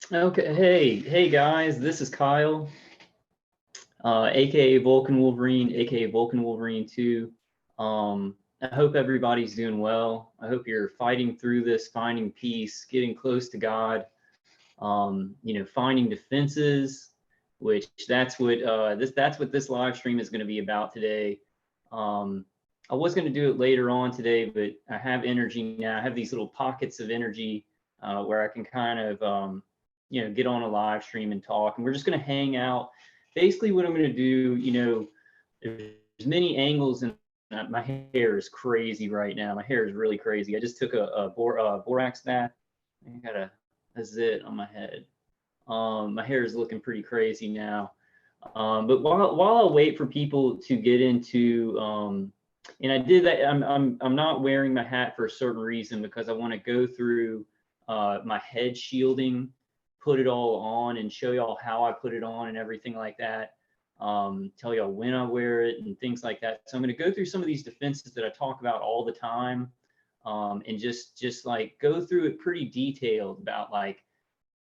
Okay, hey guys, this is Kyle, aka Vulcan Wolverine, aka Vulcan Wolverine 2. I hope everybody's doing well. I hope you're fighting through this, finding peace, getting close to God, finding defenses, which that's what this live stream is going to be about today. Um, I was going to do it later on today, but I have energy now. I have these little pockets of energy where I can kind of get on a live stream and talk. And we're just going to hang out. Basically, what I'm going to do, there's many angles, and my hair is crazy right now. My hair is really crazy. I just took a borax bath. I got a zit on my head. My hair is looking pretty crazy now. But while I wait for people to get into, and I did that, I'm not wearing my hat for a certain reason because I want to go through my head shielding, put it all on, and show y'all how I put it on and everything like that. Tell y'all when I wear it and things like that. So I'm going to go through some of these defenses that I talk about all the time, and just like go through it pretty detailed about like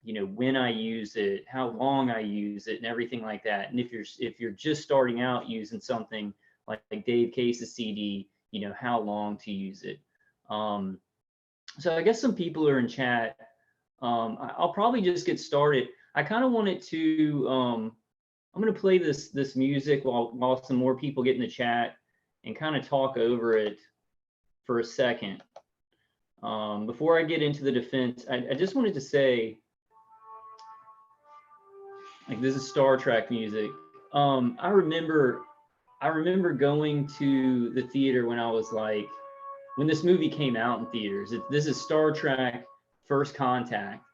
when I use it, how long I use it, and everything like that. And if you're just starting out using something like Dave Case's CD, how long to use it. Um, so I guess some people are in chat. I'll probably just get started. I kind of wanted to. I'm going to play this music while some more people get in the chat and kind of talk over it for a second. Before I get into the defense, I just wanted to say, like, this is Star Trek music. I remember going to the theater when I was like, when this movie came out in theaters. This is Star Trek First Contact,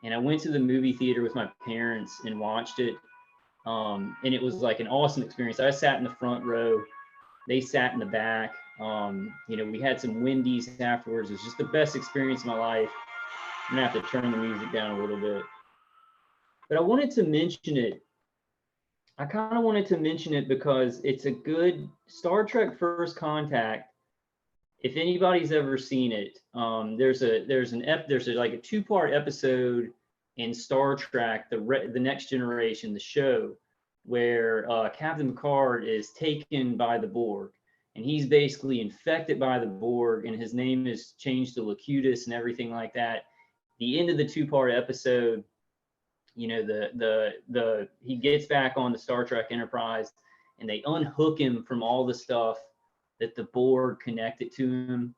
and I went to the movie theater with my parents and watched it. And it was like an awesome experience. I sat in the front row, they sat in the back. We had some Wendy's afterwards. It was just the best experience of my life. I'm gonna have to turn the music down a little bit. But I wanted to mention it. I kind of wanted to mention it because it's a good Star Trek First Contact. If anybody's ever seen it, there's like a two-part episode in Star Trek, the Next Generation, the show, where Captain Picard is taken by the Borg, and he's basically infected by the Borg, and his name is changed to Locutus and everything like that. The end of the two-part episode, he gets back on the Star Trek Enterprise, and they unhook him from all the stuff that the Borg connected to him,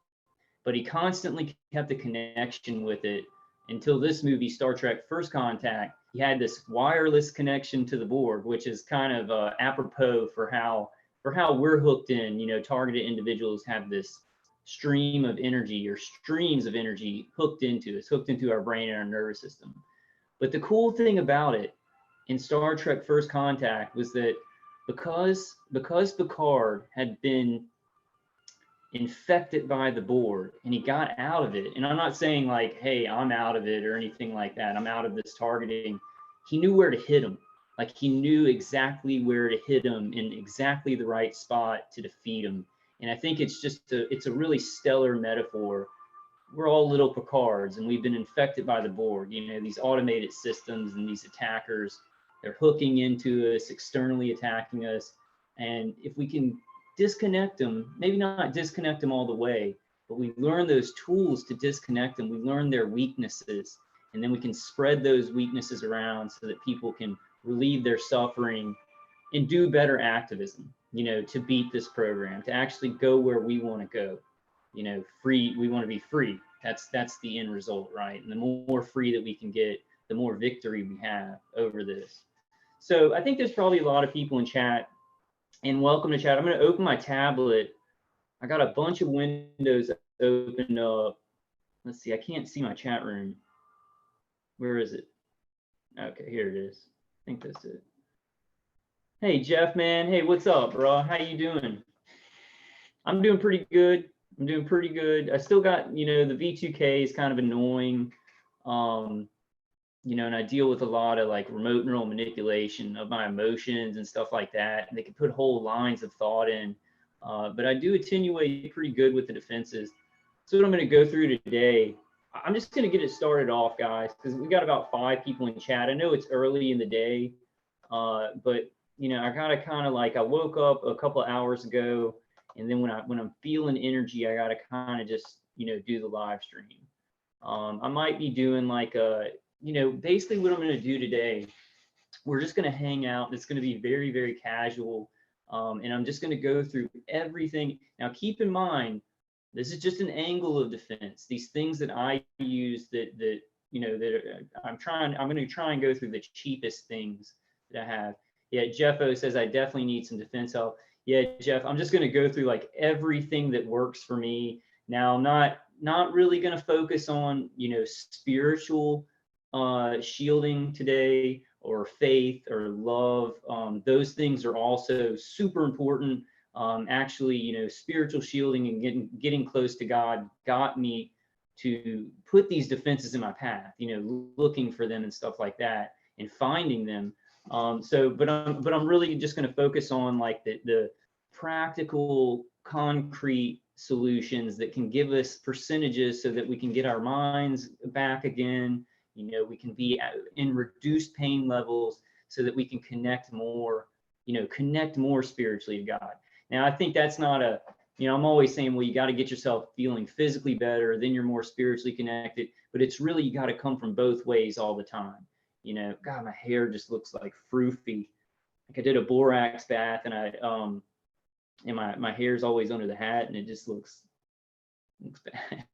but he constantly kept a connection with it until this movie, Star Trek First Contact. He had this wireless connection to the Borg, which is kind of apropos for how we're hooked in. Targeted individuals have this stream of energy or streams of energy hooked into us, hooked into our brain and our nervous system. But the cool thing about it in Star Trek First Contact was that because Picard had been infected by the Borg and he got out of it, and I'm not saying like, hey, I'm out of it or anything like that, I'm out of this targeting. He knew where to hit him. Like, he knew exactly where to hit him in exactly the right spot to defeat him. And I think it's a really stellar metaphor. We're all little Picards, and we've been infected by the Borg. These automated systems and these attackers, they're hooking into us, externally attacking us. And if we can disconnect them, maybe not disconnect them all the way, but we learn those tools to disconnect them. We learn their weaknesses, and then we can spread those weaknesses around so that people can relieve their suffering and do better activism, to beat this program, to actually go where we want to go. Free, we want to be free. That's the end result, right? And the more free that we can get, the more victory we have over this. So I think there's probably a lot of people in chat, and welcome to chat. I'm going to open my tablet. I got a bunch of windows opened up. Let's see, I can't see my chat room. Where is it? Okay, here it is. I think that's it. Hey, Jeff, man. Hey, what's up, bro? How you doing? I'm doing pretty good. I still got, the V2K is kind of annoying. And I deal with a lot of like remote neural manipulation of my emotions and stuff like that. And they can put whole lines of thought in, but I do attenuate pretty good with the defenses. So what I'm going to go through today, I'm just going to get it started off, guys, because we got about 5 people in chat. I know it's early in the day, but you know, I gotta kind of like, I woke up a couple of hours ago, and then when I'm feeling energy, I gotta kind of just, you know, do the live stream. I might be doing like a, you know, basically what I'm going to do today, we're just going to hang out. It's going to be very, very casual. And I'm just going to go through everything. Now, keep in mind, this is just an angle of defense. These things that I use that you know, that I'm going to try and go through the cheapest things that I have. Yeah, Jeffo says I definitely need some defense help. Yeah, Jeff, I'm just going to go through like everything that works for me. Now, I'm not really going to focus on, you know, spiritual shielding today, or faith or love. Those things are also super important. Actually, you know, spiritual shielding and getting close to God got me to put these defenses in my path, you know, looking for them and stuff like that and finding them. But I'm really just going to focus on like the practical, concrete solutions that can give us percentages so that we can get our minds back again. You know, we can be in reduced pain levels so that we can connect more, you know, connect more spiritually to God. Now, I think that's not a, you know, I'm always saying, well, you got to get yourself feeling physically better, then you're more spiritually connected. But it's really, you got to come from both ways all the time. You know, God, my hair just looks like froofy. Like I did a borax bath, and and my hair's always under the hat, and it just looks bad.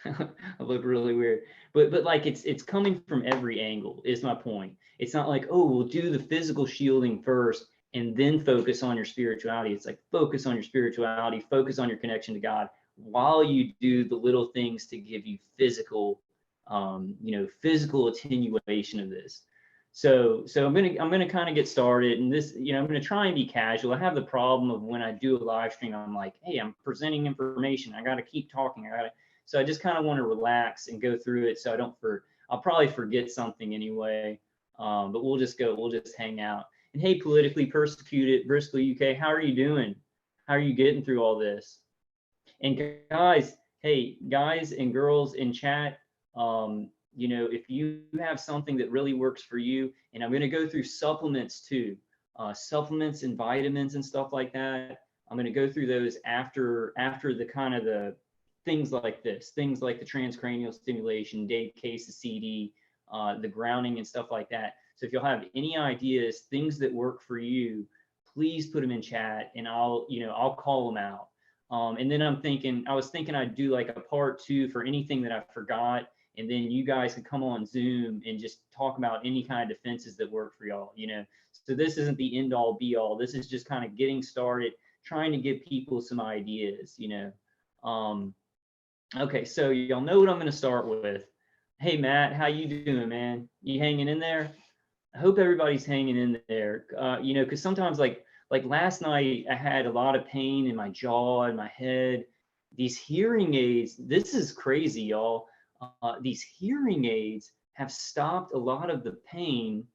I look really weird, but like it's coming from every angle is my point. It's not like, oh, we'll do the physical shielding first and then focus on your spirituality. It's like, focus on your spirituality, focus on your connection to God while you do the little things to give you physical, you know, physical attenuation of this. So I'm gonna kind of get started, and this, you know, I'm gonna try and be casual. I have the problem of when I do a live stream, I'm like, hey, I'm presenting information. I got to keep talking. So I just kind of want to relax and go through it, so I don't I'll probably forget something anyway. But we'll just hang out. And hey, politically persecuted Bristol, UK, how are you doing? How are you getting through all this? And guys, hey, guys and girls in chat, you know, if you have something that really works for you, and I'm going to go through supplements too, supplements and vitamins and stuff like that. I'm going to go through those after the kind of the things like this, things like the transcranial stimulation, Dave Case's CD, the grounding and stuff like that. So if you'll have any ideas, things that work for you, please put them in chat, and I'll call them out. And then I was thinking I'd do like a part 2 for anything that I forgot, and then you guys can come on Zoom and just talk about any kind of defenses that work for y'all, you know. So this isn't the end all be all. This is just kind of getting started, trying to give people some ideas, you know. Okay, so y'all know what I'm going to start with. Hey, Matt, how you doing, man? You hanging in there? I hope everybody's hanging in there. You know, because sometimes like last night, I had a lot of pain in my jaw and my head. These hearing aids, this is crazy, y'all. These hearing aids have stopped a lot of the pain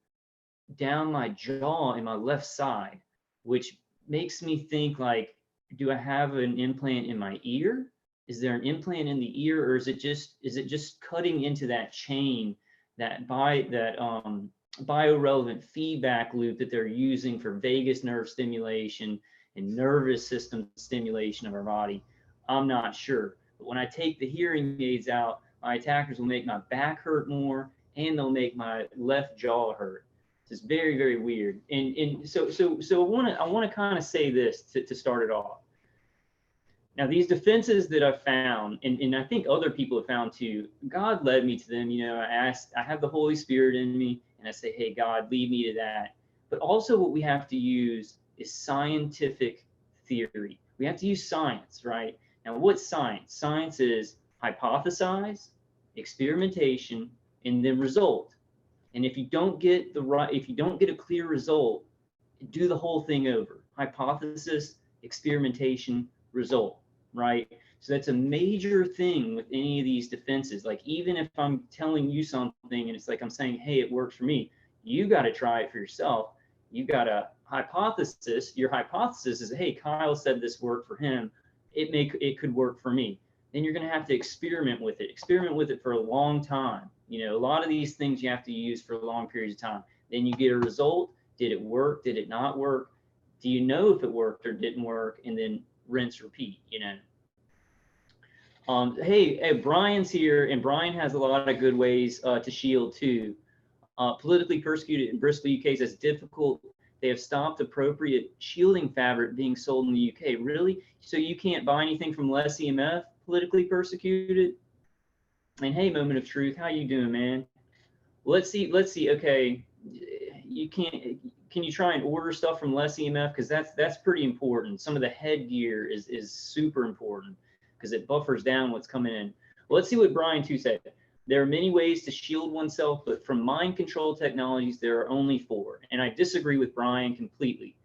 down my jaw and my left side, which makes me think like, do I have an implant in my ear? Is there an implant in the ear, or is it just cutting into that chain, that biorelevant feedback loop that they're using for vagus nerve stimulation and nervous system stimulation of our body? I'm not sure. But when I take the hearing aids out, my attackers will make my back hurt more, and they'll make my left jaw hurt. It's very, very weird. And so I want to kind of say this to start it off. Now, these defenses that I've found, and I think other people have found too, God led me to them. You know, I have the Holy Spirit in me, and I say, hey, God, lead me to that. But also what we have to use is scientific theory. We have to use science, right? Now, what's science? Science is hypothesize, experimentation, and then result. And if you don't get a clear result, do the whole thing over. Hypothesis, experimentation, result, right? So that's a major thing with any of these defenses. Like, even if I'm telling you something and it's like I'm saying, hey, it works for me, you got to try it for yourself. You got a hypothesis. Your hypothesis is, hey, Kyle said this worked for him. It could work for me. then you're going to have to experiment with it for a long time. You know, a lot of these things you have to use for long periods of time. Then you get a result. Did it work? Did it not work? Do you know if it worked or didn't work? And then rinse, repeat, you know. Hey, Brian's here, and Brian has a lot of good ways to shield too. Politically persecuted in Bristol, UK says difficult. They have stopped appropriate shielding fabric being sold in the UK. Really? So you can't buy anything from Less EMF, politically persecuted? And hey, Moment of Truth, how you doing, man? Let's see. Okay, you can't. Can you try and order stuff from Less EMF? Because that's pretty important. Some of the headgear is super important because it buffers down what's coming in. Well, let's see what Brian too said. There are many ways to shield oneself, but from mind control technologies, there are only 4. And I disagree with Brian completely.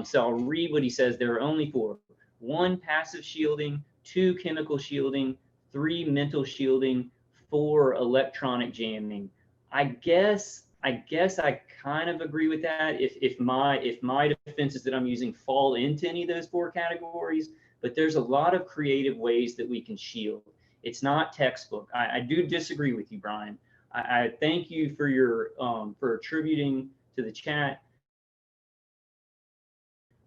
So I'll read what he says. There are only 4. 1, passive shielding. 2, chemical shielding. 3, mental shielding. 4, electronic jamming. I guess I kind of agree with that if my defenses that I'm using fall into any of those 4 categories, but there's a lot of creative ways that we can shield. It's not textbook. I do disagree with you, Brian. I thank you for your for attributing to the chat.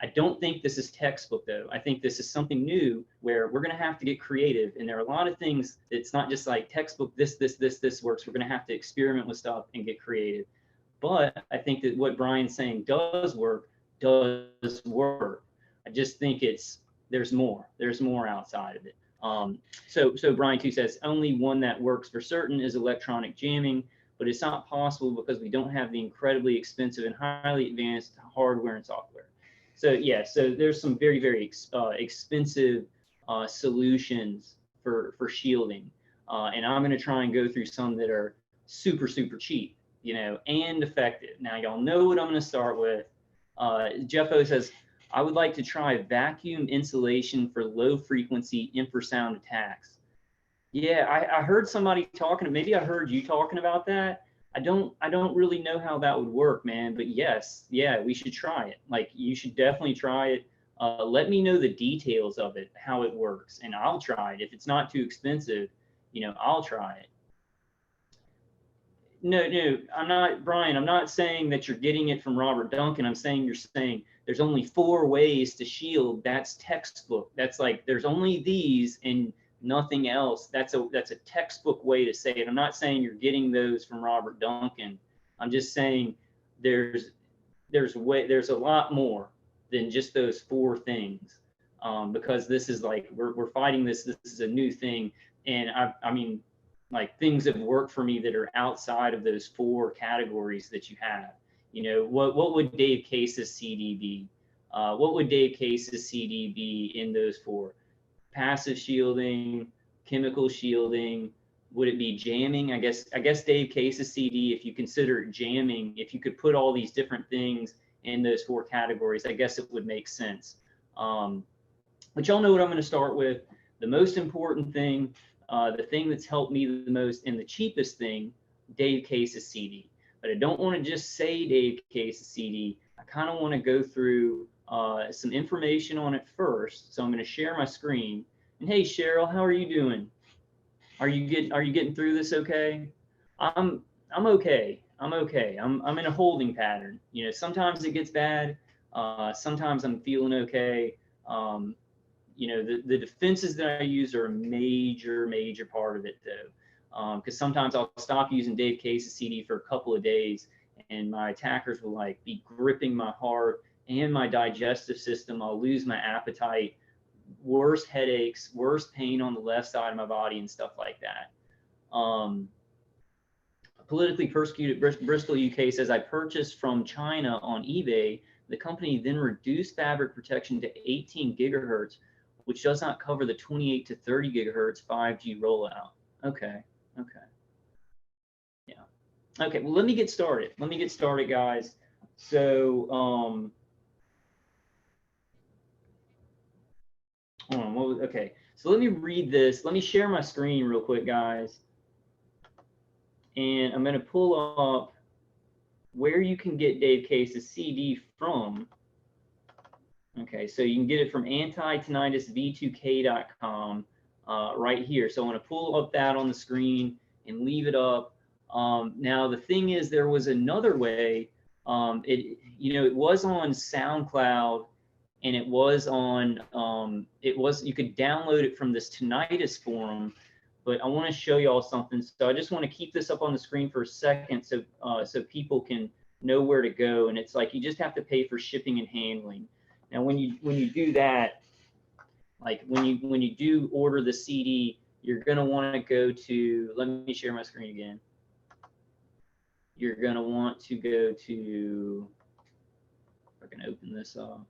I don't think this is textbook though. I think this is something new where we're going to have to get creative, and there are a lot of things. It's not just like textbook. This works. We're going to have to experiment with stuff and get creative. But I think that what Brian's saying does work. I just think there's more. There's more outside of it. So Brian too says only one that works for certain is electronic jamming, but it's not possible because we don't have the incredibly expensive and highly advanced hardware and software. So yeah, so there's some very, very expensive solutions for shielding, and I'm going to try and go through some that are super, super cheap, you know, and effective. Now y'all know what I'm going to start with. Jeff O says, I would like to try vacuum insulation for low frequency infrasound attacks. Yeah, I heard somebody talking, maybe I heard you talking about that. I don't really know how that would work, man, but yes, yeah, we should try it. Like, you should definitely try it. Let me know the details of it, how it works, and I'll try it. If it's not too expensive, you know, I'll try it. No, I'm not, Brian, I'm not saying that you're getting it from Robert Duncan. I'm saying you're saying there's only 4 ways to shield. That's textbook. That's like, there's only these and nothing else. That's a textbook way to say it. I'm not saying you're getting those from Robert Duncan. I'm just saying there's a lot more than just those 4 things, because this is like, we're fighting this. This is a new thing. And I mean, like, things have worked for me that are outside of those 4 categories that you have. You know, what would Dave Case's CD be? What would Dave Case's CD be in those 4? Passive shielding, chemical shielding. Would it be jamming? I guess Dave Case's CD, if you consider it jamming, if you could put all these different things in those 4 categories, I guess it would make sense. But y'all know what I'm going to start with. The most important thing, the thing that's helped me the most and the cheapest thing, Dave Case's CD. But I don't want to just say Dave Case's CD. I kind of want to go through some information on it first. So I'm going to share my screen. And hey, Cheryl, how are you doing? Are you getting through this okay? I'm okay. I'm okay. I'm in a holding pattern. You know, sometimes it gets bad. Sometimes I'm feeling okay. You know, the defenses that I use are a major part of it though. Because sometimes I'll stop using Dave Case's CD for a couple of days, and my attackers will like be gripping my heart and my digestive system. I'll lose my appetite, worse headaches, worse pain on the left side of my body, and stuff like that. Politically persecuted Bristol, UK says, I purchased from China on eBay. The company then reduced fabric protection to 18 gigahertz, which does not cover the 28 to 30 gigahertz 5G rollout. Okay. Yeah. Okay, well, let me get started. Guys. So, okay, so let me read this. Let me share my screen real quick, guys. And I'm going to pull up where you can get Dave Case's CD from. Okay, so you can get it from antitinnitusv2k.com. right here. So I want to pull up that on the screen and leave it up. Now the thing is, there was another way. It was on SoundCloud, and it was on you could download it from this tinnitus forum. But I want to show y'all something. So I just want to keep this up on the screen for a second, so so people can know where to go. And it's like you just have to pay for shipping and handling. Now when you do that, like when you do order the CD, you're gonna want to go to, let me share my screen again. You're gonna want to go to, if I can open this up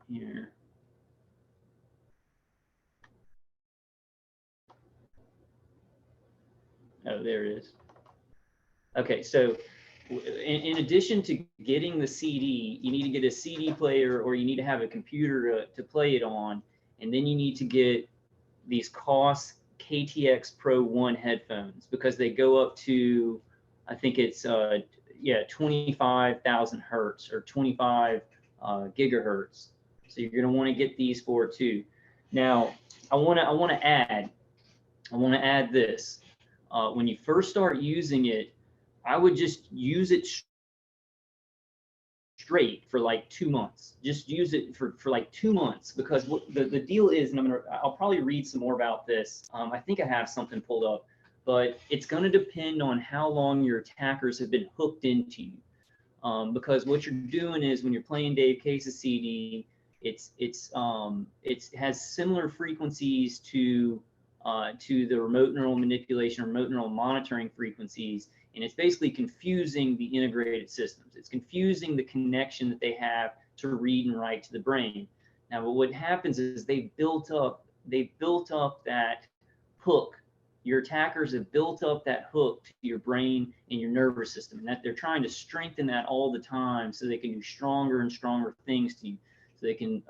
here. Oh, there it is. Okay, so in addition to getting the CD, you need to get a CD player, or you need to have a computer to play it on, and then you need to get these COS KTX Pro 1 headphones, because they go up to, I think it's 25,000 hertz or 25 gigahertz. So you're going to want to get these for it too. Now, I want to add this. When you first start using it, I would just use it straight for like 2 months. Just use it for like 2 months, because what the deal is, and I'll probably read some more about this. I think I have something pulled up, but it's going to depend on how long your attackers have been hooked into you. Because what you're doing is, when you're playing Dave Case's CD, it has similar frequencies to the remote neural manipulation, remote neural monitoring frequencies, and it's basically confusing the integrated systems. It's confusing the connection that they have to read and write to the brain. Now, but what happens is they've built up that hook. Your attackers have built up that hook to your brain and your nervous system, and that they're trying to strengthen that all the time, so they can do stronger and stronger things to you, so they can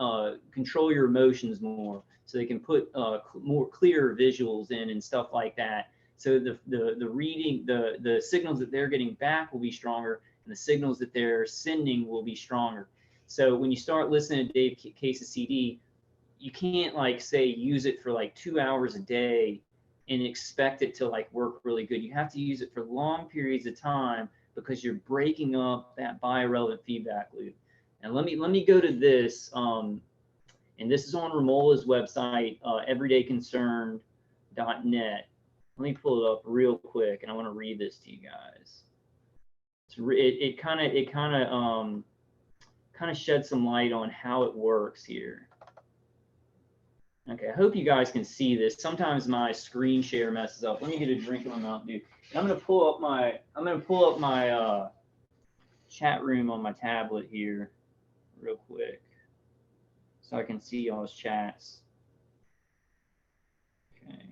control your emotions more, so they can put more clear visuals in and stuff like that. So the reading, the signals that they're getting back will be stronger, and the signals that they're sending will be stronger. So when you start listening to Dave Case's CD, you can't, like, say, use it for like 2 hours a day and expect it to like work really good. You have to use it for long periods of time, because you're breaking up that biorelevant feedback loop. And let me go to this, and this is on Ramola's website, everydayconcerned.net. Let me pull it up real quick, and I want to read this to you guys. It kind of sheds some light on how it works here. Okay, I hope you guys can see this. Sometimes my screen share messes up. Let me get a drink of my Mountain Dew. And I'm gonna pull up my chat room on my tablet here real quick, so I can see y'all's chats. Okay.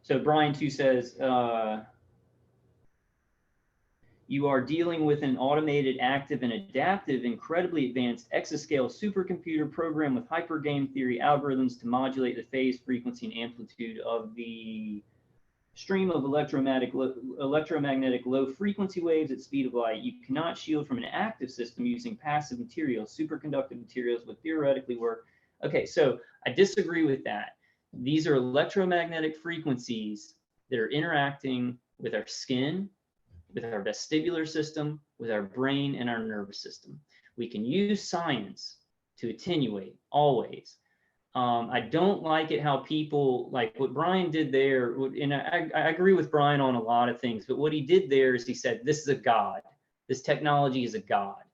So Brian too says, you are dealing with an automated, active, and adaptive, incredibly advanced exascale supercomputer programmed with hyper game theory algorithms to modulate the phase, frequency, and amplitude of the stream of electromagnetic low frequency waves at speed of light. You cannot shield from an active system using passive materials. Superconductive materials would theoretically work. Okay, so I disagree with that. These are electromagnetic frequencies that are interacting with our skin, with our vestibular system, with our brain, and our nervous system. We can use science to attenuate, always. I don't like it how people, like what Brian did there, and I agree with Brian on a lot of things, but what he did there is he said, this is a god. This technology is a god.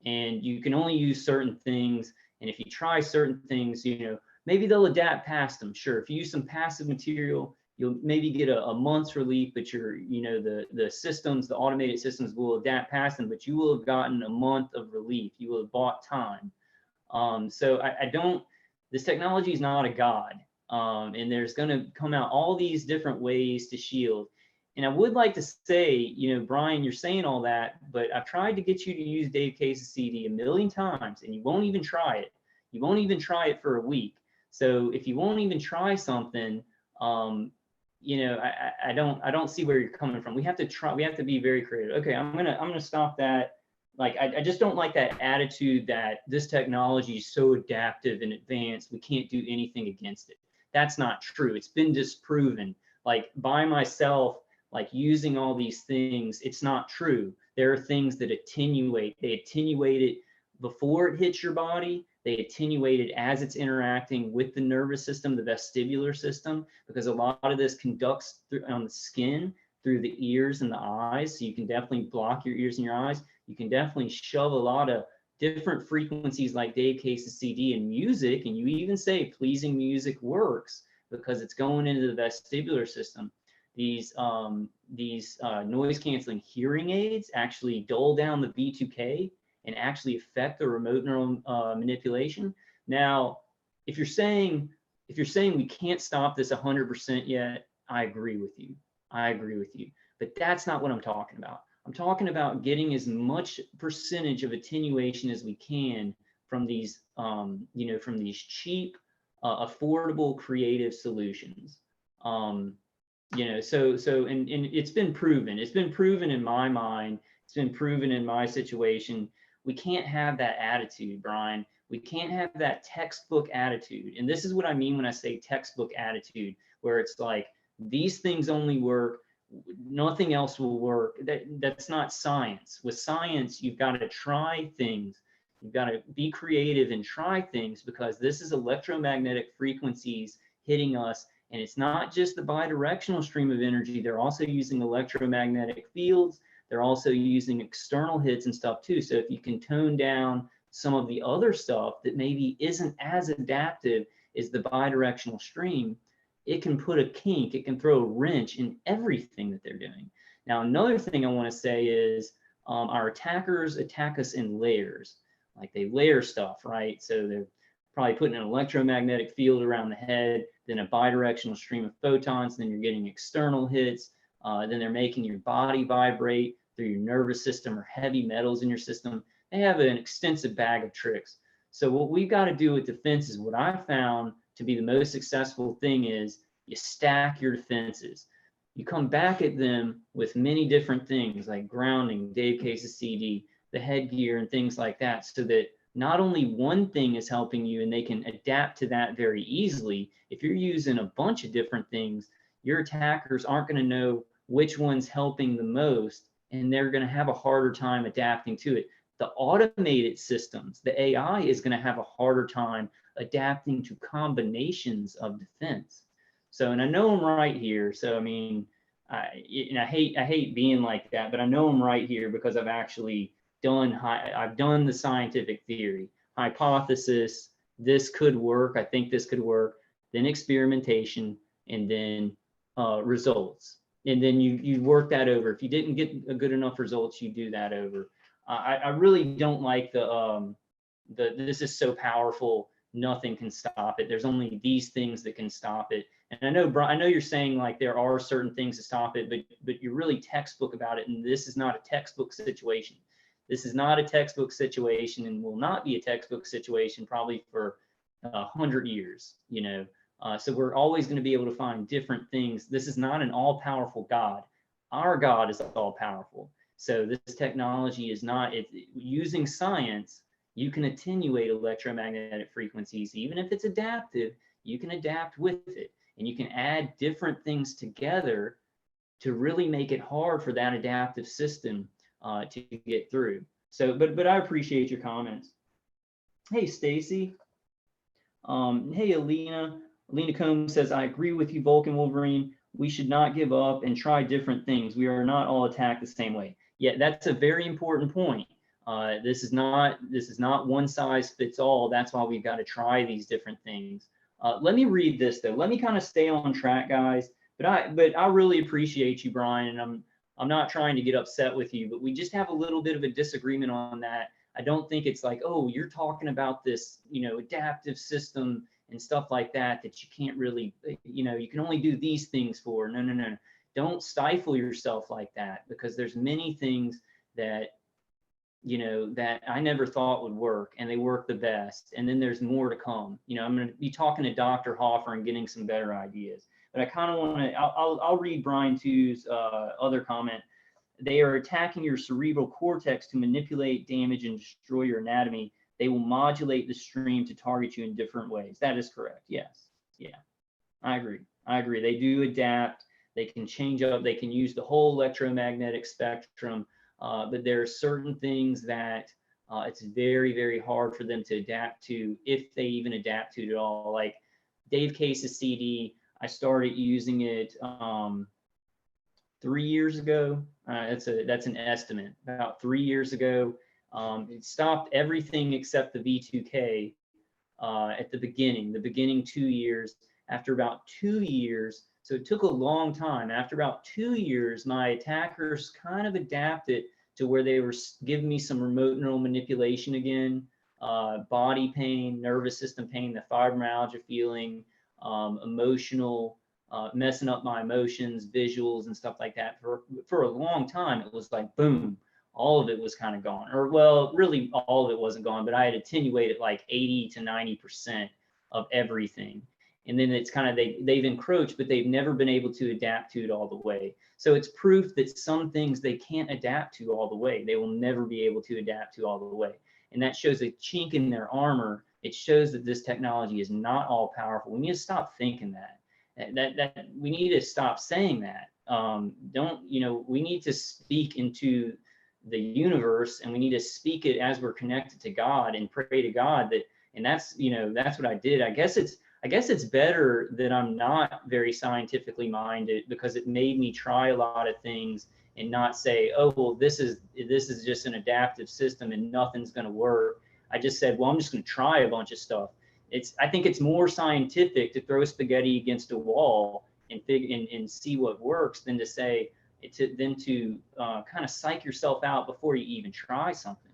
And you can only use certain things. And if you try certain things, maybe they'll adapt past them. Sure, if you use some passive material, you'll maybe get a month's relief, but the systems, the automated systems will adapt past them, but you will have gotten a month of relief. You will have bought time. So I don't, this technology is not a god. And there's going to come out all these different ways to shield. And I would like to say, Brian, you're saying all that, but I've tried to get you to use Dave Case's CD a million times, and you won't even try it. You won't even try it for a week. So if you won't even try something, I don't see where you're coming from. We have to try. We have to be very creative. Okay, I'm gonna stop that. like, I just don't like that attitude that this technology is so adaptive and advanced, we can't do anything against it. That's not true. It's been disproven. Like by myself, like using all these things, it's not true. There are things that attenuate. They attenuate it before it hits your body. They attenuate it as it's interacting with the nervous system, the vestibular system, because a lot of this conducts through, on the skin through the ears and the eyes. So you can definitely block your ears and your eyes. You can definitely shove a lot of different frequencies like Dave Case's CD and music, and you even say pleasing music works because it's going into the vestibular system. These noise canceling hearing aids actually dull down the V2K and actually affect the remote neural manipulation. Now, if you're saying we can't stop this 100% yet, I agree with you. I agree with you. But that's not what I'm talking about. I'm talking about getting as much percentage of attenuation as we can from these, you know, from these cheap, affordable, creative solutions. You know, and it's been proven. It's been proven in my mind. It's been proven in my situation. We can't have that attitude, Brian. We can't have that textbook attitude. And this is what I mean when I say textbook attitude, where it's like, these things only work, nothing else will work. That's not science. With science, you've got to try things. You've got to be creative and try things, because this is electromagnetic frequencies hitting us. And it's not just the bidirectional stream of energy. They're also using electromagnetic fields. They're also using external hits and stuff too. So if you can tone down some of the other stuff that maybe isn't as adaptive as the bidirectional stream, it can put a kink, it can throw a wrench in everything that they're doing. Now, another thing I want to say is our attackers attack us in layers. Like they layer stuff, right? So they're probably putting an electromagnetic field around the head, then a bidirectional stream of photons, then you're getting external hits, then they're making your body vibrate through your nervous system or heavy metals in your system. They have an extensive bag of tricks. So what we've got to do with defenses, what I found to be the most successful thing, is you stack your defenses. You come back at them with many different things like grounding, Dave Case's CD, the headgear and things like that, so that not only one thing is helping you and they can adapt to that very easily. If you're using a bunch of different things, your attackers aren't going to know which one's helping the most, and they're going to have a harder time adapting to it. The automated systems, the AI, is going to have a harder time adapting to combinations of defense. So, and I know I'm right here. So, I mean, I hate being like that, but I know I'm right here because I've actually I've done the scientific theory, hypothesis, this could work, I think this could work, then experimentation, and then results. And then you work that over. If you didn't get a good enough results, you do that over. I really don't like the this is so powerful, nothing can stop it. There's only these things that can stop it. And I know, Brian, I know you're saying like there are certain things to stop it, but you're really textbook about it. And this is not a textbook situation. This is not a textbook situation, and will not be a textbook situation probably for 100 years, you know. So we're always going to be able to find different things. This is not an all-powerful God. Our God is all-powerful. So this technology is not, using science, you can attenuate electromagnetic frequencies. Even if it's adaptive, you can adapt with it. And you can add different things together to really make it hard for that adaptive system to get through. So, but I appreciate your comments. Hey, Stacy. Hey, Alina. Alina Combs says, I agree with you, Vulcan Wolverine. We should not give up and try different things. We are not all attacked the same way. Yeah, that's a very important point. This is not one size fits all. That's why we've got to try these different things. Let me read this though. Let me kind of stay on track, guys. But I really appreciate you, Brian, and I'm not trying to get upset with you, but we just have a little bit of a disagreement on that. I don't think it's like, oh, you're talking about this, you know, adaptive system and stuff like that you can't really, you know, you can only do these things for. No. Don't stifle yourself like that, because there's many things that, you know, that I never thought would work, and they work the best. And then there's more to come. You know, I'm going to be talking to Dr. Hoffer and getting some better ideas. But I kind of want to, I'll read Brian Two's other comment. they are attacking your cerebral cortex to manipulate, damage, and destroy your anatomy. They will modulate the stream to target you in different ways. That is correct. Yes. Yeah, I agree. I agree. They do adapt. They can change up. They can use the whole electromagnetic spectrum. But there are certain things that it's very, very hard for them to adapt to, if they even adapt to it at all. Like Dave Case's CD, I started using it 3 years ago. That's an estimate. About 3 years ago, it stopped everything except the V2K at the beginning 2 years. After about 2 years, so it took a long time. After about 2 years, my attackers kind of adapted to where they were giving me some remote neural manipulation again, body pain, nervous system pain, the fibromyalgia feeling, emotional, messing up my emotions, visuals, and stuff like that. For a long time, it was like, boom, all of it was kind of gone. Or, well, really, all of it wasn't gone, but I had attenuated like 80 to 90% of everything. And then it's kind of, they've encroached, but they've never been able to adapt to it all the way. So it's proof that some things they can't adapt to all the way. They will never be able to adapt to all the way. And that shows a chink in their armor. It shows that this technology is not all powerful. We need to stop thinking that. We need to stop saying that. We need to speak into the universe, and we need to speak it as we're connected to God and pray to God that, and that's what I did. I guess it's better that I'm not very scientifically minded, because it made me try a lot of things and not say, oh, well, this is just an adaptive system and nothing's going to work. I just said, well, I'm just going to try a bunch of stuff. I think it's more scientific to throw spaghetti against a wall and see what works than to say, to kind of psych yourself out before you even try something,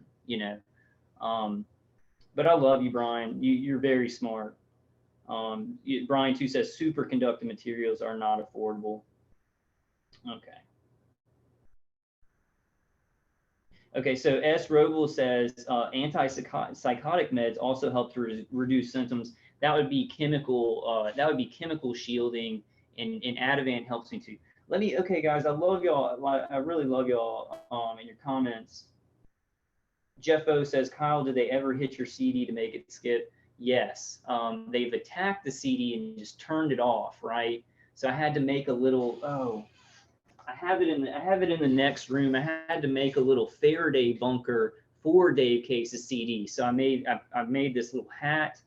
But I love you, Brian. You're very smart. Brian too says superconducting materials are not affordable. Okay. Okay, so S. Roble says antipsychotic meds also help to reduce symptoms. That would be chemical. That would be chemical shielding, and Ativan helps me too. Okay, guys, I love y'all. I really love y'all. In your comments, Jeff O says, Kyle, did they ever hit your CD to make it skip? Yes. They've attacked the CD and just turned it off, right? So I had to make a little. Oh, I have it in the next room. I had to make a little Faraday bunker for Dave Case's CD. So I made this little hat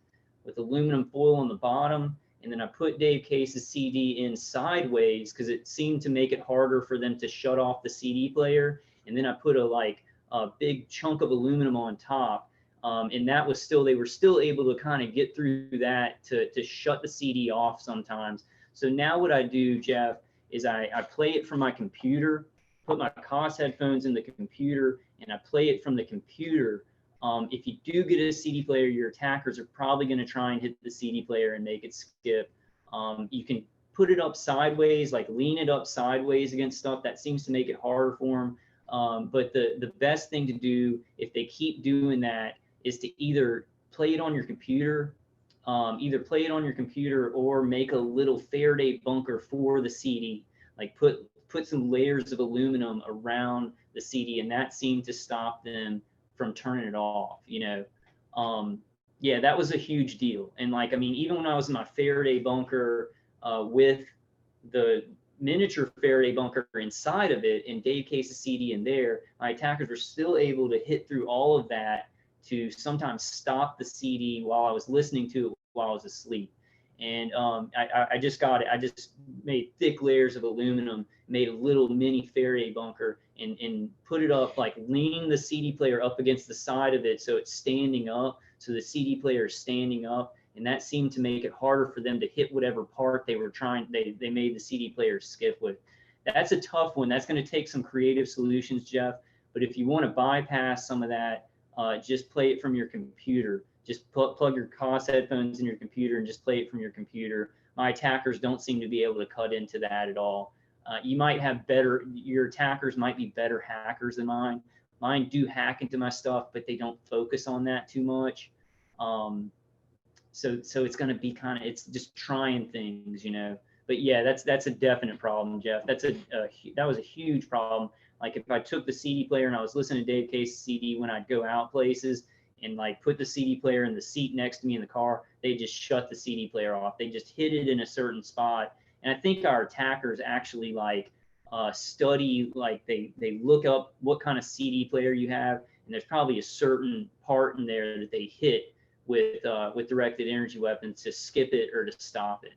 with aluminum foil on the bottom, and then I put Dave Case's CD in sideways because it seemed to make it harder for them to shut off the CD player. And then I put a big chunk of aluminum on top, and that was they were still able to kind of get through that to shut the CD off sometimes. So now what I do, Jeff, is I play it from my computer, put my COS headphones in the computer, and I play it from the computer. If you do get a CD player, your attackers are probably going to try and hit the CD player and make it skip. You can put it up sideways, like lean it up sideways against stuff. That seems to make it harder for them. But the best thing to do, if they keep doing that, is to either play it on your computer, or make a little Faraday bunker for the CD, like put some layers of aluminum around the CD, and that seemed to stop them from turning it off. Yeah, that was a huge deal. And even when I was in my Faraday bunker with the miniature Faraday bunker inside of it and Dave Case's CD in there, my attackers were still able to hit through all of that to sometimes stop the CD while I was listening to it while I was asleep. And I just got it. I just made thick layers of aluminum, made a little mini Faraday bunker, and put it up, like leaning the CD player up against the side of it so it's standing up, so the CD player is standing up. And that seemed to make it harder for them to hit whatever part they were trying, they made the CD player skip with. That's a tough one. That's going to take some creative solutions, Jeff. But if you want to bypass some of that, just play it from your computer. Just plug your COS headphones in your computer and just play it from your computer. My attackers don't seem to be able to cut into that at all. Your attackers might be better hackers than mine. Mine do hack into my stuff, but they don't focus on that too much. So it's going to be it's just trying things, But yeah, that's a definite problem, Jeff. That was a huge problem. Like if I took the CD player and I was listening to Dave Case's CD when I'd go out places and like put the CD player in the seat next to me in the car, they just shut the CD player off. They just hit it in a certain spot. And I think our attackers actually like study, like they look up what kind of CD player you have, and there's probably a certain part in there that they hit with directed energy weapons to skip it or to stop it.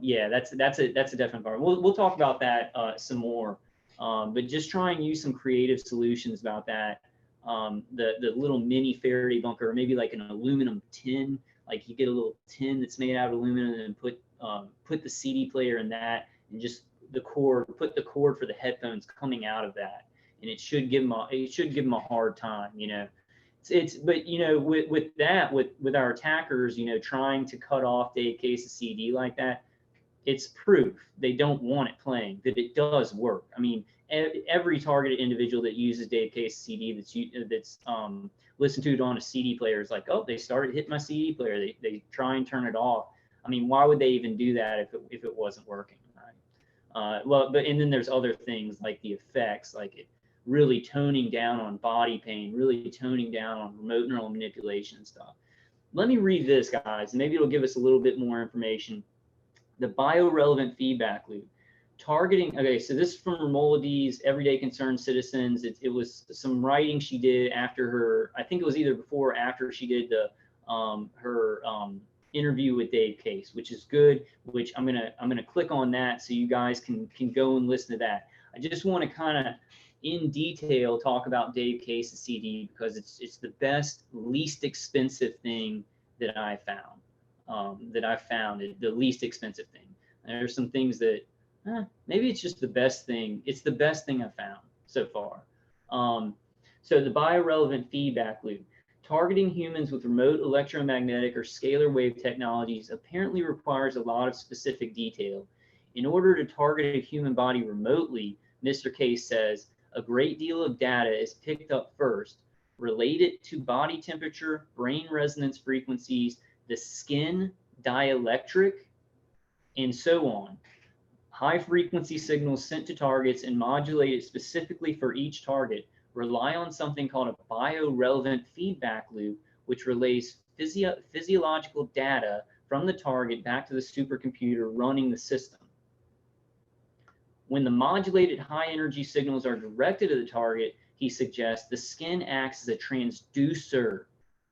Yeah, that's a definite part. We'll talk about that some more, but just try and use some creative solutions about that. The little mini Faraday bunker, or maybe like an aluminum tin. Like you get a little tin that's made out of aluminum and put the CD player in that, and just put the cord for the headphones coming out of that, and it should give them a hard time, you know. But you know, with our attackers, you know, trying to cut off Dave Case's CD like that, it's proof they don't want it playing, that it does work. I mean, every targeted individual that uses Dave Case's CD that's listened to it on a CD player is like, oh, they started hitting my CD player. They try and turn it off. I mean, why would they even do that if it wasn't working, right? And then there's other things like the effects, like it really toning down on body pain, really toning down on remote neural manipulation and stuff. Let me read this, guys, and maybe it'll give us a little bit more information. The biorelevant feedback loop. Targeting, okay, so this is from Romolides, Everyday Concerned Citizens. It was some writing she did after her, I think it was either before or after she did her interview with Dave Case, which is good, which I'm gonna click on that so you guys can go and listen to that. I just want to kind of in detail talk about Dave Case's CD because it's the best, least expensive thing that I found. The least expensive thing. And there's some things that maybe it's just the best thing. It's the best thing I've found so far. So the biorelevant feedback loop. Targeting humans with remote electromagnetic or scalar wave technologies apparently requires a lot of specific detail. In order to target a human body remotely, Mr. Case says, a great deal of data is picked up first, related to body temperature, brain resonance frequencies, the skin dielectric, and so on. High frequency signals sent to targets and modulated specifically for each target rely on something called a biorelevant feedback loop, which relays physiological data from the target back to the supercomputer running the system. When the modulated high energy signals are directed at the target, he suggests the skin acts as a transducer.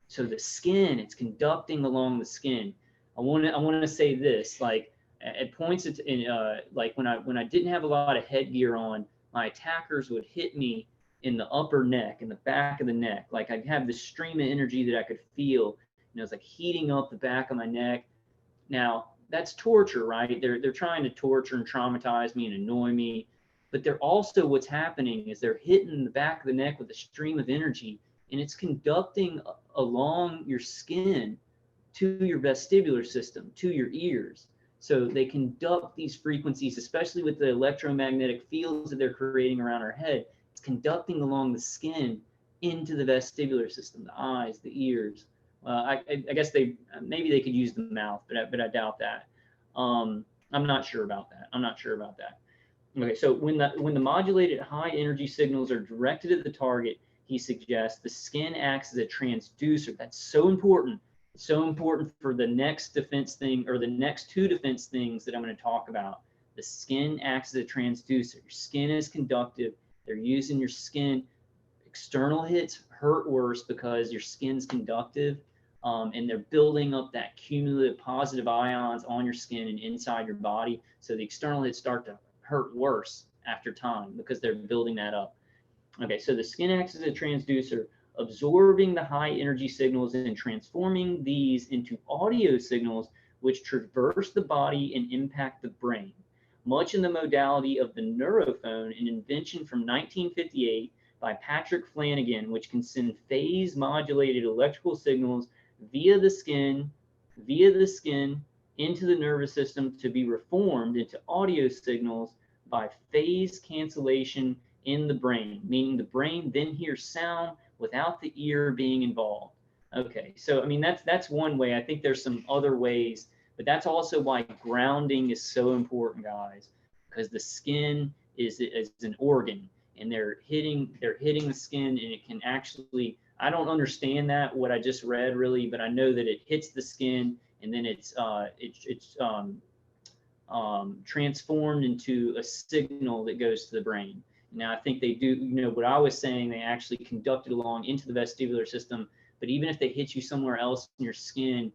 So the skin, it's conducting along the skin. I want to say this, like at points like when I didn't have a lot of headgear on, my attackers would hit me in the upper neck, in the back of the neck. Like I'd have this stream of energy that I could feel, and it was like heating up the back of my neck. Now, that's torture, right? They're trying to torture and traumatize me and annoy me, but they're also, what's happening is they're hitting the back of the neck with a stream of energy, and it's conducting along your skin to your vestibular system, to your ears. So they conduct these frequencies, especially with the electromagnetic fields that they're creating around our head. It's conducting along the skin into the vestibular system, the eyes, the ears. I guess maybe they could use the mouth, but I doubt that. I'm not sure about that. Okay, so when the modulated high energy signals are directed at the target, he suggests the skin acts as a transducer. That's so important. It's so important for the next defense thing, or the next two defense things that I'm going to talk about. The skin acts as a transducer. Your skin is conductive. They're using your skin. External hits hurt worse because your skin's conductive, and they're building up that cumulative positive ions on your skin and inside your body. So the external hits start to hurt worse after time because they're building that up. Okay, so the skin acts as a transducer, absorbing the high energy signals and transforming these into audio signals which traverse the body and impact the brain. Much in the modality of the neurophone, an invention from 1958 by Patrick Flanagan, which can send phase modulated electrical signals via the skin into the nervous system to be reformed into audio signals by phase cancellation in the brain, meaning the brain then hears sound without the ear being involved. Okay, so I mean that's one way. I think there's some other ways, But that's also why grounding is so important, guys, because the skin is an organ, and they're hitting the skin, and it can actually, I don't understand that, what I just read really, but I know that it hits the skin, and then it's transformed into a signal that goes to the brain. Now, I think they do, you know, what I was saying, they actually conduct it along into the vestibular system, but even if they hit you somewhere else in your skin,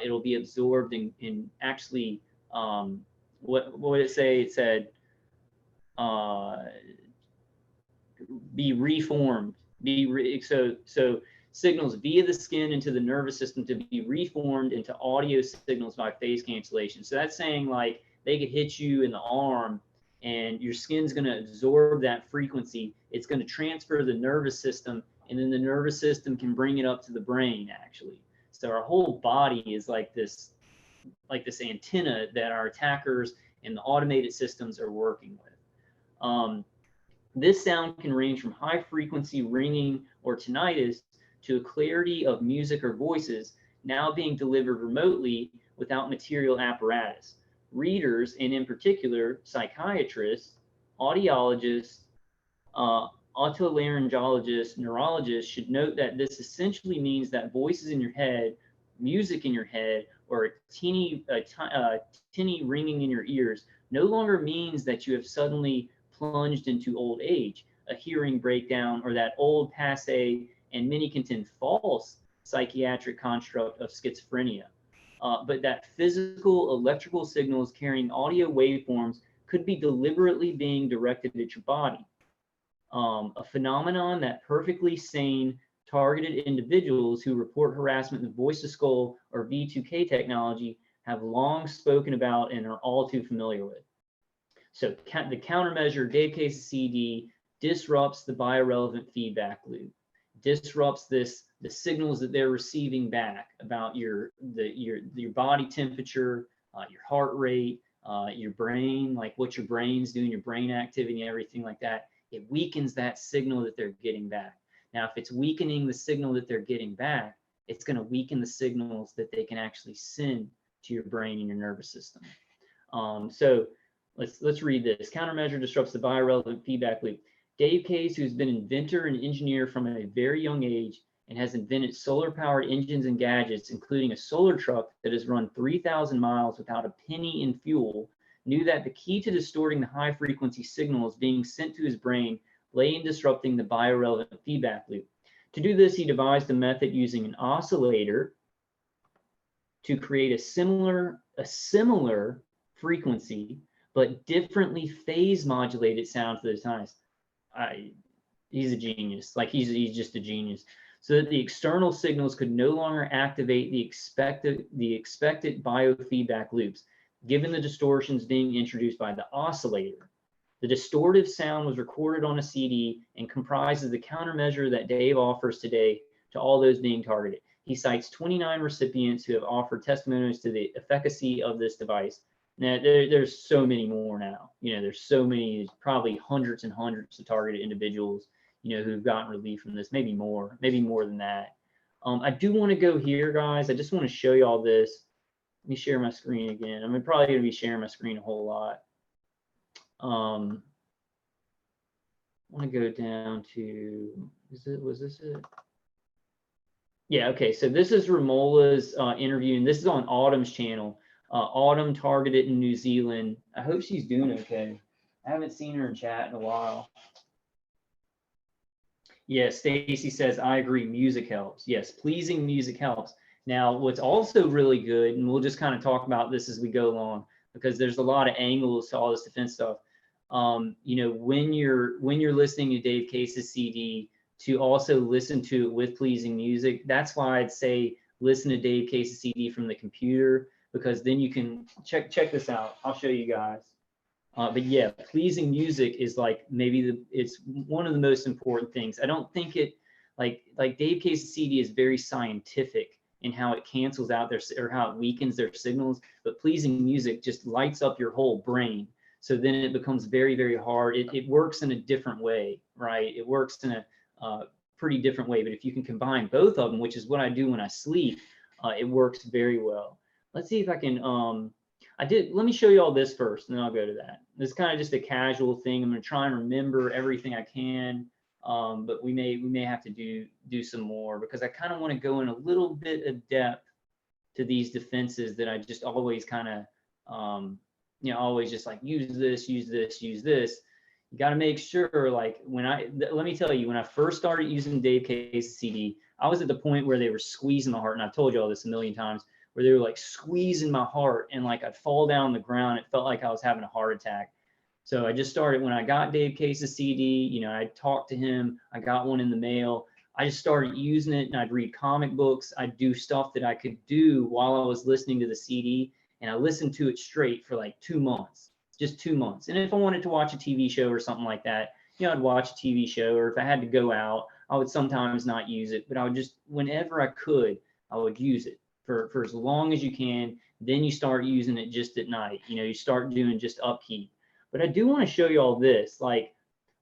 it'll be absorbed and actually, what did it say? It said, be reformed, so signals via the skin into the nervous system to be reformed into audio signals by phase cancellation. So that's saying like they could hit you in the arm and your skin's going to absorb that frequency. It's going to transfer the nervous system, and then the nervous system can bring it up to the brain actually. So our whole body is like this antenna that our attackers and the automated systems are working with. This sound can range from high frequency ringing or tinnitus to a clarity of music or voices, now being delivered remotely without material apparatus. Readers, and in particular psychiatrists, audiologists, otolaryngologists, neurologists, should note that this essentially means that voices in your head, music in your head, or a tinny ringing in your ears no longer means that you have suddenly plunged into old age, a hearing breakdown, or that old, passe, and many contend false psychiatric construct of schizophrenia. But that physical electrical signals carrying audio waveforms could be deliberately being directed at your body. A phenomenon that perfectly sane, targeted individuals who report harassment with voice-to-skull or V2K technology have long spoken about and are all too familiar with. So the countermeasure, Dave Case's CD, disrupts the biorelevant feedback loop, disrupts the signals that they're receiving back about your body temperature, your heart rate, your brain, like what your brain's doing, your brain activity, and everything like that. It weakens that signal that they're getting back. Now, if it's weakening the signal that they're getting back, it's going to weaken the signals that they can actually send to your brain and your nervous system. So let's read this. Countermeasure disrupts the biorelevant feedback loop. Dave Case, who's been inventor and engineer from a very young age and has invented solar-powered engines and gadgets, including a solar truck that has run 3,000 miles without a penny in fuel, knew that the key to distorting the high-frequency signals being sent to his brain lay in disrupting the biorelevant feedback loop. To do this, he devised a method using an oscillator to create a similar frequency, but differently phase modulated sound for the times. He's a genius. Like he's just a genius. So that the external signals could no longer activate the expected biofeedback loops, given the distortions being introduced by the oscillator. The distortive sound was recorded on a CD and comprises the countermeasure that Dave offers today to all those being targeted. He cites 29 recipients who have offered testimonies to the efficacy of this device. Now, there's so many more now. You know, there's so many, probably hundreds and hundreds of targeted individuals, you know, who've gotten relief from this, maybe more than that. I do want to go here, guys. I just want to show you all this. Let me share my screen again. I'm probably going to be sharing my screen a whole lot. I want to go down to, was this it? Yeah, okay, so this is Ramola's interview, and this is on Autumn's channel. Autumn targeted in New Zealand. I hope she's doing okay. I haven't seen her in chat in a while. Yes, Stacy says, I agree, music helps. Yes, pleasing music helps. Now, what's also really good, and we'll just kind of talk about this as we go along, because there's a lot of angles to all this defense stuff. You know, when you're listening to Dave Case's CD, to also listen to it with pleasing music. That's why I'd say listen to Dave Case's CD from the computer, because then you can check this out. I'll show you guys. But yeah, pleasing music is like it's one of the most important things. I don't think it like Dave Case's CD is very scientific in how it cancels out or how it weakens their signals, but pleasing music just lights up your whole brain. So then it becomes very, very hard. It works in a different way, right? It works in a pretty different way. But if you can combine both of them, which is what I do when I sleep, it works very well. let's see if I can, let me show you all this first, and then I'll go to that. This is kind of just a casual thing. I'm going to try and remember everything I can, but we may have to do some more, because I kind of want to go in a little bit of depth to these defenses that I just always kind of, always just like use this, use this, use this. You got to make sure, like let me tell you, when I first started using Dave Case's CD, I was at the point where they were squeezing my heart, and I've told you all this a million times, where they were like squeezing my heart, and like I'd fall down on the ground. It felt like I was having a heart attack. So I just started, when I got Dave Case's CD, I talked to him, I got one in the mail. I just started using it, and I'd read comic books. I'd do stuff that I could do while I was listening to the CD, and I listened to it straight for like 2 months, just 2 months. And if I wanted to watch a TV show or something like that, I'd watch a TV show, or if I had to go out, I would sometimes not use it, but I would just, whenever I could, I would use it for as long as you can. Then you start using it just at night. You start doing just upkeep. But I do want to show you all this. Like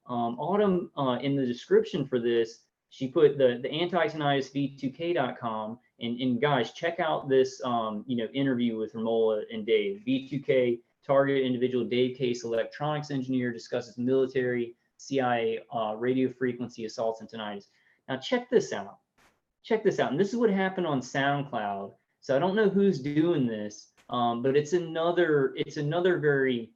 Autumn, in the description for this, she put the anti-tinnitus v2k.com, and guys, check out this interview with Romola and Dave. V2K, target individual Dave Case, electronics engineer, discusses military, CIA, radio frequency assaults and tinnitus. Now check this out. Check this out. And this is what happened on SoundCloud. So I don't know who's doing this, but it's another very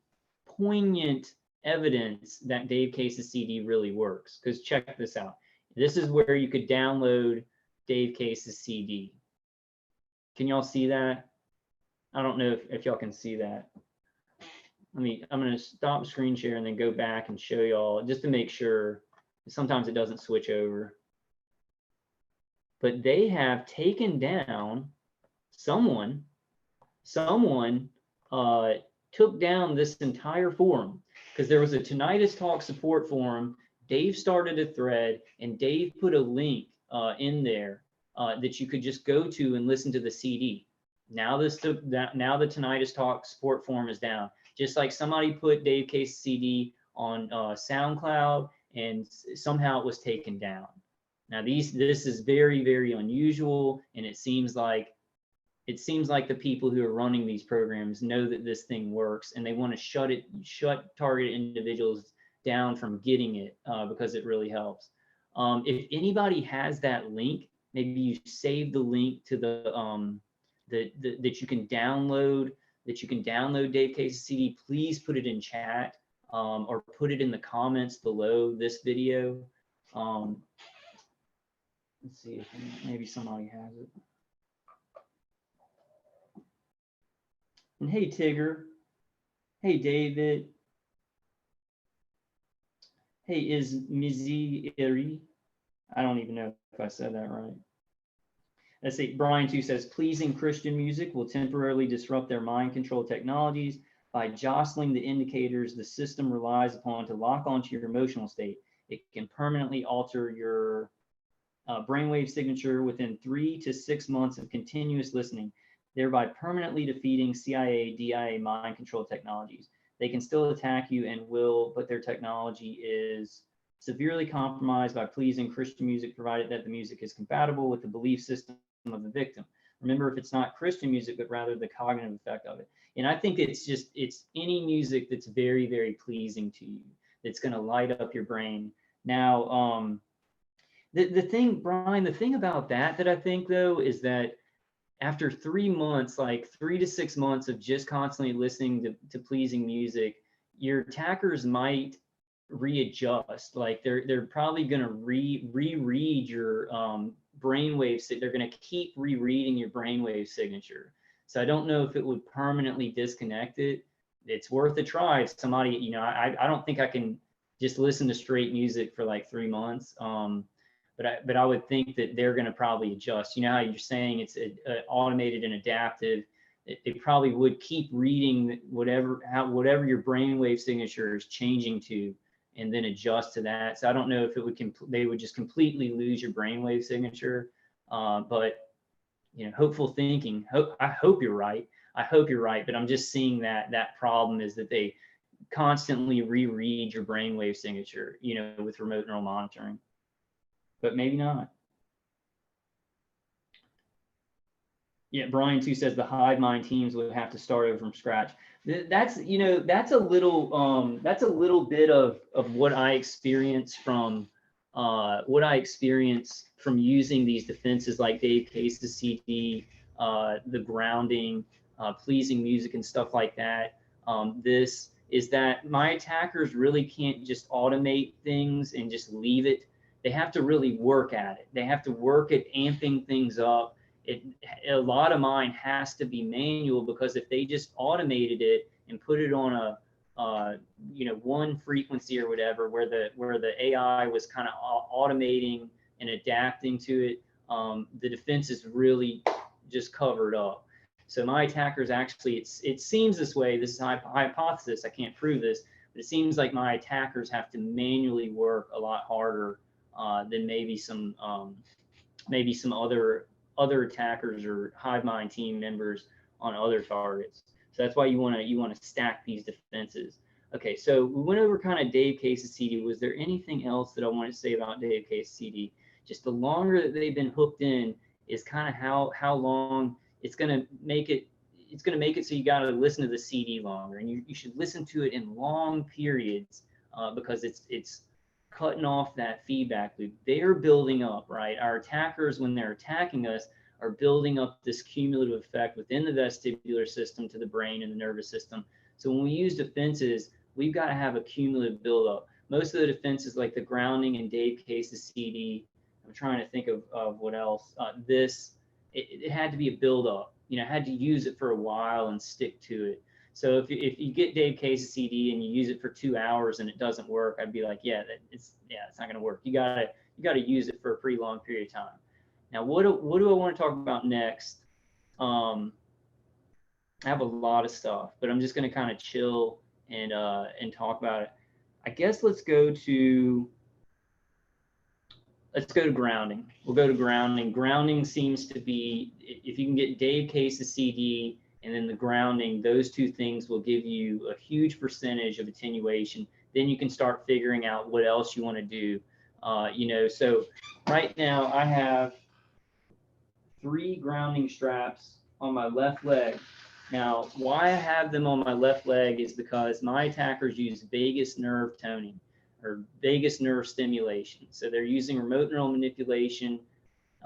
poignant evidence that Dave Case's CD really works. Because check this out. This is where you could download Dave Case's CD. Can y'all see that? I don't know if y'all can see that. I'm going to stop screen share and then go back and show y'all just to make sure. Sometimes it doesn't switch over. But they have taken down, someone took down this entire forum, because there was a Tinnitus Talk support forum. Dave started a thread, and Dave put a link in there that you could just go to and listen to the CD. Now the Tinnitus Talk support forum is down. Just like somebody put Dave Case's CD on SoundCloud, and somehow it was taken down. Now this is very, very unusual, and it seems like the people who are running these programs know that this thing works, and they want to shut targeted individuals down from getting it because it really helps. If anybody has that link, maybe you save the link to that you can download Dave Case's CD. Please put it in chat or put it in the comments below this video. Let's see if maybe somebody has it. And hey, Tigger. Hey, David. Hey, is Mizi Eri? I don't even know if I said that right. Let's see. Brian too says, pleasing Christian music will temporarily disrupt their mind control technologies by jostling the indicators the system relies upon to lock onto your emotional state. It can permanently alter your brainwave signature within 3 to 6 months of continuous listening, thereby permanently defeating CIA, DIA mind control technologies. They can still attack you and will, but their technology is severely compromised by pleasing Christian music, provided that the music is compatible with the belief system of the victim. Remember, if it's not Christian music, but rather the cognitive effect of it. And I think it's any music that's very, very pleasing to you, that's going to light up your brain. Now, the thing, Brian, the thing about that I think though, is that after 3 months, like 3 to 6 months of just constantly listening to pleasing music, your attackers might readjust. Like they're probably going to reread your brainwave. They're going to keep rereading your brainwave signature. So I don't know if it would permanently disconnect it. It's worth a try. If somebody, I don't think I can just listen to straight music for like 3 months. But I would think that they're going to probably adjust. You know how you're saying it's automated and adaptive. It probably would keep reading whatever your brainwave signature is changing to, and then adjust to that. So I don't know if they would just completely lose your brainwave signature. But hopeful thinking. I hope you're right. I hope you're right. But I'm just seeing that problem is that they constantly reread your brainwave signature, with remote neural monitoring. But maybe not. Yeah, Brian too says the hive mind teams would have to start over from scratch. That's, you know, that's a little bit of what I experience from using these defenses like Dave Case's CD, the grounding, pleasing music and stuff like that. This is that my attackers really can't just automate things and just leave it. They have to really work at it. They have to work at amping things up. A lot of mine has to be manual, because if they just automated it and put it on a you know, one frequency or whatever, where the AI was kind of automating and adapting to it, the defense is really just covered up. So my attackers actually, it seems this way. This is a hypothesis. I can't prove this, but it seems like my attackers have to manually work a lot harder than maybe some other attackers or hive mind team members on other targets. So that's why you want to stack these defenses. Okay, so we went over kind of Dave Case's CD. Was there anything else that I wanted to say about Dave Case's CD? Just the longer that they've been hooked in is kind of how long it's going to make it. It's going to make it so you got to listen to the CD longer, and you should listen to it in long periods because it's cutting off that feedback loop. They're building up, right? Our attackers, when they're attacking us, are building up this cumulative effect within the vestibular system to the brain and the nervous system. So when we use defenses, we've got to have a cumulative buildup. Most of the defenses, like the grounding and Dave Case's CD, I'm trying to think of what else. It had to be a buildup. You know, I had to use it for a while and stick to it. So if you get Dave Case's CD and you use it for 2 hours and it doesn't work, I'd be like, yeah, it's not going to work. You gotta use it for a pretty long period of time. Now, what do I want to talk about next? I have a lot of stuff, but I'm just going to kind of chill and talk about it. I guess let's go to grounding. We'll go to grounding. Grounding seems to be, if you can get Dave Case's CD and then the grounding, those two things will give you a huge percentage of attenuation. Then you can start figuring out what else you want to do. You know, so right now I have 3 grounding straps on my left leg. Now, why I have them on my left leg is because my attackers use vagus nerve toning or vagus nerve stimulation. So they're using remote neural manipulation.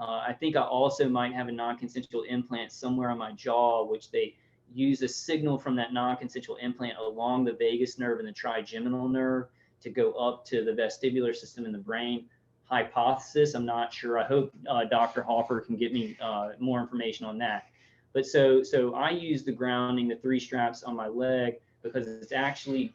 I think I also might have a non-consensual implant somewhere on my jaw, which they use a signal from that non-consensual implant along the vagus nerve and the trigeminal nerve to go up to the vestibular system in the brain. Hypothesis, I'm not sure. I hope Dr. Hoffer can get me more information on that. But so I use the grounding, the 3 straps on my leg, because it's actually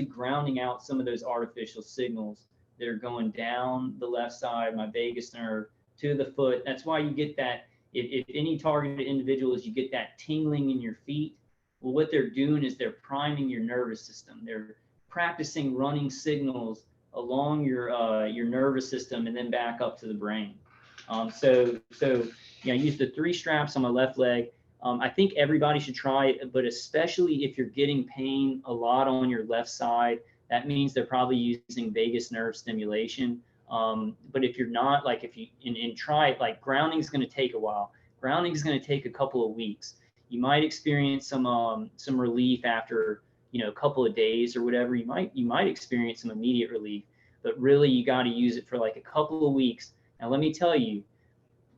grounding out some of those artificial signals that are going down the left side, my vagus nerve, to the foot. That's why you get that, if any targeted individuals, you get that tingling in your feet. Well, what they're doing is they're priming your nervous system. They're practicing running signals along your nervous system and then back up to the brain. So you know, I use the 3 straps on my left leg. I think everybody should try it, but especially if you're getting pain a lot on your left side, that means they're probably using vagus nerve stimulation. But if you're not, like if you and try it, like grounding is going to take a while. Grounding is going to take a couple of weeks. You might experience some relief after, you know, a couple of days or whatever. You might experience some immediate relief, but really you got to use it for like a couple of weeks. Now let me tell you,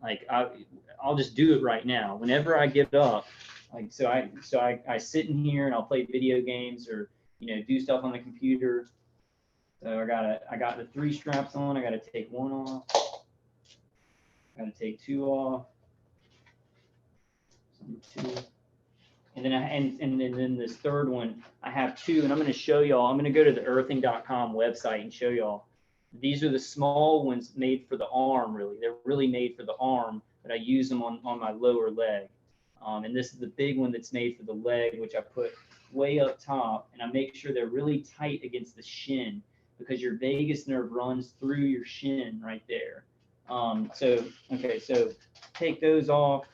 like I'll just do it right now. Whenever I get up, like so I sit in here and I'll play video games or, you know, do stuff on the computer. So I got the 3 straps on. I got to take 1 off. I got to take 2 off. 2. And then and then this 3rd one, I have 2, and I'm going to show y'all. I'm going to go to the earthing.com website and show y'all. These are the small ones made for the arm, really. They're really made for the arm, but I use them on my lower leg. And this is the big one that's made for the leg, which I put way up top, and I make sure they're really tight against the shin, because your vagus nerve runs through your shin right there. So take those off.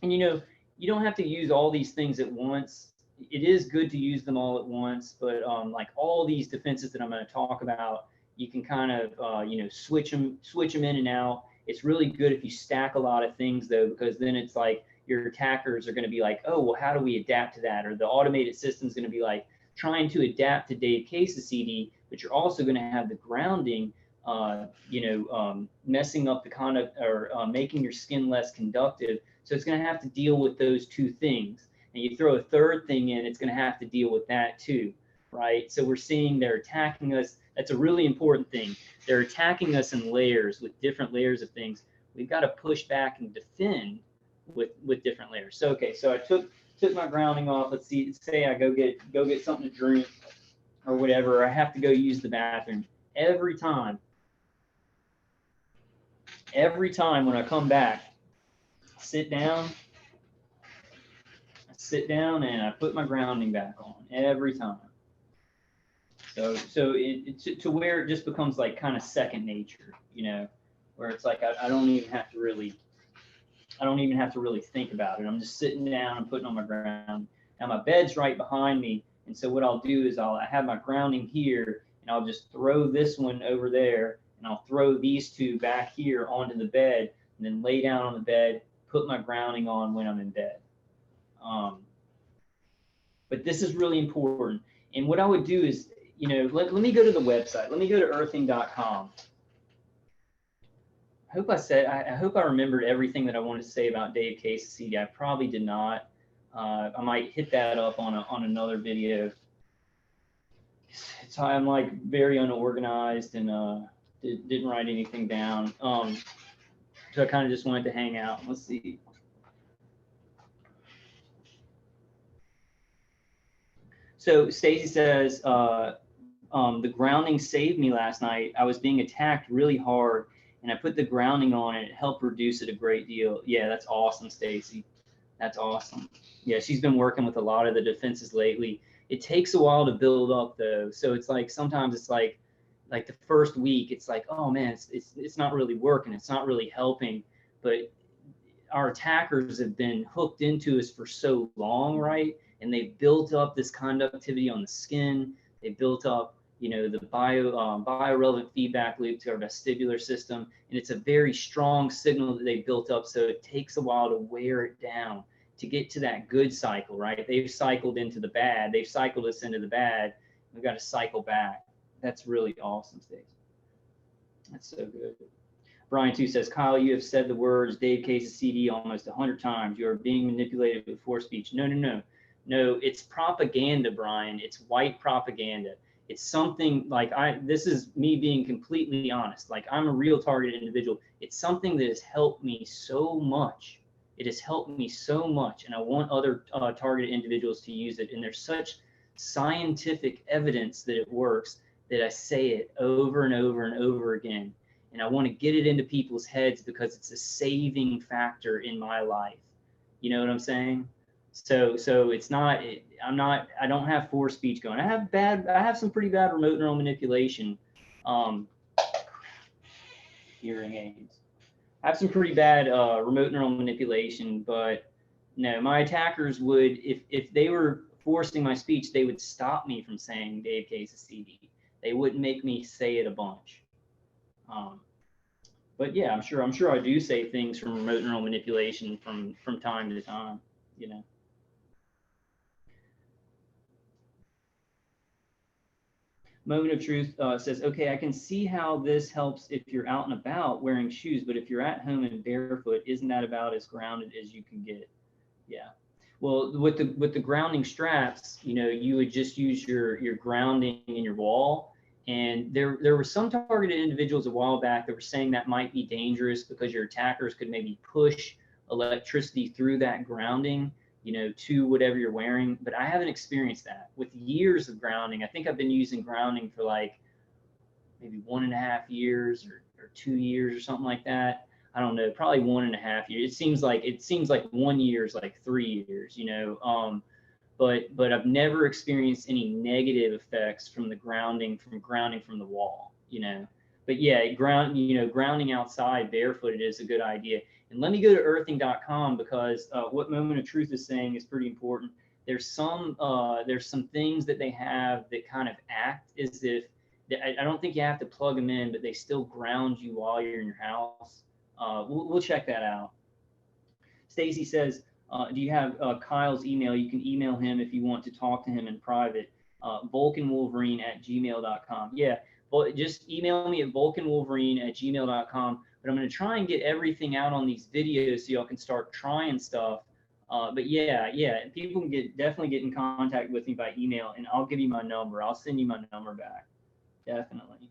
And, you know, you don't have to use all these things at once. It is good to use them all at once, but like all these defenses that I'm going to talk about, you can kind of, you know, switch them in and out. It's really good if you stack a lot of things, though, because then it's like your attackers are going to be like, oh, well, how do we adapt to that? Or the automated system is going to be like trying to adapt to Dave Case's CD, but you're also going to have the grounding, messing up the conduct, or making your skin less conductive. So it's going to have to deal with those two things. And you throw a third thing in, it's going to have to deal with that too, right? So we're seeing they're attacking us. That's a really important thing. They're attacking us in layers, with different layers of things. We've got to push back and defend with different layers. So okay, so I took my grounding off. Let's see, say I go get something to drink or whatever. I have to go use the bathroom. Every time when I come back, sit down and I put my grounding back on every time. So to where it just becomes like kind of second nature, where it's like I don't even have to really think about it. I'm just sitting down and putting on my ground. Now my bed's right behind me, and so what I'll do is I have my grounding here, and I'll just throw this one over there, and I'll throw these two back here onto the bed, and then lay down on the bed, put my grounding on when I'm in bed. But this is really important. And what I would do is, let me go to the website. Let me go to earthing.com. I hope I remembered everything that I wanted to say about Dave Case's CD. I probably did not. I might hit that up on another video. I'm like very unorganized and didn't write anything down. So I kind of just wanted to hang out. Let's see. So Stacy says, the grounding saved me last night. I was being attacked really hard, and I put the grounding on and it helped reduce it a great deal. Yeah, that's awesome, Stacy. That's awesome. Yeah, she's been working with a lot of the defenses lately. It takes a while to build up though. So it's like sometimes it's like the first week, it's like, oh man, it's not really working. It's not really helping. But our attackers have been hooked into us for so long, right? And they've built up this conductivity on the skin. They built up, the biorelevant feedback loop to our vestibular system. And it's a very strong signal that they built up. So it takes a while to wear it down to get to that good cycle, right? They've cycled into the bad. They've cycled us into the bad. We've got to cycle back. That's really awesome, Stacey. That's so good. Brian too says, Kyle, you have said the words Dave Case's CD almost 100 times. You are being manipulated with force speech. No, it's propaganda, Brian. It's white propaganda. It's something like this is me being completely honest. Like I'm a real targeted individual. It's something that has helped me so much. It has helped me so much. And I want other targeted individuals to use it. And there's such scientific evidence that it works that I say it over and over and over again. And I want to get it into people's heads because it's a saving factor in my life. You know what I'm saying? So it's not, I don't have force speech going. I have some pretty bad remote neural manipulation, hearing aids. I have some pretty bad remote neural manipulation, but no, my attackers would, if they were forcing my speech, they would stop me from saying Dave Case's CD. They wouldn't make me say it a bunch. But yeah, I'm sure I do say things from remote neural manipulation from time to time, Moment of Truth says, okay, I can see how this helps if you're out and about wearing shoes, but if you're at home and barefoot, isn't that about as grounded as you can get? Yeah. Well, with the grounding straps, you would just use your grounding in your wall. And there were some targeted individuals a while back that were saying that might be dangerous because your attackers could maybe push electricity through that grounding, to whatever you're wearing. But I haven't experienced that with years of grounding. I think I've been using grounding for like maybe 1.5 years or 2 years or something like that. I don't know, probably 1.5 years. It seems like 1 year is like 3 years, but I've never experienced any negative effects from the grounding from the wall, But yeah, grounding outside barefooted is a good idea. And let me go to earthing.com because what Moment of Truth is saying is pretty important. There's some things that they have that kind of act as if, I don't think you have to plug them in, but they still ground you while you're in your house. We'll check that out. Stacy says, Do you have Kyle's email? You can email him if you want to talk to him in private. vulcanwolverine@gmail.com. Yeah, well, just email me at vulcanwolverine@gmail.com. But I'm going to try and get everything out on these videos so y'all can start trying stuff. But yeah, people can definitely get in contact with me by email, and I'll give you my number. I'll send you my number back. Definitely.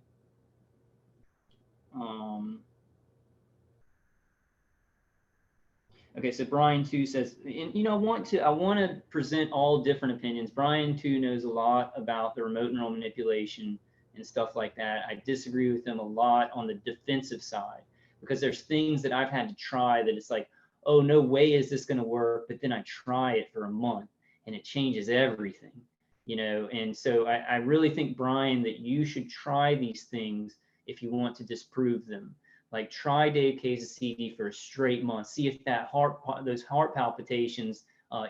Okay, so Brian too says, and I want to present all different opinions. Brian too knows a lot about the remote neural manipulation and stuff like that. I disagree with him a lot on the defensive side, because there's things that I've had to try that it's like, oh, no way is this going to work, but then I try it for a month and it changes everything, and so I really think, Brian, that you should try these things if you want to disprove them. Like, try Dave Case's CD for a straight month. See if those heart palpitations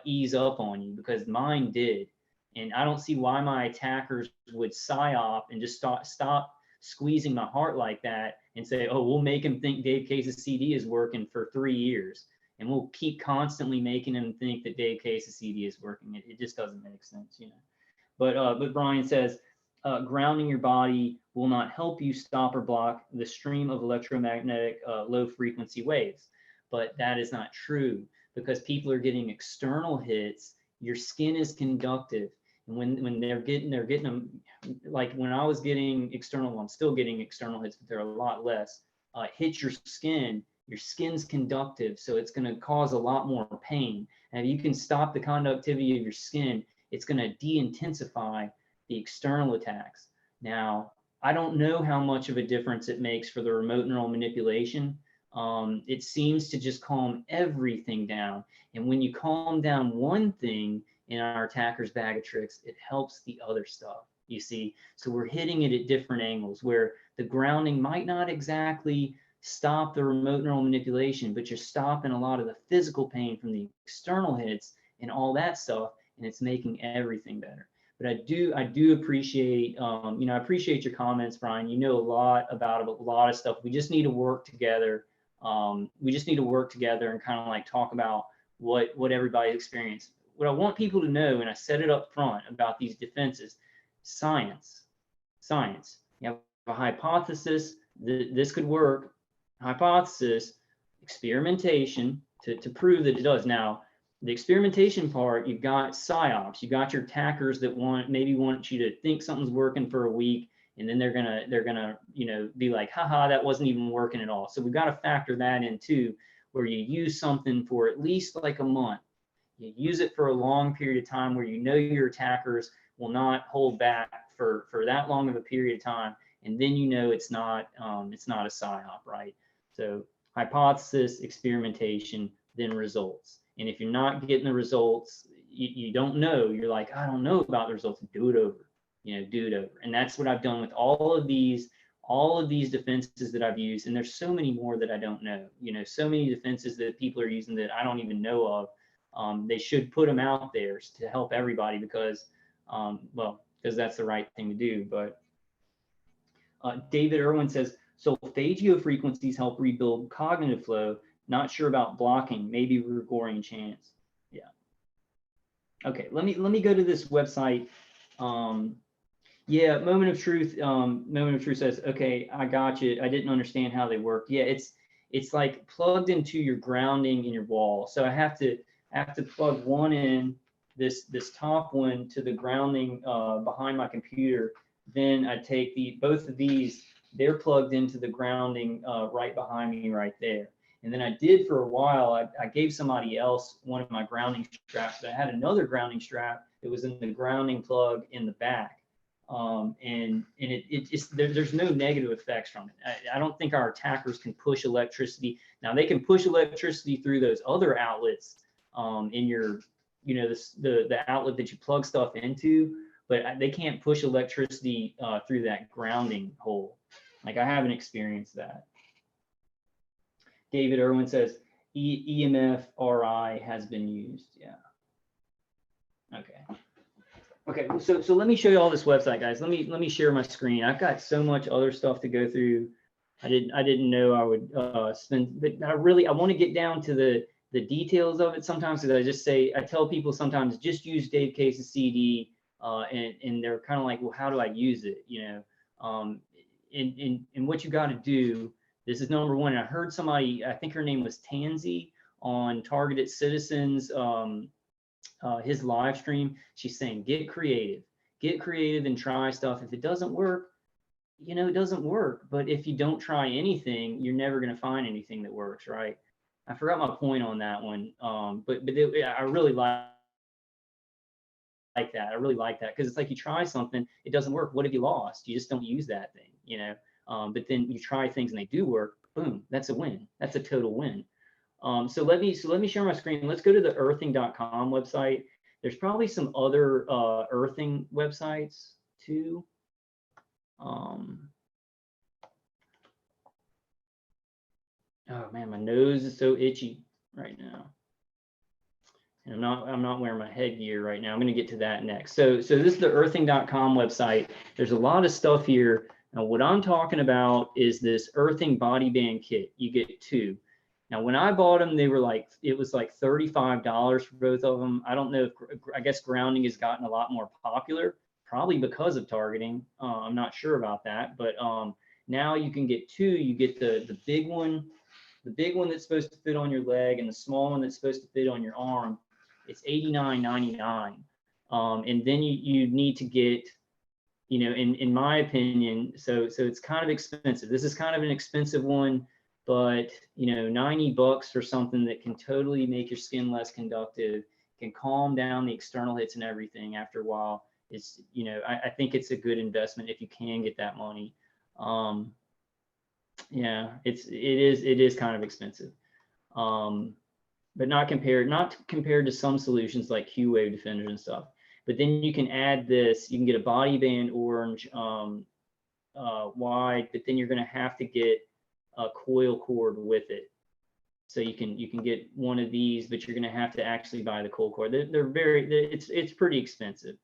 ease up on you, because mine did. And I don't see why my attackers would psyop and just stop squeezing my heart like that and say, oh, we'll make him think Dave Case's CD is working for 3 years. And we'll keep constantly making him think that Dave Case's CD is working. It just doesn't make sense, But Brian says, grounding your body will not help you stop or block the stream of electromagnetic low frequency waves. But that is not true, because people are getting external hits. Your skin is conductive. And when they're getting them, like when I was getting external, well, I'm still getting external hits, but they're a lot less. Hit your skin's conductive, so it's going to cause a lot more pain. And if you can stop the conductivity of your skin, it's going to de-intensify the external attacks. Now, I don't know how much of a difference it makes for the remote neural manipulation. It seems to just calm everything down. And when you calm down one thing in our attacker's bag of tricks, it helps the other stuff, you see? So we're hitting it at different angles, where the grounding might not exactly stop the remote neural manipulation, but you're stopping a lot of the physical pain from the external hits and all that stuff, and it's making everything better. But I do appreciate, I appreciate your comments, Brian. You know a lot about a lot of stuff. We just need to work together. We just need to work together and kind of like talk about what everybody's experienced. What I want people to know, and I said it up front about these defenses, science. You have a hypothesis, this could work. Hypothesis, experimentation to prove that it does. Now, the experimentation part, you've got psyops, you've got your attackers that maybe want you to think something's working for a week, and then they're gonna be like, haha, that wasn't even working at all. So we've got to factor that in too, where you use something for at least like a month. You use it for a long period of time where your attackers will not hold back for that long of a period of time, and then it's not a psyop, right? So hypothesis, experimentation, then results. And if you're not getting the results, you don't know, you're like, I don't know about the results, do it over, do it over. And that's what I've done with all of these defenses that I've used. And there's so many more that I don't know, so many defenses that people are using that I don't even know of. They should put them out there to help everybody, because that's the right thing to do. But David Irwin says, solfeggio frequencies help rebuild cognitive flow. Not sure about blocking, maybe Gregorian chants. Yeah. Okay, let me go to this website. Yeah, Moment of Truth. Moment of Truth says, okay, I got you. I didn't understand how they work. Yeah, it's like plugged into your grounding in your wall. So I have to plug one in, this top one, to the grounding behind my computer. Then I take both of these. They're plugged into the grounding right behind me right there. And then I did for a while, I gave somebody else one of my grounding straps. I had another grounding strap that was in the grounding plug in the back. And there's no negative effects from it. I don't think our attackers can push electricity. Now they can push electricity through those other outlets in your, the outlet that you plug stuff into, but they can't push electricity through that grounding hole. Like, I haven't experienced that. David Irwin says EMF RI has been used. Yeah. Okay. So let me show you all this website, guys. Let me share my screen. I've got so much other stuff to go through. I didn't know I would spend, but I want to get down to the the details of it sometimes, because I tell people sometimes just use Dave Case's CD, and they're kind of like, well, how do I use it? You know, and what you got to do. This is number one. I heard somebody, I think her name was Tansy on Targeted Citizens, his live stream. She's saying, get creative and try stuff. If it doesn't work, you know, it doesn't work. But if you don't try anything, you're never going to find anything that works, right? I forgot my point on that one. I really like that. I really like that, because it's like you try something, it doesn't work. What have you lost? You just don't use that thing, you know? But then you try things and they do work. Boom, that's a win. That's a total win. So let me share my screen. Let's go to the earthing.com website. There's probably some other earthing websites too. Oh man, my nose is so itchy right now. And I'm not wearing my headgear right now. I'm going to get to that next. So this is the earthing.com website. There's a lot of stuff here. Now what I'm talking about is this earthing body band kit. You get 2. Now when I bought them, it was like $35 for both of them. I don't know if, I guess grounding has gotten a lot more popular, probably because of targeting. I'm not sure about that, but now you can get 2. You get the big one that's supposed to fit on your leg, and the small one that's supposed to fit on your arm. It's $89.99. And then you need to get, you know, in my opinion, so it's kind of expensive. This is kind of an expensive one, but you know, $90 for something that can totally make your skin less conductive, can calm down the external hits and everything after a while. It's, you know, I think it's a good investment if you can get that money. Yeah, it is kind of expensive. But not compared to some solutions like Q-Wave defenders and stuff. But then you can add this, you can get a body band orange wide, but then you're going to have to get a coil cord with it. So you can get one of these, but you're going to have to actually buy the coil cord. It's pretty expensive.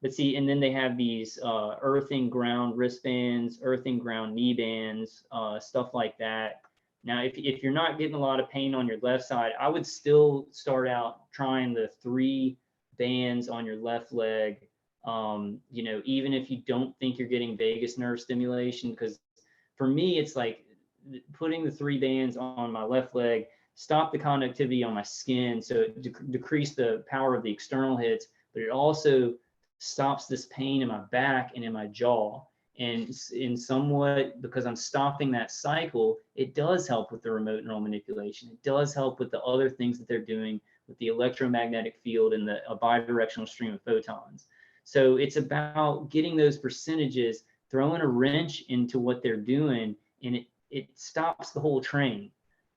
But see, and then they have these earthing ground wristbands, earthing ground knee bands, stuff like that. Now, if you're not getting a lot of pain on your left side, I would still start out trying the 3 bands on your left leg. You know, even if you don't think you're getting vagus nerve stimulation, because for me, it's like putting the 3 bands on my left leg, stop the conductivity on my skin, so it decrease the power of the external hits, but it also stops this pain in my back and in my jaw. And in somewhat, because I'm stopping that cycle, it does help with the remote neural manipulation. It does help with the other things that they're doing with the electromagnetic field and a bidirectional stream of photons. So it's about getting those percentages, throwing a wrench into what they're doing, and it stops the whole train.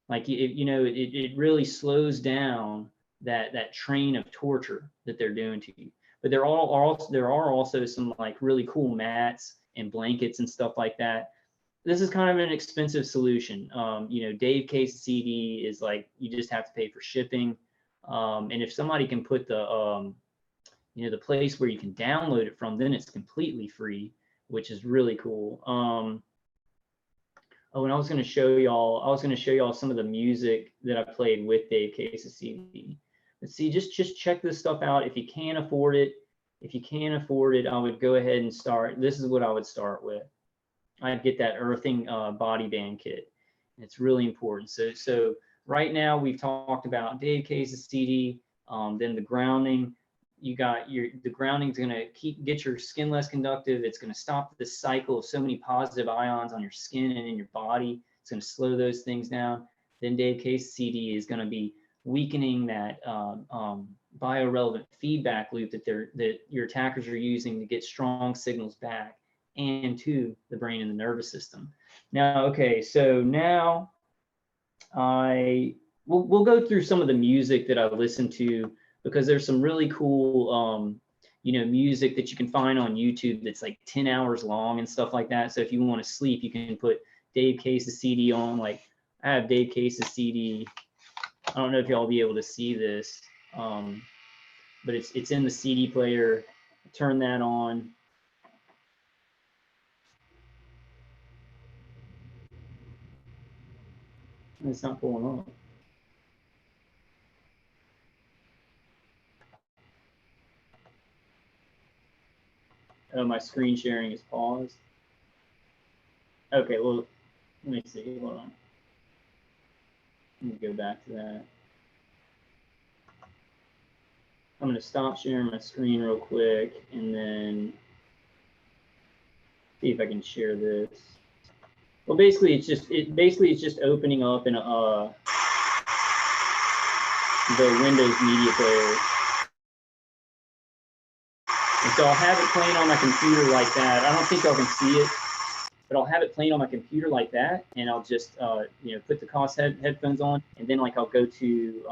Like, it really slows down that train of torture that they're doing to you. But there are also some like really cool mats and blankets and stuff like that. This is kind of an expensive solution. You know, Dave Case CD is like, you just have to pay for shipping. And if somebody can put the, you know, the place where you can download it from, then it's completely free, which is really cool. Oh, and I was going to show y'all some of the music that I played with Dave Case's CD. Let's see, just check this stuff out. If you can't afford it, I would go ahead and start. This is what I would start with. I'd get that earthing body band kit. It's really important. So right now we've talked about Dave Case's CD, then the grounding. You got the grounding is going to get your skin less conductive. It's going to stop this cycle of so many positive ions on your skin and in your body. It's going to slow those things down. Then Dave Case's CD is going to be weakening that biorelevant feedback loop that your attackers are using to get strong signals back and to the brain and the nervous system. Now, okay, so now we'll go through some of the music that I listen to, because there's some really cool you know, music that you can find on YouTube that's like 10 hours long and stuff like that. So if you want to sleep, you can put Dave Case's CD on. Like, I have Dave Case's CD. I don't know if y'all will be able to see this, but it's in the CD player. Turn that on. It's not pulling up. Oh, my screen sharing is paused. Okay, well, let me see. Hold on. Let me go back to that. I'm going to stop sharing my screen real quick and then see if I can share this. Well, basically, it's just opening up in the Windows Media Player. And so I'll have it playing on my computer like that. I don't think y'all can see it, but I'll have it playing on my computer like that, and I'll just you know, put the COS headphones on, and then like I'll go to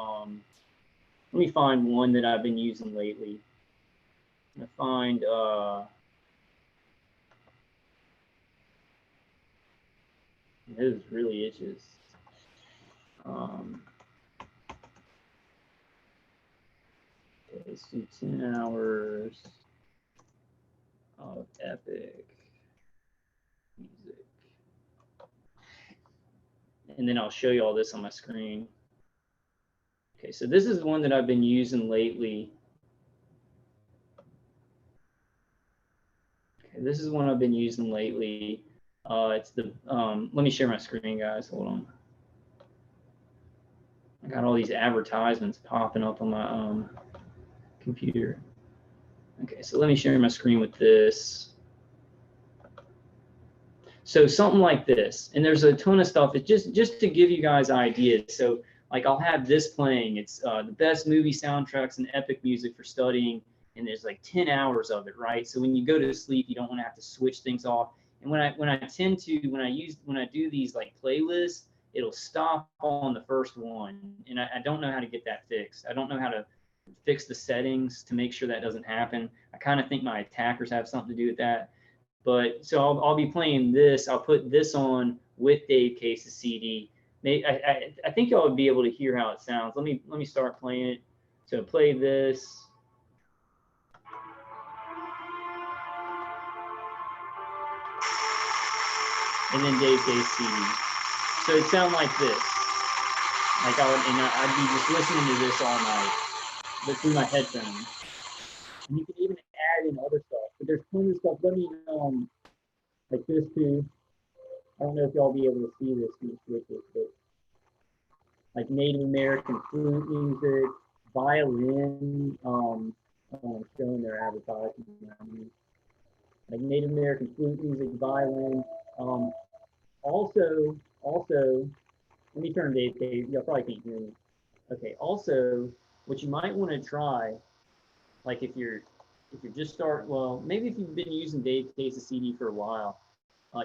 let me find one that I've been using lately. I'm gonna find this really itches. Okay, let's do 10 hours of epic music. And then I'll show you all this on my screen. Okay, so this is the one that I've been using lately. Okay, this is one I've been using lately. It's the, let me share my screen, guys, hold on. I got all these advertisements popping up on my computer. Okay, so let me share my screen with this. So something like this, and there's a ton of stuff. It's just to give you guys ideas. So like I'll have this playing. It's the best movie soundtracks and epic music for studying, and there's like 10 hours of it, right? So when you go to sleep, you don't want to have to switch things off. And when I do these like playlists, it'll stop on the first one, and I don't know how to get that fixed. I don't know how to fix the settings to make sure that doesn't happen. I kind of think my attackers have something to do with that. But so I'll be playing this. I'll put this on with Dave Case's CD. I think y'all would be able to hear how it sounds. Let me start playing it. So play this. And then Dave Case CD. So it sounds like this. Like I'd be just listening to this all night, but through my headphones. And you can even add in other stuff. But there's tons of stuff. Let me like this too. I don't know if y'all be able to see this with it, but like Native American flute music, violin, showing their advertising. Like Native American flute music, violin. Also, let me turn Dave Case. Y'all probably can't hear me. Okay. Also, what you might want to try, like if you're just well, maybe if you've been using Dave Case's CD for a while,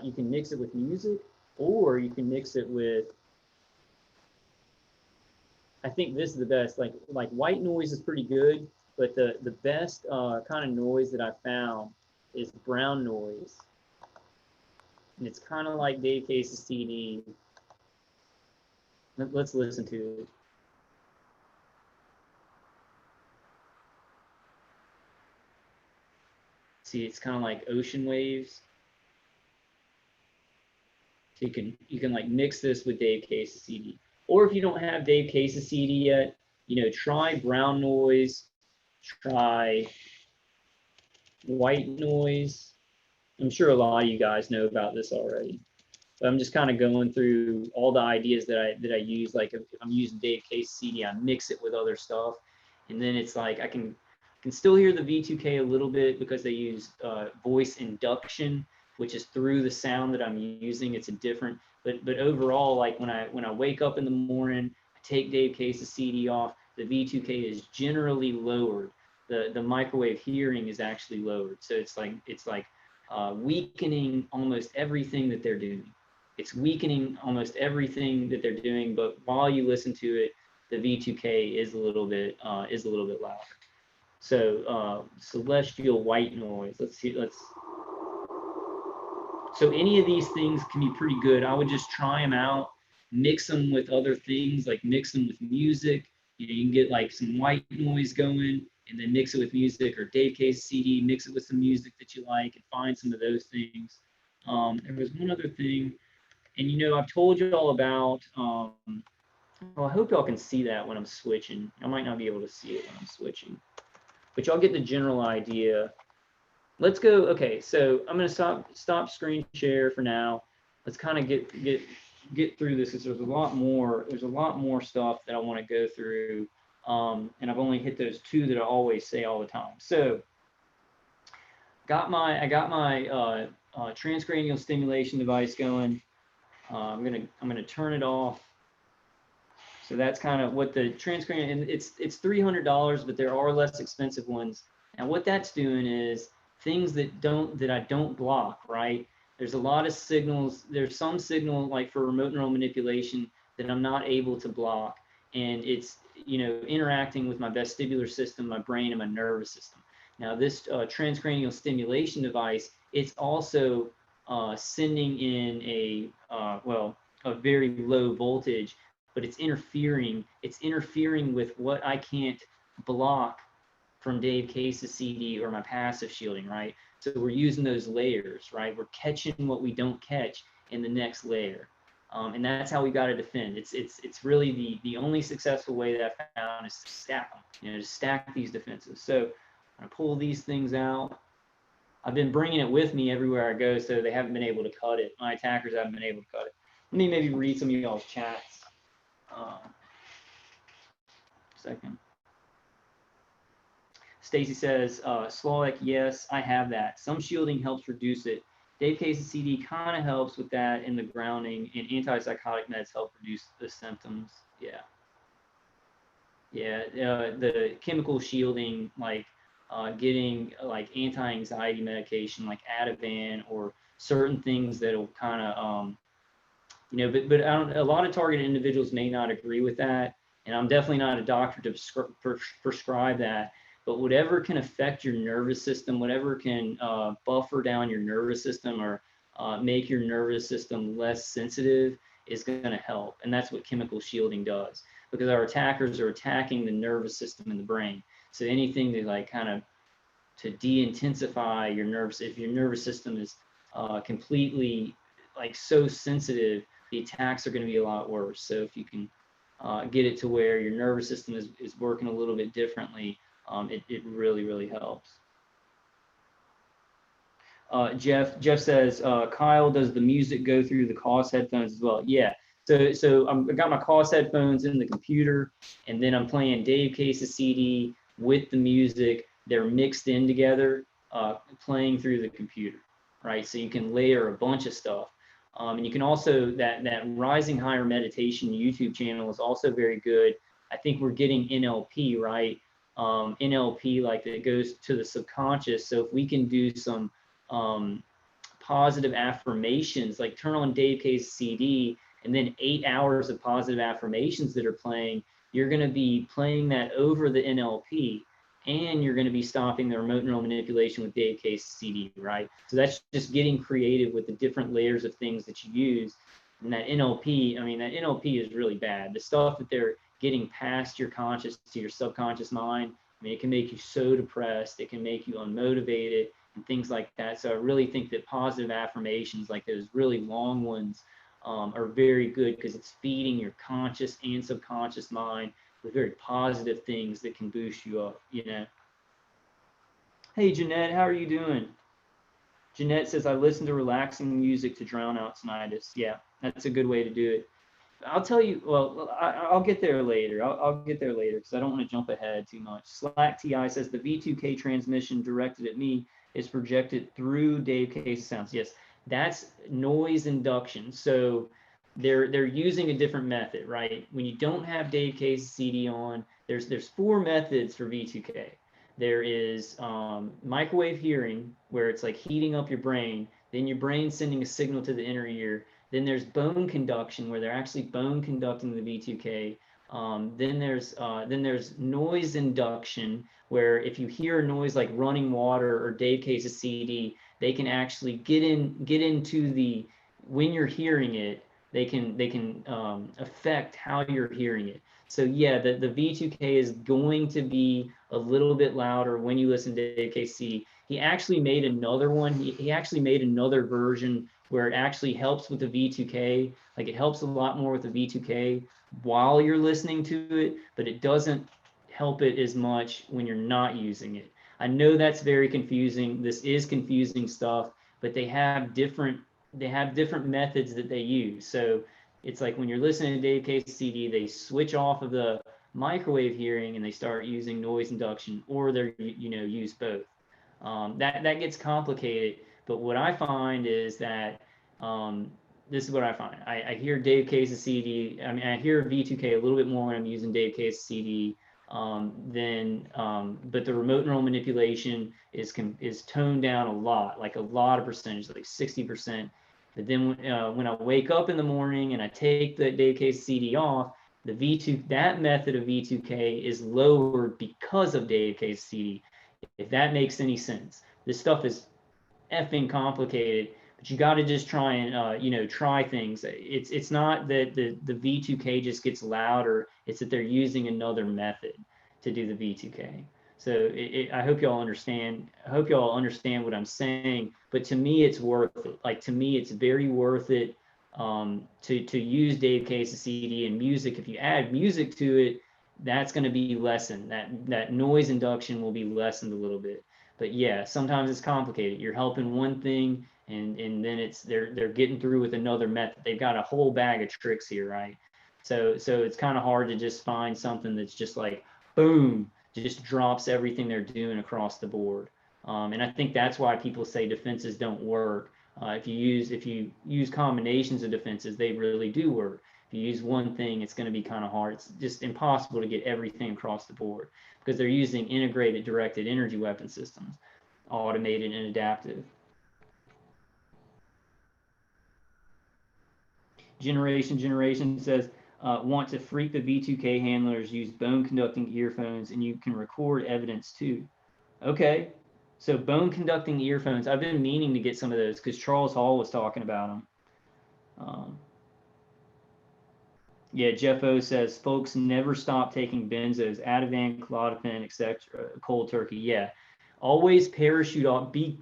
you can mix it with music, or you can mix it with, I think this is the best, like white noise is pretty good, but the best kind of noise that I found is brown noise. And it's kind of like Dave Case's CD. Let's listen to it. See, it's kind of like ocean waves. So you can like mix this with Dave Case's CD. Or if you don't have Dave Case's CD yet, you know, try brown noise, try white noise. I'm sure a lot of you guys know about this already, but I'm just kind of going through all the ideas that I use. Like if I'm using Dave Case's CD, I mix it with other stuff, and then it's like I can still hear the V2K a little bit because they use voice induction, which is through the sound that I'm using. It's a different, but overall, like when I wake up in the morning, I take Dave Case's CD off, the V2K is generally lowered. The microwave hearing is actually lowered. So it's like weakening almost everything that they're doing. It's weakening almost everything that they're doing, but while you listen to it, the V2K is a little bit loud. So celestial white noise. So any of these things can be pretty good. I would just try them out, mix them with other things, like mix them with music. You know, you can get like some white noise going and then mix it with music, or Dave Case CD, mix it with some music that you like and find some of those things. There was one other thing, and you know, I've told you all about, well, I hope y'all can see that when I'm switching. I might not be able to see it when I'm switching, but y'all get the general idea. let's go. Okay, so I'm gonna stop screen share for now. Let's kind of get through this, because there's a lot more. There's a lot more stuff that I want to go through, and I've only hit those two that I always say all the time. So I got my transcranial stimulation device going. I'm gonna turn it off. So that's kind of what the transcranial, and it's $300, but there are less expensive ones. And what that's doing is things that I don't block, right? There's a lot of signals. There's some signal like for remote neural manipulation that I'm not able to block, and it's interacting with my vestibular system, my brain, and my nervous system. Now this transcranial stimulation device, it's also sending in a very low voltage, but it's interfering with what I can't block from Dave Case's CD or my passive shielding, right? So we're using those layers, right? We're catching what we don't catch in the next layer. And that's how we got to defend. It's really the only successful way that I found is to stack them, to stack these defenses. So I'm gonna pull these things out. I've been bringing it with me everywhere I go, so they haven't been able to cut it. My attackers haven't been able to cut it. Let me maybe read some of y'all's chats. Second. Stacy says, Slawek, yes, I have that. Some shielding helps reduce it. Dave Case's CD kind of helps with that in the grounding, and antipsychotic meds help reduce the symptoms. Yeah. Yeah, the chemical shielding, like getting like anti-anxiety medication like Ativan or certain things that'll kind of, but I don't, a lot of targeted individuals may not agree with that. And I'm definitely not a doctor to prescribe that. But whatever can affect your nervous system, whatever can buffer down your nervous system or make your nervous system less sensitive is going to help. And that's what chemical shielding does, because our attackers are attacking the nervous system in the brain. So anything to like kind of to de-intensify your nerves, if your nervous system is completely like so sensitive, the attacks are going to be a lot worse. So if you can get it to where your nervous system is working a little bit differently, it really, really helps. Jeff says, Kyle, does the music go through the COS headphones as well? Yeah. So I got my COS headphones in the computer, and then I'm playing Dave Case's CD with the music. They're mixed in together, playing through the computer, right? So you can layer a bunch of stuff. And you can also, that Rising Higher Meditation YouTube channel is also very good. I think we're getting NLP, right? NLP, like that goes to the subconscious. So if we can do some positive affirmations, like turn on Dave Case's CD, and then 8 hours of positive affirmations that are playing, you're going to be playing that over the NLP, and you're going to be stopping the remote neural manipulation with Dave Case's CD, right? So that's just getting creative with the different layers of things that you use. And that NLP, I mean, that NLP is really bad. The stuff that they're getting past your conscious to your subconscious mind, I mean, it can make you so depressed, it can make you unmotivated and things like that. So I really think that positive affirmations, like those really long ones, are very good, because it's feeding your conscious and subconscious mind with very positive things that can boost you up, Hey, Jeanette, how are you doing? Jeanette says, I listen to relaxing music to drown out tinnitus. Yeah, that's a good way to do it. I'll tell you, well, I'll get there later. I'll get there later, because I don't want to jump ahead too much. Slack TI says, the V2K transmission directed at me is projected through Dave Case's sounds. Yes, that's noise induction. So they're using a different method, right? When you don't have Dave Case's CD on, there's 4 methods for V2K. There is microwave hearing, where it's like heating up your brain, then your brain sending a signal to the inner ear. Then there's bone conduction, where they're actually bone conducting the V2K. Then there's noise induction, where if you hear a noise like running water or Dave Case's CD, they can actually get into the, when you're hearing it, they can affect how you're hearing it. So yeah, the V2K is going to be a little bit louder when you listen to Dave Case's CD. He actually made another one. He actually made another version where it actually helps with the V2K. Like, it helps a lot more with the V2K while you're listening to it, but it doesn't help it as much when you're not using it. I know that's very confusing. This is confusing stuff, but they have different methods that they use. So it's like when you're listening to Dave Case's CD, they switch off of the microwave hearing and they start using noise induction, or they're use both. That gets complicated. But what I find is that this is what I find. I hear Dave Case's CD. I mean, I hear V2K a little bit more when I'm using Dave Case's CD. But the remote neural manipulation is toned down a lot, like a lot of percentage, like 60%. But then when I wake up in the morning and I take the Dave Case CD off, that method of V2K is lowered because of Dave Case CD. If that makes any sense. This stuff is effing complicated, but you got to just try and try things. It's not that the V2K just gets louder, it's that they're using another method to do the V2K. So I hope y'all understand. I hope y'all understand what I'm saying. But to me, it's worth it. Like, to me, it's very worth it to use Dave Case's CD and music. If you add music to it, that's going to be lessened. That noise induction will be lessened a little bit. But yeah, sometimes it's complicated. You're helping one thing, and then they're getting through with another method. They've got a whole bag of tricks here, right? So it's kind of hard to just find something that's just like, boom, just drops everything they're doing across the board. And I think that's why people say defenses don't work. If you use combinations of defenses, they really do work. If you use one thing, it's going to be kind of hard. It's just impossible to get everything across the board because they're using integrated directed energy weapon systems, automated and adaptive. Generation says, want to freak the V2K handlers, use bone conducting earphones, and you can record evidence too. Okay, so bone conducting earphones, I've been meaning to get some of those because Charles Hall was talking about them. Yeah, Jeff O says, folks never stop taking benzos, Ativan, Clonopin, etc. Cold turkey. Yeah, always parachute off. Be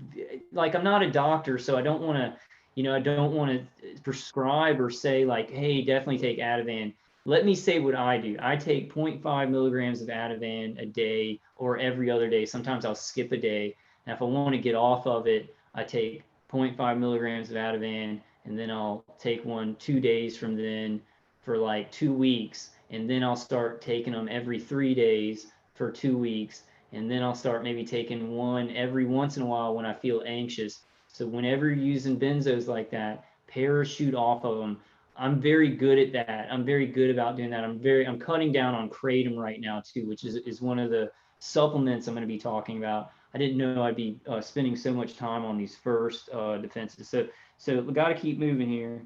like, I'm not a doctor, so I don't want to prescribe or say like, hey, definitely take Ativan. Let me say what I do. I take 0.5 milligrams of Ativan a day or every other day. Sometimes I'll skip a day. And if I want to get off of it, I take 0.5 milligrams of Ativan, and then I'll take one 2 days from then for like 2 weeks, and then I'll start taking them every 3 days for 2 weeks, and then I'll start maybe taking one every once in a while when I feel anxious. So whenever you're using benzos like that, parachute off of them. I'm very good at that. I'm very good about doing that. I'm cutting down on kratom right now too, which is one of the supplements I'm going to be talking about. I didn't know I'd be spending so much time on these first defenses. So we got to keep moving here.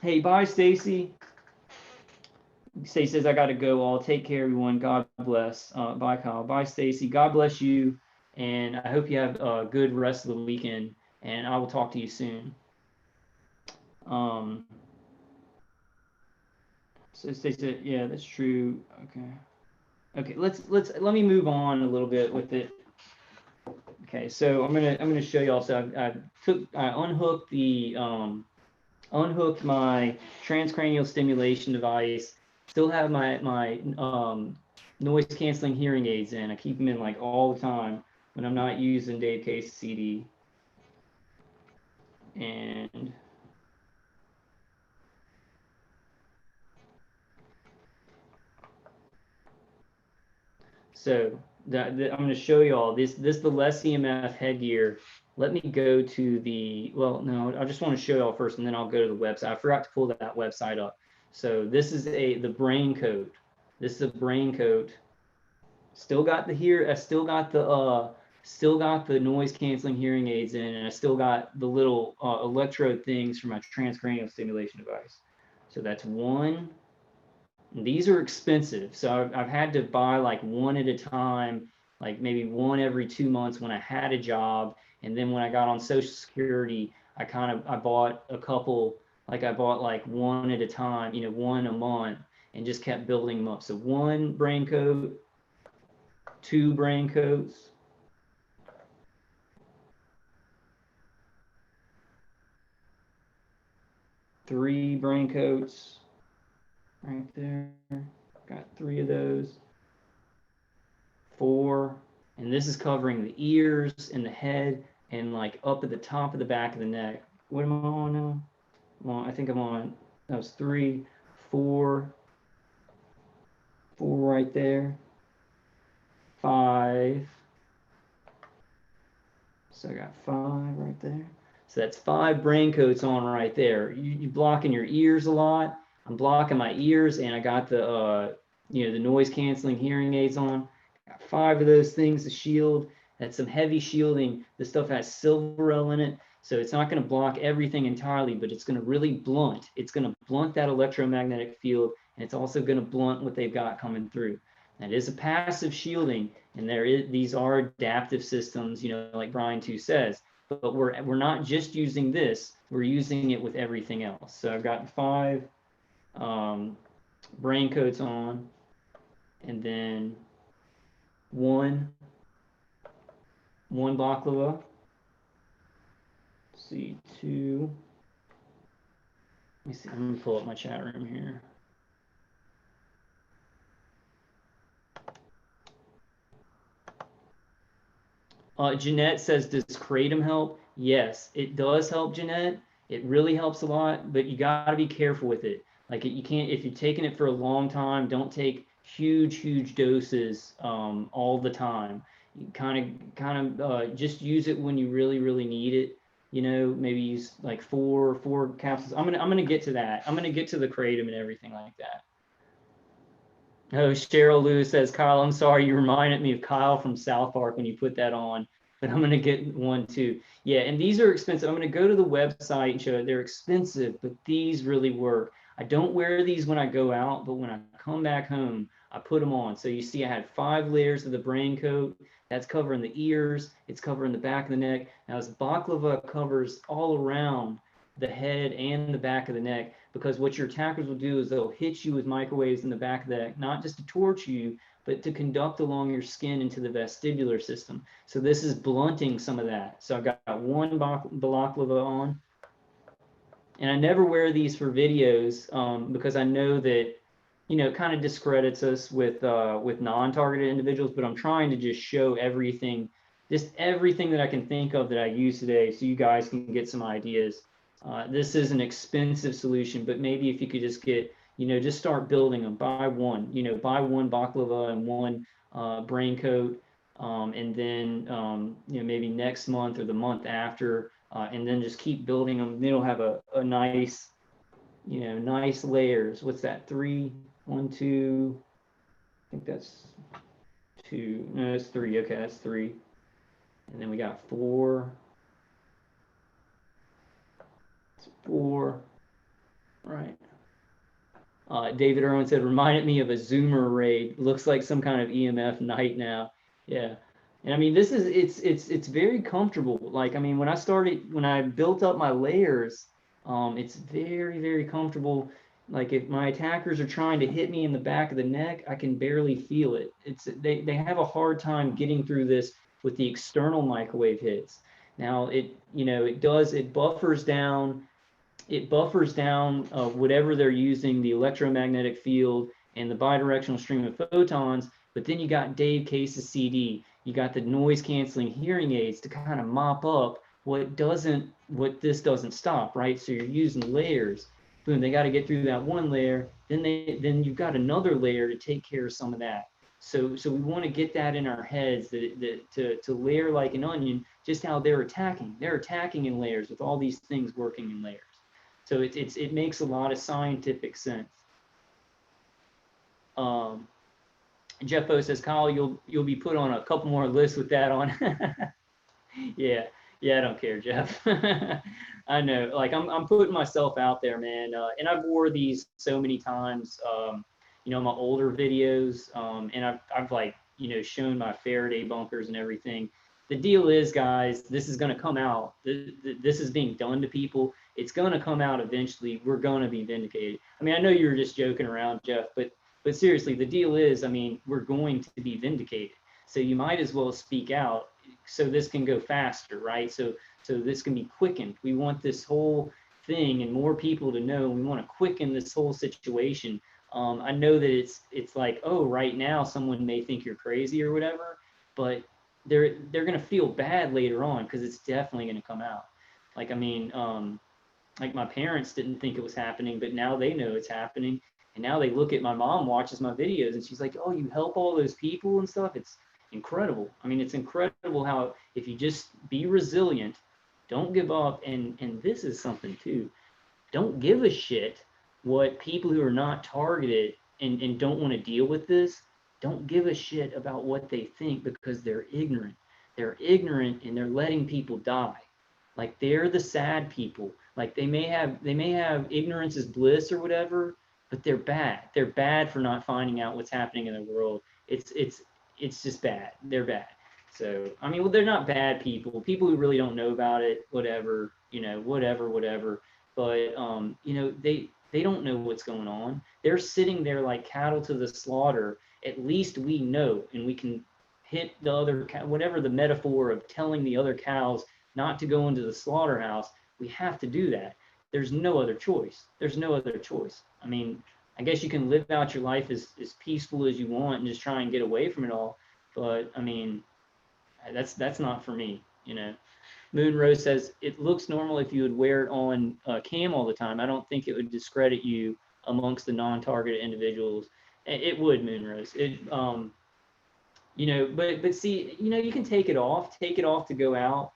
Hey, bye, Stacy. Stacy says, I got to go. I'll take care, everyone. God bless. Bye, Kyle. Bye, Stacy. God bless you. And I hope you have a good rest of the weekend. And I will talk to you soon. So Stacy said, yeah, that's true. Okay. Let me move on a little bit with it. Okay. So I'm gonna show y'all. So I unhooked my transcranial stimulation device. Still have my noise canceling hearing aids in. I keep them in like all the time when I'm not using Dave Case CD. And so I'm going to show you all this the less EMF headgear. Let me go to no, I just want to show y'all first, and then I'll go to the website. I forgot to pull that website up. So this is the brain coat. This is a brain coat. Still got the noise canceling hearing aids in, and I still got the little electrode things for my transcranial stimulation device. So that's one. And these are expensive, so I've had to buy like one at a time, like maybe one every 2 months when I had a job, and then when I got on Social Security, I bought a couple. Like I bought like one at a time, one a month, and just kept building them up. So one brain coat, 2 brain coats, 3 brain coats right there. Got 3 of those. 4, And this is covering the ears and the head and like up at the top of the back of the neck. What am I on now? Well, I think I'm on, that was 3, 4, 4 right there, 5. So I got 5 right there. So that's 5 brain coats on right there. You blocking your ears a lot. I'm blocking my ears, and I got the the noise canceling hearing aids on. Got 5 of those things to shield. That's some heavy shielding. This stuff has Silverel in it, so it's not going to block everything entirely, but it's going to really blunt. It's going to blunt that electromagnetic field, and it's also going to blunt what they've got coming through. That is a passive shielding, and these are adaptive systems, like Brian too says. But we're not just using this; we're using it with everything else. So I've got 5 brain coats on, and then one baklava. Let's see, 2. Let me see. I'm gonna pull up my chat room here. Jeanette says, does kratom help? Yes, it does help, Jeanette. It really helps a lot, but you got to be careful with it. Like you can't, if you're taking it for a long time, don't take huge doses all the time. You kind of just use it when you really need it. Maybe use like 4 capsules. I'm gonna get to that. I'm gonna get to the kratom and everything like that. Oh, Cheryl Lewis says, Kyle, I'm sorry, you reminded me of Kyle from South Park when you put that on, but I'm going to get one too. Yeah, and these are expensive. I'm going to go to the website and show it. They're expensive, but these really work. I don't wear these when I go out, but when I come back home, I put them on. So you see I had 5 layers of the brain coat. That's covering the ears. It's covering the back of the neck. Now this baklava covers all around the head and the back of the neck, because what your attackers will do is they'll hit you with microwaves in the back of the neck, not just to torch you, but to conduct along your skin into the vestibular system. So this is blunting some of that. So I've got 1 balaclava on, and I never wear these for videos because I know that it kind of discredits us with non-targeted individuals, but I'm trying to just show everything that I can think of that I use today, so you guys can get some ideas. This is an expensive solution, but maybe if you could just get, just start building them. Buy 1, buy 1 baklava and 1 brain coat, and then, maybe next month or the month after, and then just keep building them. It'll have a nice, nice layers. What's that? 3, 1, 2. I think that's 2. No, that's 3. Okay, that's 3. And then we got 4. 4, right? David Irwin said, reminded me of a Zoomer raid. Looks like some kind of EMF night now. Yeah, and I mean, this is it's very comfortable. Like, I mean, when I built up my layers, it's very comfortable. Like if my attackers are trying to hit me in the back of the neck, I can barely feel it. They have a hard time getting through this with the external microwave hits. Now it buffers down whatever they're using, the electromagnetic field and the bidirectional stream of photons. But then you got Dave Case's CD. You got the noise canceling hearing aids to kind of mop up what this doesn't stop, right? So you're using layers. Boom, they got to get through that 1 layer. Then you've got another layer to take care of some of that. So we want to get that in our heads to layer like an onion, just how they're attacking. They're attacking in layers with all these things working in layers. So it makes a lot of scientific sense. Jeff O says, Kyle, you'll be put on a couple more lists with that on. yeah, I don't care, Jeff. I know, like I'm putting myself out there, man. And I've wore these so many times, my older videos, and I've like shown my Faraday bunkers and everything. The deal is, guys, this is going to come out. This is being done to people. It's going to come out eventually. We're going to be vindicated. I mean, I know you were just joking around, Jeff, but seriously, the deal is, I mean, we're going to be vindicated. So you might as well speak out so this can go faster, right? So this can be quickened. We want this whole thing and more people to know. We want to quicken this whole situation. I know that it's like, oh, right now someone may think you're crazy or whatever, but they're going to feel bad later on because it's definitely going to come out. Like, I mean, like my parents didn't think it was happening, but now they know it's happening. And now they look at my mom watches my videos and she's like, oh, you help all those people and stuff. It's incredible. I mean, it's incredible how if you just be resilient, don't give up. And this is something too. Don't give a shit what people who are not targeted and don't want to deal with this, don't give a shit about what they think because they're ignorant. They're ignorant and they're letting people die. Like they're the sad people. Like they may have ignorance is bliss or whatever, but they're bad. They're bad for not finding out what's happening in the world. It's just bad. They're bad. So I mean, well, they're not bad people. People who really don't know about it, whatever, whatever. But they don't know what's going on. They're sitting there like cattle to the slaughter. At least we know, and we can hit the other whatever the metaphor of telling the other cows not to go into the slaughterhouse. We have to do that. There's no other choice. There's no other choice. I mean, I guess you can live out your life as peaceful as you want and just try and get away from it all. But I mean, that's not for me. Moonrose says, it looks normal if you would wear it on cam all the time. I don't think it would discredit you amongst the non-targeted individuals. It would, Moonrose. But see, you can take it off to go out.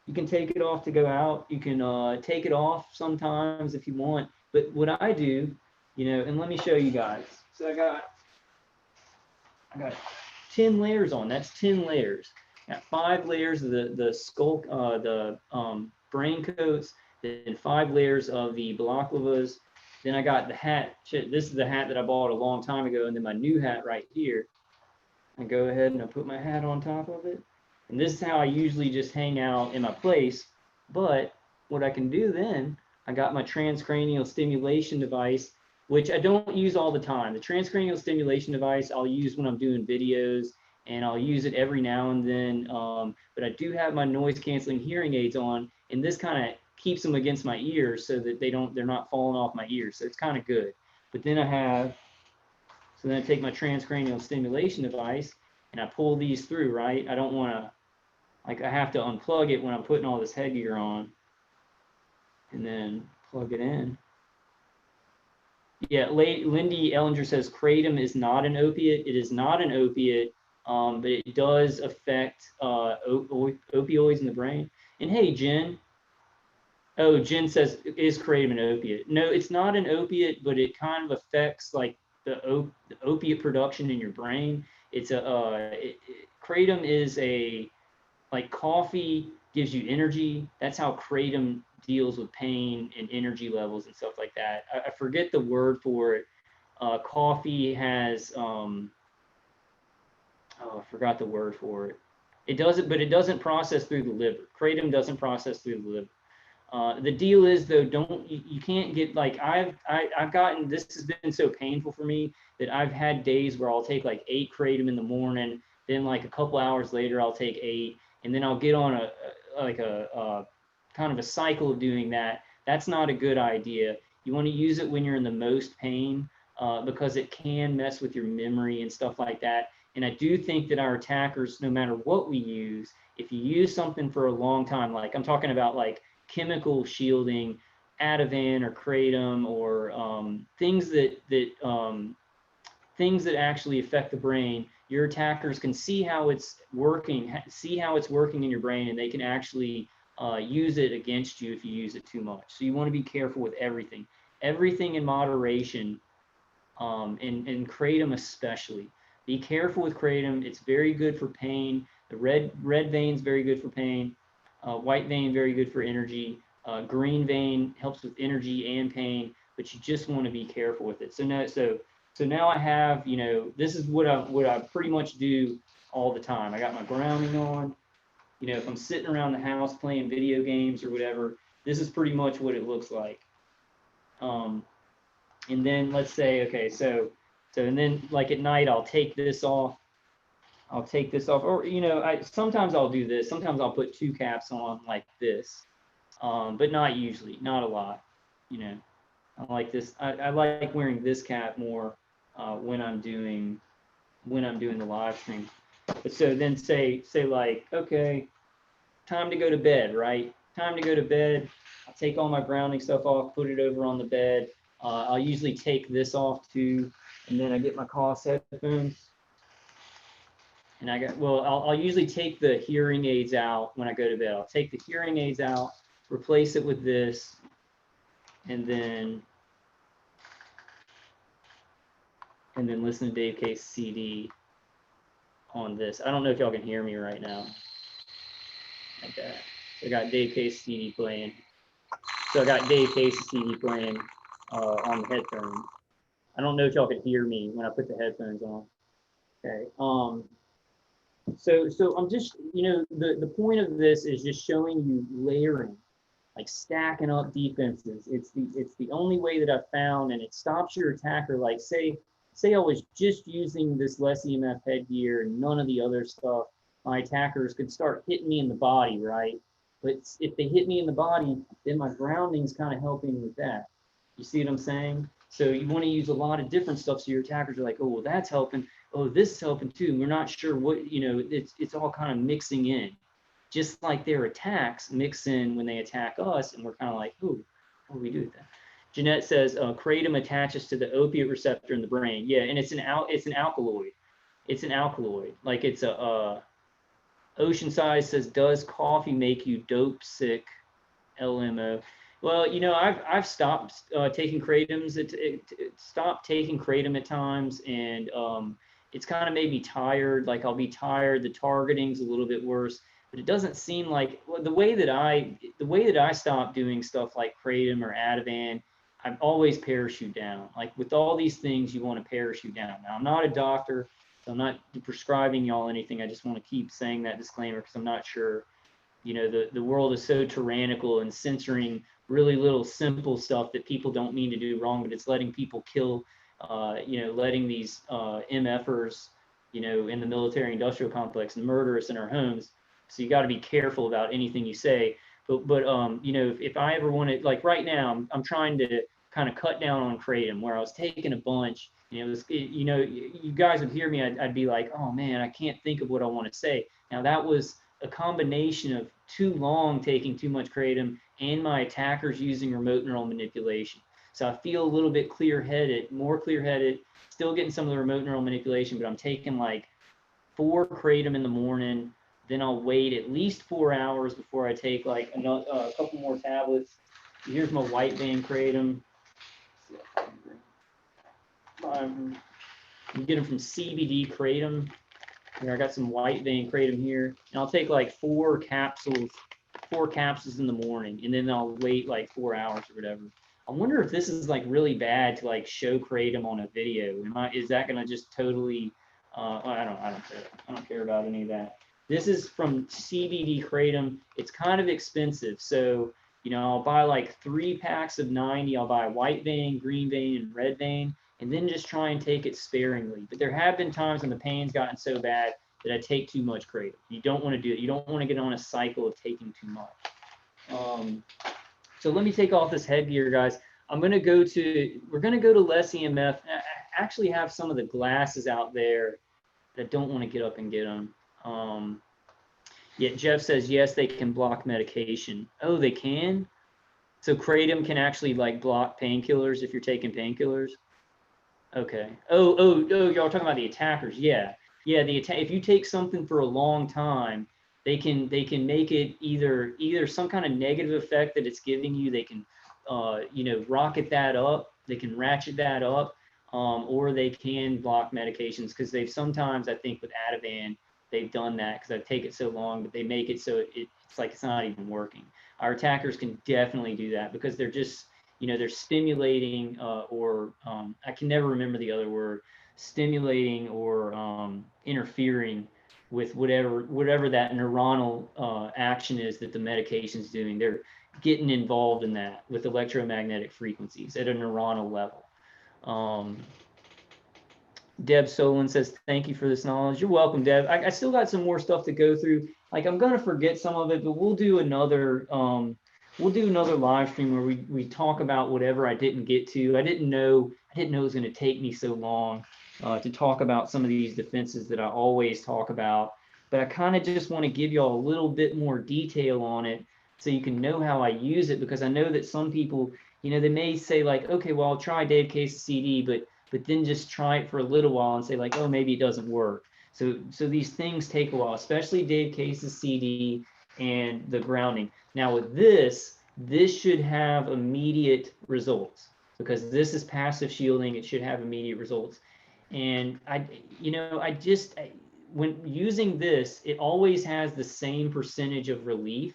You can take it off to go out. You can take it off sometimes if you want. But what I do, and let me show you guys. So I got 10 layers on. That's 10 layers. Got 5 layers of the skull, the brain coats, then 5 layers of the balaclavas. Then I got the hat. This is the hat that I bought a long time ago, and then my new hat right here. I go ahead and I put my hat on top of it. And this is how I usually just hang out in my place. But what I can do then, I got my transcranial stimulation device, which I don't use all the time. The transcranial stimulation device I'll use when I'm doing videos, and I'll use it every now and then. But I do have my noise canceling hearing aids on, and this kind of keeps them against my ears so that they're not falling off my ears. So it's kind of good. But then so then I take my transcranial stimulation device and I pull these through, right? I don't want to, I have to unplug it when I'm putting all this headgear on and then plug it in. Yeah, Lindy Ellinger says kratom is not an opiate. It is not an opiate, but it does affect opioids in the brain. And hey, Jen. Oh, Jen says, is kratom an opiate? No, it's not an opiate, but it kind of affects like the opiate production in your brain. It's kratom is like coffee gives you energy. That's how kratom deals with pain and energy levels and stuff like that. I forget the word for it. Coffee has I forgot the word for it. It doesn't process through the liver. Kratom doesn't process through the liver. The deal is though, you can't get like I've gotten, this has been so painful for me that I've had days where I'll take like 8 kratom in the morning, then like a couple hours later I'll take 8, and then I'll get on a kind of a cycle of doing that. That's not a good idea. You want to use it when you're in the most pain because it can mess with your memory and stuff like that. And I do think that our attackers, no matter what we use, if you use something for a long time, like I'm talking about like chemical shielding, Ativan or kratom, or things that actually affect the brain, your attackers can see how it's working in your brain, and they can actually use it against you if you use it too much. So you want to be careful with everything in moderation, and kratom especially. Be careful with kratom. It's very good for pain. The red vein is very good for pain. White vein, very good for energy. Green vein helps with energy and pain, but you just want to be careful with it. So now I have, this is what I pretty much do all the time. I got my grounding on. If I'm sitting around the house playing video games or whatever, this is pretty much what it looks like. And then let's say, okay, so and then like at night I'll take this off. Or sometimes I'll do this. Sometimes I'll put 2 caps on like this, but not usually, not a lot. I like this. I like wearing this cap more when I'm doing the live stream. So then say like, okay, time to go to bed, right? Time to go to bed. I'll take all my grounding stuff off, put it over on the bed. I'll usually take this off too, and then I get my Koss headphones. And I'll usually take the hearing aids out when I go to bed. I'll take the hearing aids out, replace it with this, and then listen to Dave Case CD on this. I don't know if y'all can hear me right now. Like that. So I got Dave Case CD playing. So I got Dave Case CD playing on the headphones. I don't know if y'all could hear me when I put the headphones on. Okay. So I'm just, the point of this is just showing you layering, like stacking up defenses. It's the only way that I've found, and it stops your attacker. Like say I was just using this less EMF headgear and none of the other stuff, my attackers could start hitting me in the body, right? But if they hit me in the body, then my grounding's kind of helping with that. You see what I'm saying? So you want to use a lot of different stuff so your attackers are like, oh, well, that's helping. Oh, this is helping too. And we're not sure what, it's all kind of mixing in. Just like their attacks mix in when they attack us, and we're kind of like, ooh, what do we do with that? Jeanette says, kratom attaches to the opiate receptor in the brain. Yeah, and it's an alkaloid. It's an alkaloid. Like it's a Oceanside says, does coffee make you dope sick? LMO. Well, I've stopped taking kratoms. It stopped taking kratom at times, and it's kind of made me tired. Like I'll be tired. The targeting's a little bit worse, but it doesn't seem like the way that I stopped doing stuff like kratom or Ativan. I've always parachute down. Like with all these things, you want to parachute down. Now I'm not a doctor, so I'm not prescribing y'all anything. I just want to keep saying that disclaimer because I'm not sure. The world is so tyrannical and censoring really little simple stuff that people don't mean to do wrong, but it's letting people kill, letting these MFers, in the military industrial complex murder us in our homes. So you got to be careful about anything you say. But if I ever want to, like right now, I'm trying to kind of cut down on kratom where I was taking a bunch. You guys would hear me, I'd be like, oh man, I can't think of what I want to say. Now that was a combination of too long taking too much kratom and my attackers using remote neural manipulation. So I feel a little bit more clear-headed, still getting some of the remote neural manipulation, but I'm taking like 4 kratom in the morning. Then I'll wait at least 4 hours before I take like a couple more tablets. Here's my white vein kratom. You get them from CBD Kratom. Here, I got some white vein kratom here, and I'll take like 4 capsules in the morning, and then I'll wait like 4 hours or whatever. I wonder if this is like really bad to like show kratom on a video. Is that gonna just totally? I don't care. I don't care about any of that. This is from CBD Kratom. It's kind of expensive, so I'll buy like 3 packs of 90. I'll buy white vein, green vein, and red vein, and then just try and take it sparingly. But there have been times when the pain's gotten so bad that I take too much kratom. You don't want to do it. You don't want to get on a cycle of taking too much. So let me take off this headgear, guys. We're going to go to less EMF. I actually have some of the glasses out there that don't want to get up and get them. Yeah, Jeff says, yes, they can block medication. Oh, they can? So kratom can actually like block painkillers if you're taking painkillers? Okay. Oh, y'all talking about the attackers. Yeah. If you take something for a long time, they can make it either some kind of negative effect that it's giving you. They can, rocket that up. They can ratchet that up, or they can block medications because they've sometimes, I think, with Ativan, they've done that because I take it so long, but they make it so it's like it's not even working. Our attackers can definitely do that because they're just, they're stimulating or I can never remember the other word, stimulating or interfering with whatever that neuronal action is that the medication's doing. They're getting involved in that with electromagnetic frequencies at a neuronal level. Deb Solon says, thank you for this knowledge. You're welcome, Deb. I still got some more stuff to go through. Like I'm going to forget some of it, but we'll do another live stream where we talk about whatever I didn't get to. I didn't know it was going to take me so long. to talk about some of these defenses that I always talk about. But I kind of just want to give y'all a little bit more detail on it so you can know how I use it, because I know that some people, they may say like, okay, well, I'll try Dave Case's CD, but then just try it for a little while and say like, oh, maybe it doesn't work. So these things take a while, especially Dave Case's CD and the grounding. Now with this should have immediate results because this is passive shielding. It should have immediate results. And when using this, it always has the same percentage of relief.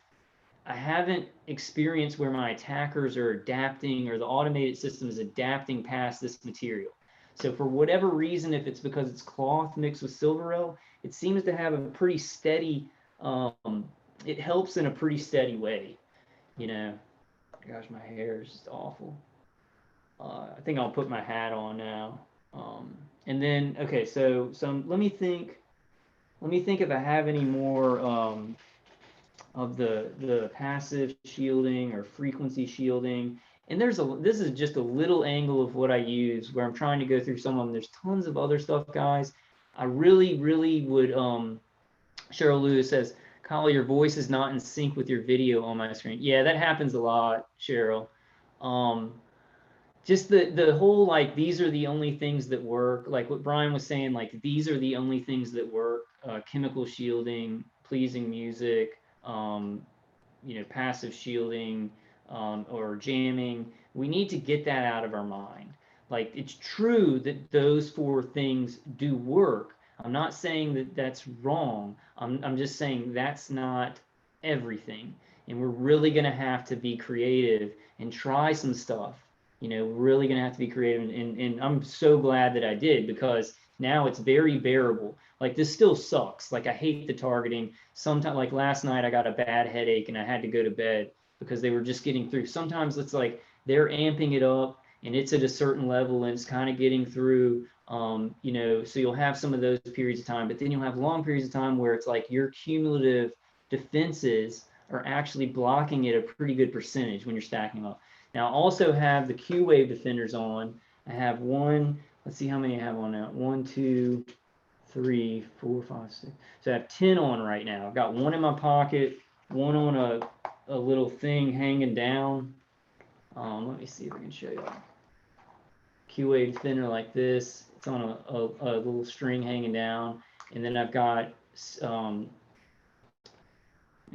I haven't experienced where my attackers are adapting or the automated system is adapting past this material. So for whatever reason, if it's because it's cloth mixed with silver ale, it seems to have a pretty steady, it helps in a pretty steady way. Gosh, my hair is just awful. I think I'll put my hat on now. And then, okay, so let me think if I have any more of the passive shielding or frequency shielding. And this is just a little angle of what I use where I'm trying to go through some of them. There's tons of other stuff, guys. I really would, Cheryl Lewis says, Kyle, your voice is not in sync with your video on my screen. Yeah, that happens a lot, Cheryl. Just the whole, like, these are the only things that work, like what Brian was saying, like these are the only things that work, chemical shielding, pleasing music, passive shielding, or jamming. We need to get that out of our mind. Like, it's true that those 4 things do work. I'm not saying that that's wrong. I'm just saying that's not everything. And we're really going to have to be creative and try some stuff. Really going to have to be creative. And I'm so glad that I did, because now it's very bearable. Like, this still sucks. Like, I hate the targeting. Sometimes, like last night, I got a bad headache and I had to go to bed because they were just getting through. Sometimes it's like they're amping it up and it's at a certain level and it's kind of getting through, so you'll have some of those periods of time, but then you'll have long periods of time where it's like your cumulative defenses are actually blocking it a pretty good percentage when you're stacking them up. Now, I also have the Q-Wave defenders on. I have one, let's see how many I have on now. 1, 2, 3, 4, 5, 6. So I have 10 on right now. I've got one in my pocket, one on a little thing hanging down. Let me see if I can show you. Q-Wave defender like this. It's on a little string hanging down. And then I've got, let me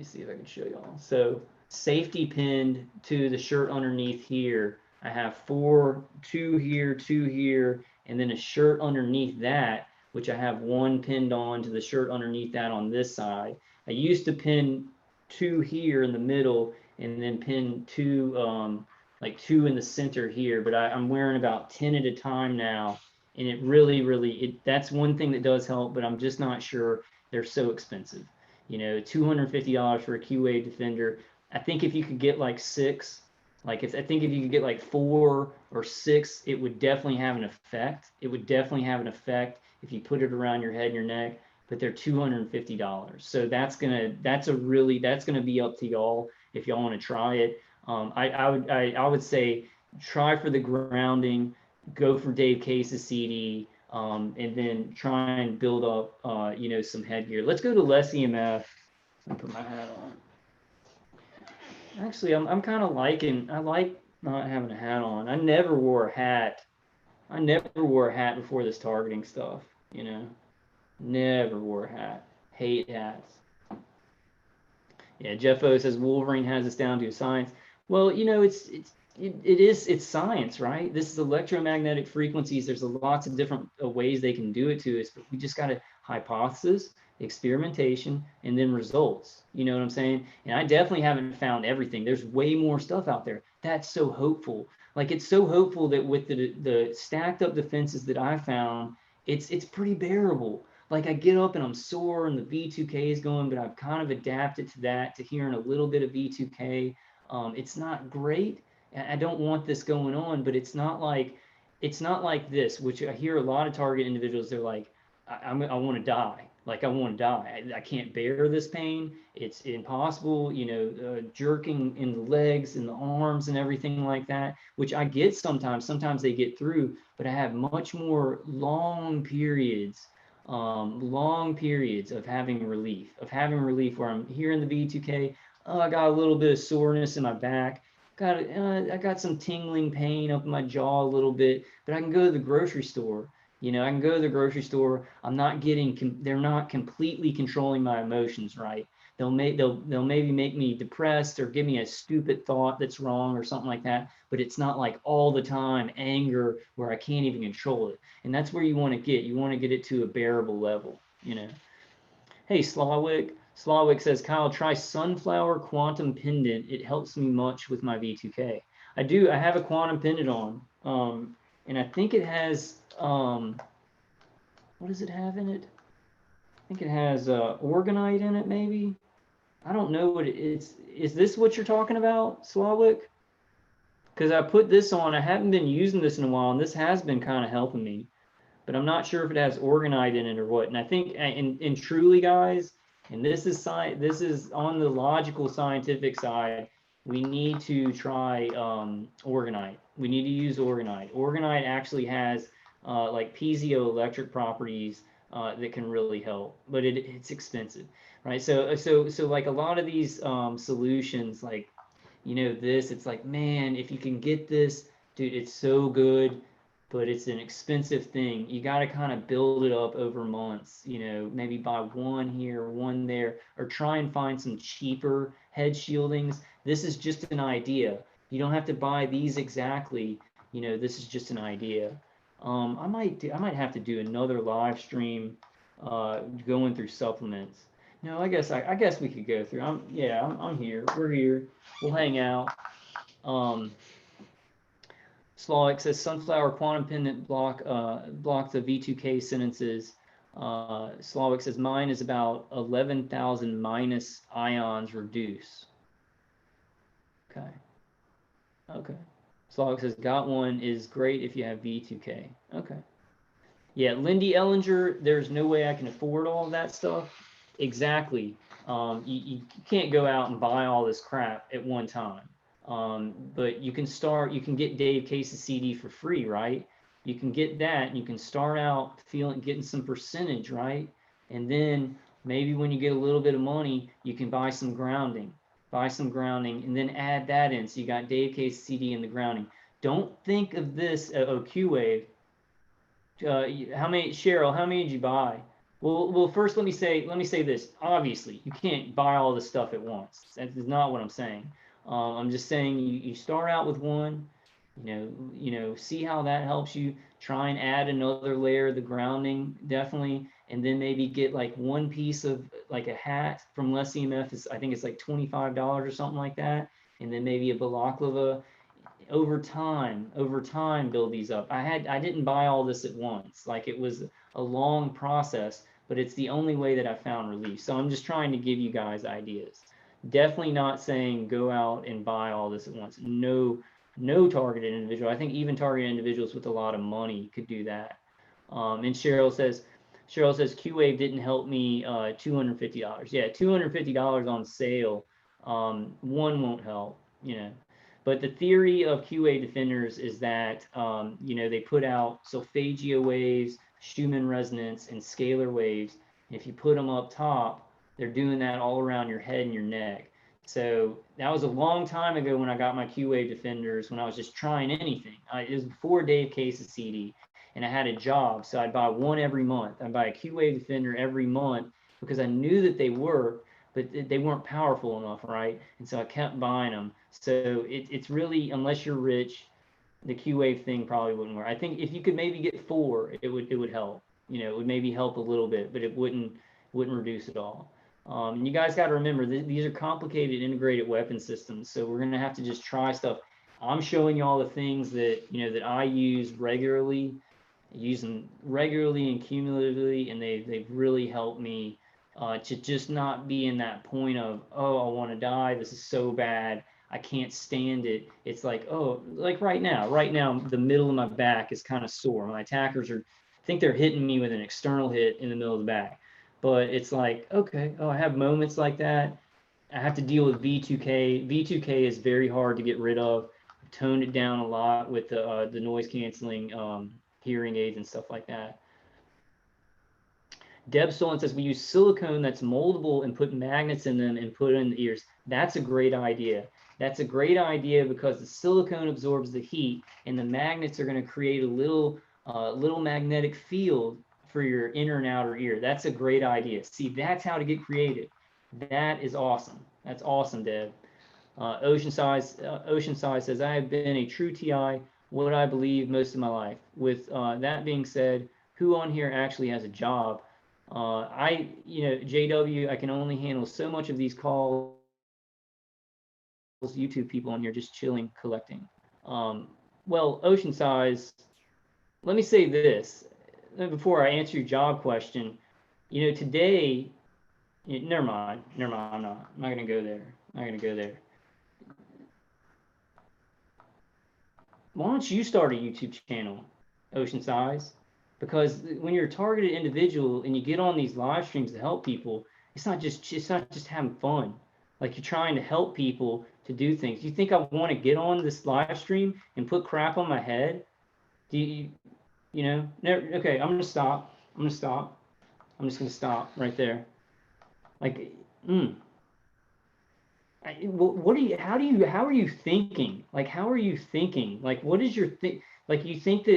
see if I can show y'all. So safety pinned to the shirt underneath here. I have 4, 2 here, 2 here, and then a shirt underneath that, which I have 1 pinned on to the shirt underneath that on this side. I used to pin 2 here in the middle and then pin 2, like 2 in the center here, but I'm wearing about 10 at a time now. And it really, that's one thing that does help, but I'm just not sure. They're so expensive. $250 for a Q-Wave defender. I think if you could get like 6, I think if you could get like 4 or 6, it would definitely have an effect. It would definitely have an effect if you put it around your head and your neck, but they're $250. So that's gonna be up to y'all if y'all want to try it. I would say try for the grounding, go for Dave Case's CD, and then try and build up, some headgear. Let's go to less EMF. Let me put my hat on. Actually, I'm kind of I like not having a hat on. I never wore a hat. I never wore a hat before this targeting stuff, Never wore a hat. Hate hats. Yeah, Jeff O says Wolverine has this down to a science. Well, it's science, right? This is electromagnetic frequencies. There's lots of different ways they can do it to us, but we just got a hypothesis, experimentation, and then results. You know what I'm saying? And I definitely haven't found everything. There's way more stuff out there. That's so hopeful. Like, it's so hopeful that with the stacked up defenses that I found, it's pretty bearable. Like, I get up and I'm sore and the V2K is going, but I've kind of adapted to that, to hearing a little bit of V2K. It's not great. I don't want this going on, but it's not like this, which I hear a lot of target individuals. They're like, I want to die. like I want to die. I can't bear this pain. It's impossible, jerking in the legs and the arms and everything like that, which I get sometimes. Sometimes they get through, but I have much more long periods of having relief where I'm here in the V2K. Oh, I got a little bit of soreness in my back. I got some tingling pain up in my jaw a little bit, but I can go to the grocery store. I can go to the grocery store. They're not completely controlling my emotions, right? They'll maybe make me depressed or give me a stupid thought that's wrong or something like that, but it's not like all the time anger where I can't even control it. And that's where you want to get. You want to get it to a bearable level. Hey, Slawick says, Kyle, try Sunflower Quantum Pendant. It helps me much with my V2K. I do. I have a quantum pendant on. And I think it has, what does it have in it? I think it has orgonite in it, maybe. I don't know what it is. Is this what you're talking about, Slawick? Because I put this on. I haven't been using this in a while, and this has been kind of helping me. But I'm not sure if it has orgonite in it or what. And I think, and truly, guys, and this is on the logical scientific side, we need to try orgonite. We need to use orgonite. Orgonite actually has like piezoelectric properties that can really help, but it's expensive, right? So like a lot of these solutions, like it's like, man, if you can get this, dude, it's so good, but it's an expensive thing. You got to kind of build it up over months, maybe buy one here, one there, or try and find some cheaper head shieldings. This is just an idea. You don't have to buy these exactly. This is just an idea. I might have to do another live stream going through supplements. No, I guess we could go through. I'm here. We're here. We'll hang out. Slawick says Sunflower Quantum Pendant block the V2K sentences. Slawick says mine is about 11,000 minus ions reduce. Okay. Slawick says got one is great if you have V2K. Okay. Yeah, Lindy Ellinger, there's no way I can afford all of that stuff. Exactly. You can't go out and buy all this crap at one time. But you can get Dave Case's CD for free, right? You can get that and you can start out getting some percentage, right? And then maybe when you get a little bit of money, you can buy some grounding, and then add that in. So you got Dave Case's CD and the grounding. Don't think of this, Q-Wave. Cheryl, how many did you buy? Well, first let me say this. Obviously, you can't buy all this stuff at once. That is not what I'm saying. I'm just saying you start out with one, see how that helps you. Try and add another layer of the grounding, definitely, and then maybe get like one piece of like a hat from Less EMF. I think it's like $25 or something like that, and then maybe a balaclava. Over time build these up. I didn't buy all this at once. Like, it was a long process, but it's the only way that I found relief. So I'm just trying to give you guys ideas. Definitely not saying go out and buy all this at once. No targeted individual. I think even targeted individuals with a lot of money could do that. And Cheryl says Q-Wave didn't help me. $250. Yeah, $250 on sale. One won't help. But the theory of QA defenders is that, they put out solfeggio waves, Schumann resonance, and scalar waves. If you put them up top, they're doing that all around your head and your neck. So that was a long time ago when I got my Q-Wave defenders, when I was just trying anything. It was before Dave Case's CD, and I had a job. So I'd buy one every month. I'd buy a Q-Wave defender every month because I knew that they worked, but they weren't powerful enough, right? And so I kept buying them. So it's really, unless you're rich, the Q-Wave thing probably wouldn't work. I think if you could maybe get 4, it would help. It would maybe help a little bit, but it wouldn't reduce at all. And you guys got to remember, these are complicated integrated weapon systems. So we're going to have to just try stuff. I'm showing you all the things that, that I use regularly. I use them regularly and cumulatively, and they've really helped me to just not be in that point of, oh, I want to die. This is so bad. I can't stand it. It's like, oh, like right now, the middle of my back is kind of sore. My attackers think they're hitting me with an external hit in the middle of the back. but it's like, okay, oh, I have moments like that. I have to deal with V2K. V2K is very hard to get rid of. I've toned it down a lot with the noise canceling hearing aids and stuff like that. Deb Solon says we use silicone that's moldable and put magnets in them and put it in the ears. That's a great idea. That's a great idea because the silicone absorbs the heat and the magnets are going to create a little magnetic field for your inner and outer ear. That's a great idea. See, that's how to get creative. That is awesome. That's awesome, Deb. Oceanside says, I have been a true TI, what I believe most of my life. With that being said, who on here actually has a job? JW, I can only handle so much of these calls. YouTube people on here just chilling, collecting. Well, Oceanside, let me say this before I answer your job question. Today, never mind. I'm not going to go there. Why don't you start a YouTube channel, Oceanside? Because when you're a targeted individual and you get on these live streams to help people, it's not just having fun. Like, you're trying to help people to do things. You think I want to get on this live stream and put crap on my head? Do you never, okay, I'm just gonna stop right there. Like, how are you thinking? Like, how are you thinking? Like, what is your like, you think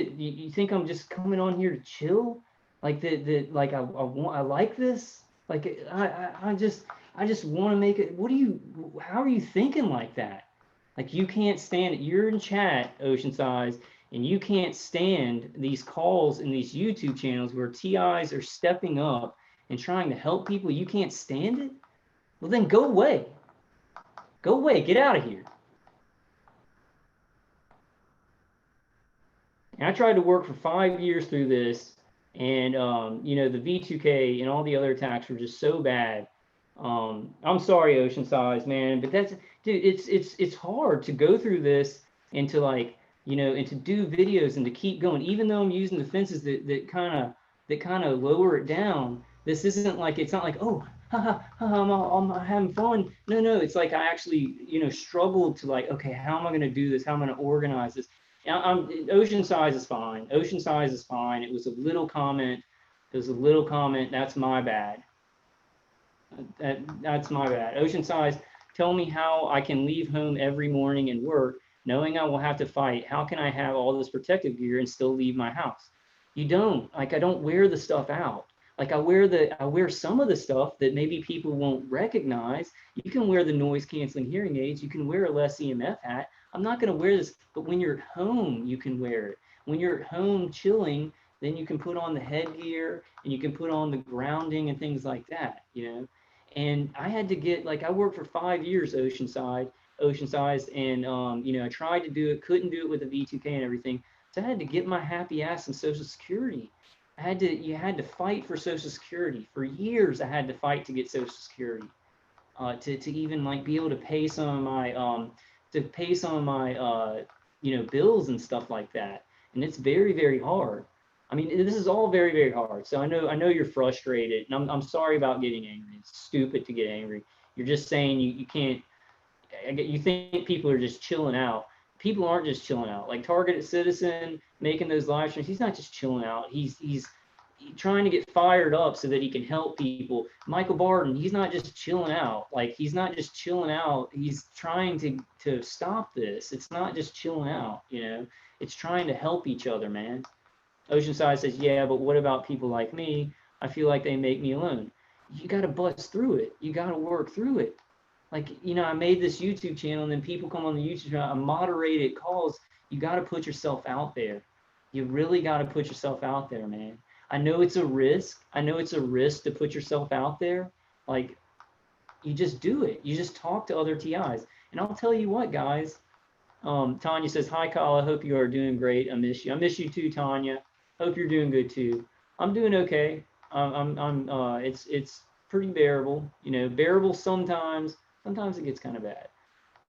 I'm just coming on here to chill? Like, like, I like this? Like, I just want to make it. How are you thinking like that? Like, you can't stand it. You're in chat, Oceanside, and you can't stand these calls in these YouTube channels where TIs are stepping up and trying to help people. You can't stand it? Well, then go away. Go away. Get out of here. And I tried to work for 5 years through this, and the V2K and all the other attacks were just so bad. I'm sorry, Oceanside, man, but that's, dude, it's hard to go through this and to, like, and to do videos and to keep going, even though I'm using the fences that kind of lower it down. This isn't like, it's not like, oh, I'm having fun. No, it's like I actually, struggled to, like, okay, how am I going to do this? How am I going to organize this? Oceanside is fine. Oceanside is fine. It was a little comment. That's my bad. That's my bad. Oceanside, tell me how I can leave home every morning and work, knowing I will have to fight. How can I have all this protective gear and still leave my house? You don't. Like, I don't wear the stuff out. Like, I wear some of the stuff that maybe people won't recognize. You can wear the noise canceling hearing aids. You can wear a less EMF hat. I'm not going to wear this, but when you're at home, you can wear it. When you're at home chilling, then you can put on the headgear and you can put on the grounding and things like that, And I had to get, like, I worked for 5 years Oceanside, and I tried to do it, couldn't do it with the V2K and everything. So I had to get my happy ass in Social Security. You had to fight for Social Security. For years I had to fight to get Social Security. To even, like, be able to pay some of my bills and stuff like that. And it's very, very hard. I mean, this is all very, very hard. So I know you're frustrated, and I'm sorry about getting angry. It's stupid to get angry. You're just saying you can't. You think people are just chilling out. People aren't just chilling out. Like, Targeted Citizen making those live streams, he's not just chilling out. He's trying to get fired up so that he can help people. Michael Barton, he's not just chilling out. Like, he's not just chilling out. He's trying to stop this. It's not just chilling out, It's trying to help each other, man. Oceanside says, yeah, but what about people like me? I feel like they make me alone. You got to bust through it. You got to work through it. Like, I made this YouTube channel, and then people come on the YouTube channel, I moderated calls. You got to put yourself out there. You really got to put yourself out there, man. I know it's a risk. To put yourself out there. Like, you just do it. You just talk to other TIs. And I'll tell you what, guys. Tanya says, hi, Kyle. I hope you are doing great. I miss you. I miss you too, Tanya. Hope you're doing good too. I'm doing okay. It's pretty bearable. Bearable sometimes. Sometimes it gets kind of bad.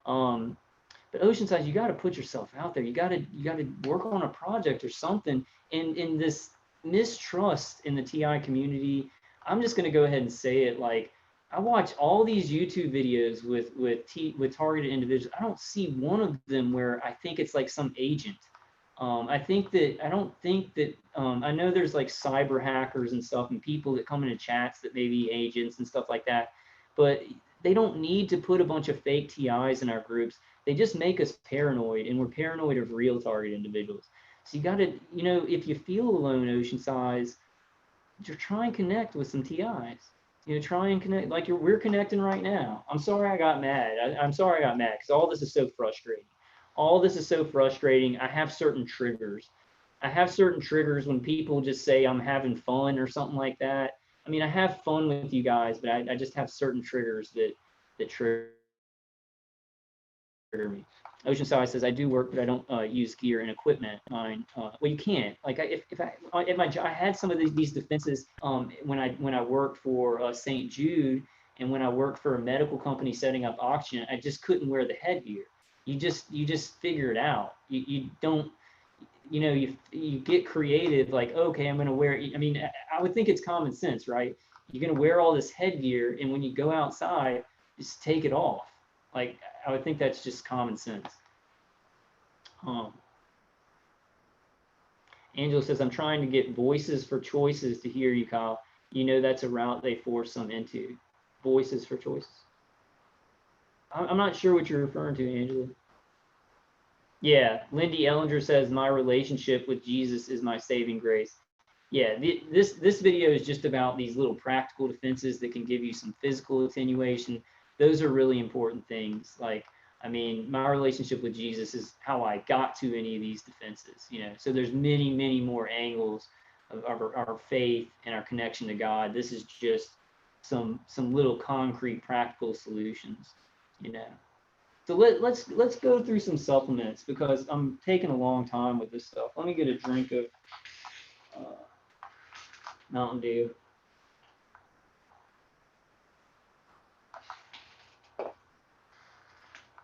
But Oceanside, you got to put yourself out there. You got to work on a project or something. In this mistrust in the TI community, I'm just going to go ahead and say it. Like, I watch all these YouTube videos with targeted individuals. I don't see one of them where I think it's like some agent. I don't think that, I know there's like cyber hackers and stuff and people that come into chats that may be agents and stuff like that, but they don't need to put a bunch of fake TIs in our groups. They just make us paranoid, and we're paranoid of real target individuals. So you got to, if you feel alone, Oceanside, try and connect with some TIs. Try and connect like we're connecting right now. I'm sorry I got mad. I'm sorry I got mad because all this is so frustrating. All this is so frustrating. I have certain triggers. I have certain triggers when people just say I'm having fun or something like that. I mean, I have fun with you guys, but I just have certain triggers that trigger me. Oceanside says, I do work, but I don't use gear and equipment. Mine, well, you can't. Like, if I at my job, I had some of these defenses when I worked for St. Jude, and when I worked for a medical company setting up oxygen, I just couldn't wear the headgear. You just figure it out. You don't, you get creative. Like, okay, I'm gonna wear. I mean, I would think it's common sense, right? You're gonna wear all this headgear, and when you go outside, just take it off. Like, I would think that's just common sense. Angela says, I'm trying to get voices for choices to hear you, Kyle. That's a route they force some into. Voices for choices. I'm not sure what you're referring to, Angela. Yeah, Lindy Ellinger says, my relationship with Jesus is my saving grace. Yeah, this video is just about these little practical defenses that can give you some physical attenuation. Those are really important things. Like, I mean, my relationship with Jesus is how I got to any of these defenses, So there's many, many more angles of our faith and our connection to God. This is just some little concrete practical solutions, So let's go through some supplements because I'm taking a long time with this stuff. Let me get a drink of Mountain Dew.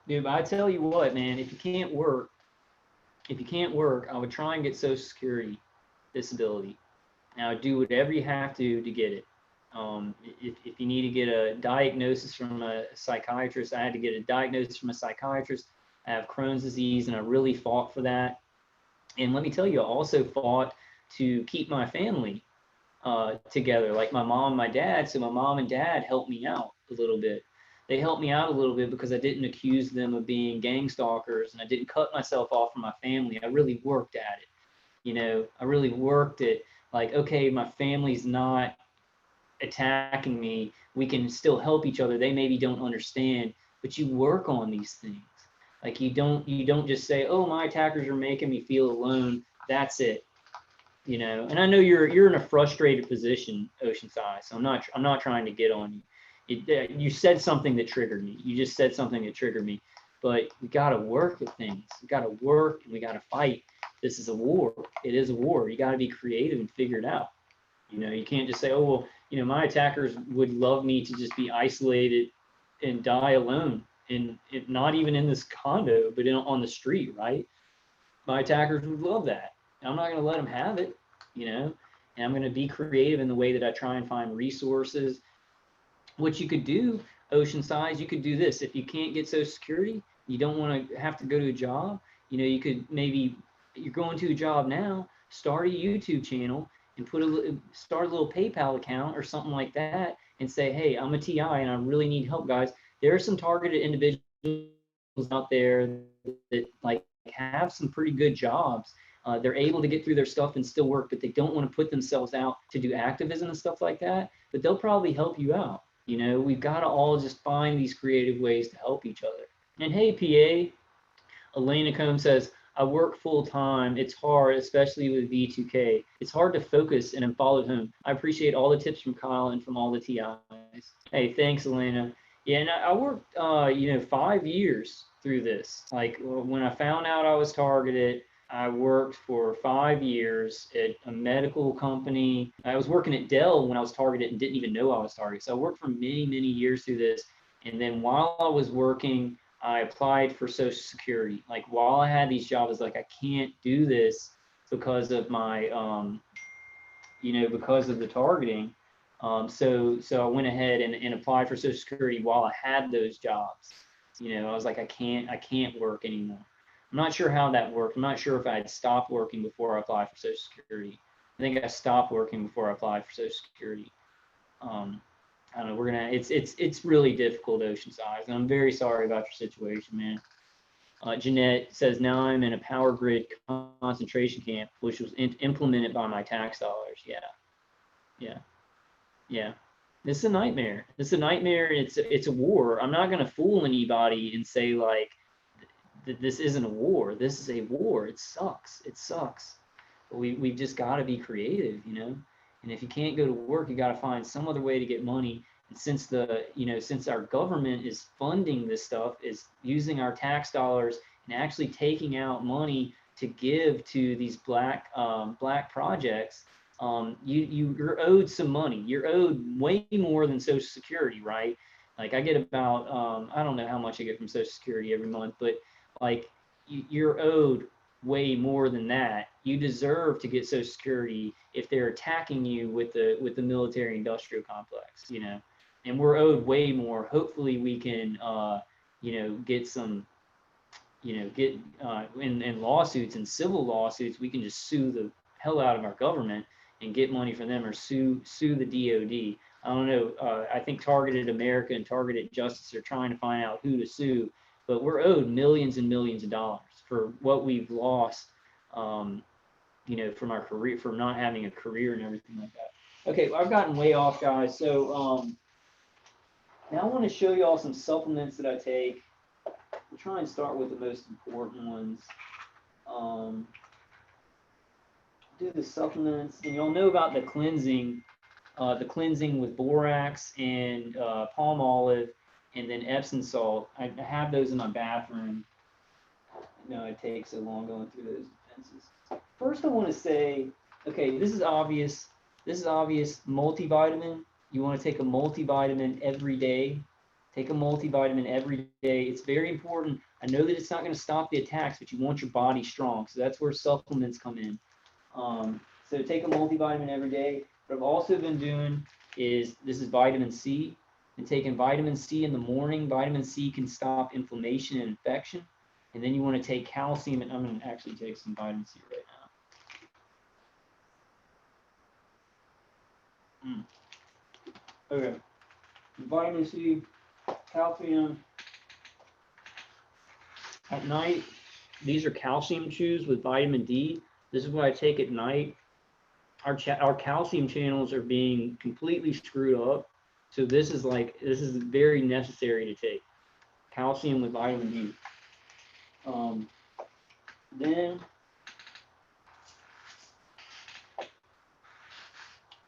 Dude, but I tell you what, man, if you can't work, I would try and get Social Security disability. Now, do whatever you have to get it. If you need to get a diagnosis from a psychiatrist, I had to get a diagnosis from a psychiatrist. I have Crohn's disease, and I really fought for that. And let me tell you, I also fought to keep my family together, like my mom and my dad. So my mom and dad helped me out a little bit. They helped me out a little bit because I didn't accuse them of being gang stalkers, and I didn't cut myself off from my family. I really worked at it. I really worked it. Like, okay, my family's not attacking me. We can still help each other. They maybe don't understand, but you work on these things. Like, you don't just say, oh, my attackers are making me feel alone. That's it. And I know you're in a frustrated position, Oceanside. So I'm not trying to get on you. You said something that triggered me. You just said something that triggered me. But we got to work at things. We got to work and we got to fight. This is a war. It is a war. You got to be creative and figure it out. You can't just say, oh, well, my attackers would love me to just be isolated and die alone, and not even in this condo, but on the street, right? My attackers would love that. I'm not going to let them have it, and I'm going to be creative in the way that I try and find resources. What you could do, Oceanside, you could do this. If you can't get Social Security, you don't want to have to go to a job, you could maybe, you're going to a job now, start a YouTube channel and start a little PayPal account or something like that and say, hey, I'm a TI and I really need help, guys. There are some targeted individuals out there that like have some pretty good jobs. They're able to get through their stuff and still work, but they don't want to put themselves out to do activism and stuff like that. But they'll probably help you out. We've got to all just find these creative ways to help each other. And hey, PA, Elena Combs says, I work full time. It's hard, especially with V2K. It's hard to focus, and I'm followed home. I appreciate all the tips from Kyle and from all the TIs. Hey, thanks, Elena. Yeah, and I worked, 5 years through this. Like, when I found out I was targeted, I worked for 5 years at a medical company. I was working at Dell when I was targeted and didn't even know I was targeted. So I worked for many, many years through this. And then while I was working, I applied for Social Security. Like, while I had these jobs, like, I can't do this because of my, because of the targeting. So I went ahead and applied for Social Security while I had those jobs. I was like, I can't work anymore. I'm not sure how that worked. I'm not sure if I had stopped working before I applied for Social Security. I think I stopped working before I applied for Social Security. I don't know. It's really difficult, Oceanside, and I'm very sorry about your situation, man. Jeanette says, now I'm in a power grid concentration camp, which was implemented by my tax dollars. Yeah, yeah, yeah. This is a nightmare. This is a nightmare. It's a war. I'm not gonna fool anybody and say like this isn't a war. This is a war. It sucks. It sucks. But we've just got to be creative, And if you can't go to work, you got to find some other way to get money. And since our government is funding this stuff, is using our tax dollars and actually taking out money to give to these black projects, you're owed some money. You're owed way more than Social Security, right? Like I get about I don't know how much I get from Social Security every month, but like you're owed way more than that. You deserve to get Social Security if they're attacking you with the military industrial complex, and we're owed way more. Hopefully we can get some, get in lawsuits and civil lawsuits, we can just sue the hell out of our government and get money from them, or sue the DOD. I don't know. I think Targeted America and Targeted Justice are trying to find out who to sue, but we're owed millions and millions of dollars for what we've lost, from our career, from not having a career and everything like that. Okay, well, I've gotten way off, guys. So now I want to show you all some supplements that I take. We'll try and start with the most important ones. Do the supplements, and you'll know about the cleansing with borax and palm olive, and then Epsom salt. I have those in my bathroom. It takes so long going through those defenses. First, I want to say, okay, this is obvious. This is obvious. Multivitamin. You want to take a multivitamin every day. Take a multivitamin every day. It's very important. I know that it's not going to stop the attacks, but you want your body strong. So that's where supplements come in. So take a multivitamin every day. What I've also been doing is, this is vitamin C. And taking vitamin C in the morning. Vitamin C can stop inflammation and infection. And then you want to take calcium, and I'm going to actually take some vitamin C right now. Okay. Vitamin C, calcium. At night, these are calcium chews with vitamin D. This is what I take at night. Our calcium channels are being completely screwed up. So this is very necessary to take. Calcium with vitamin D. Then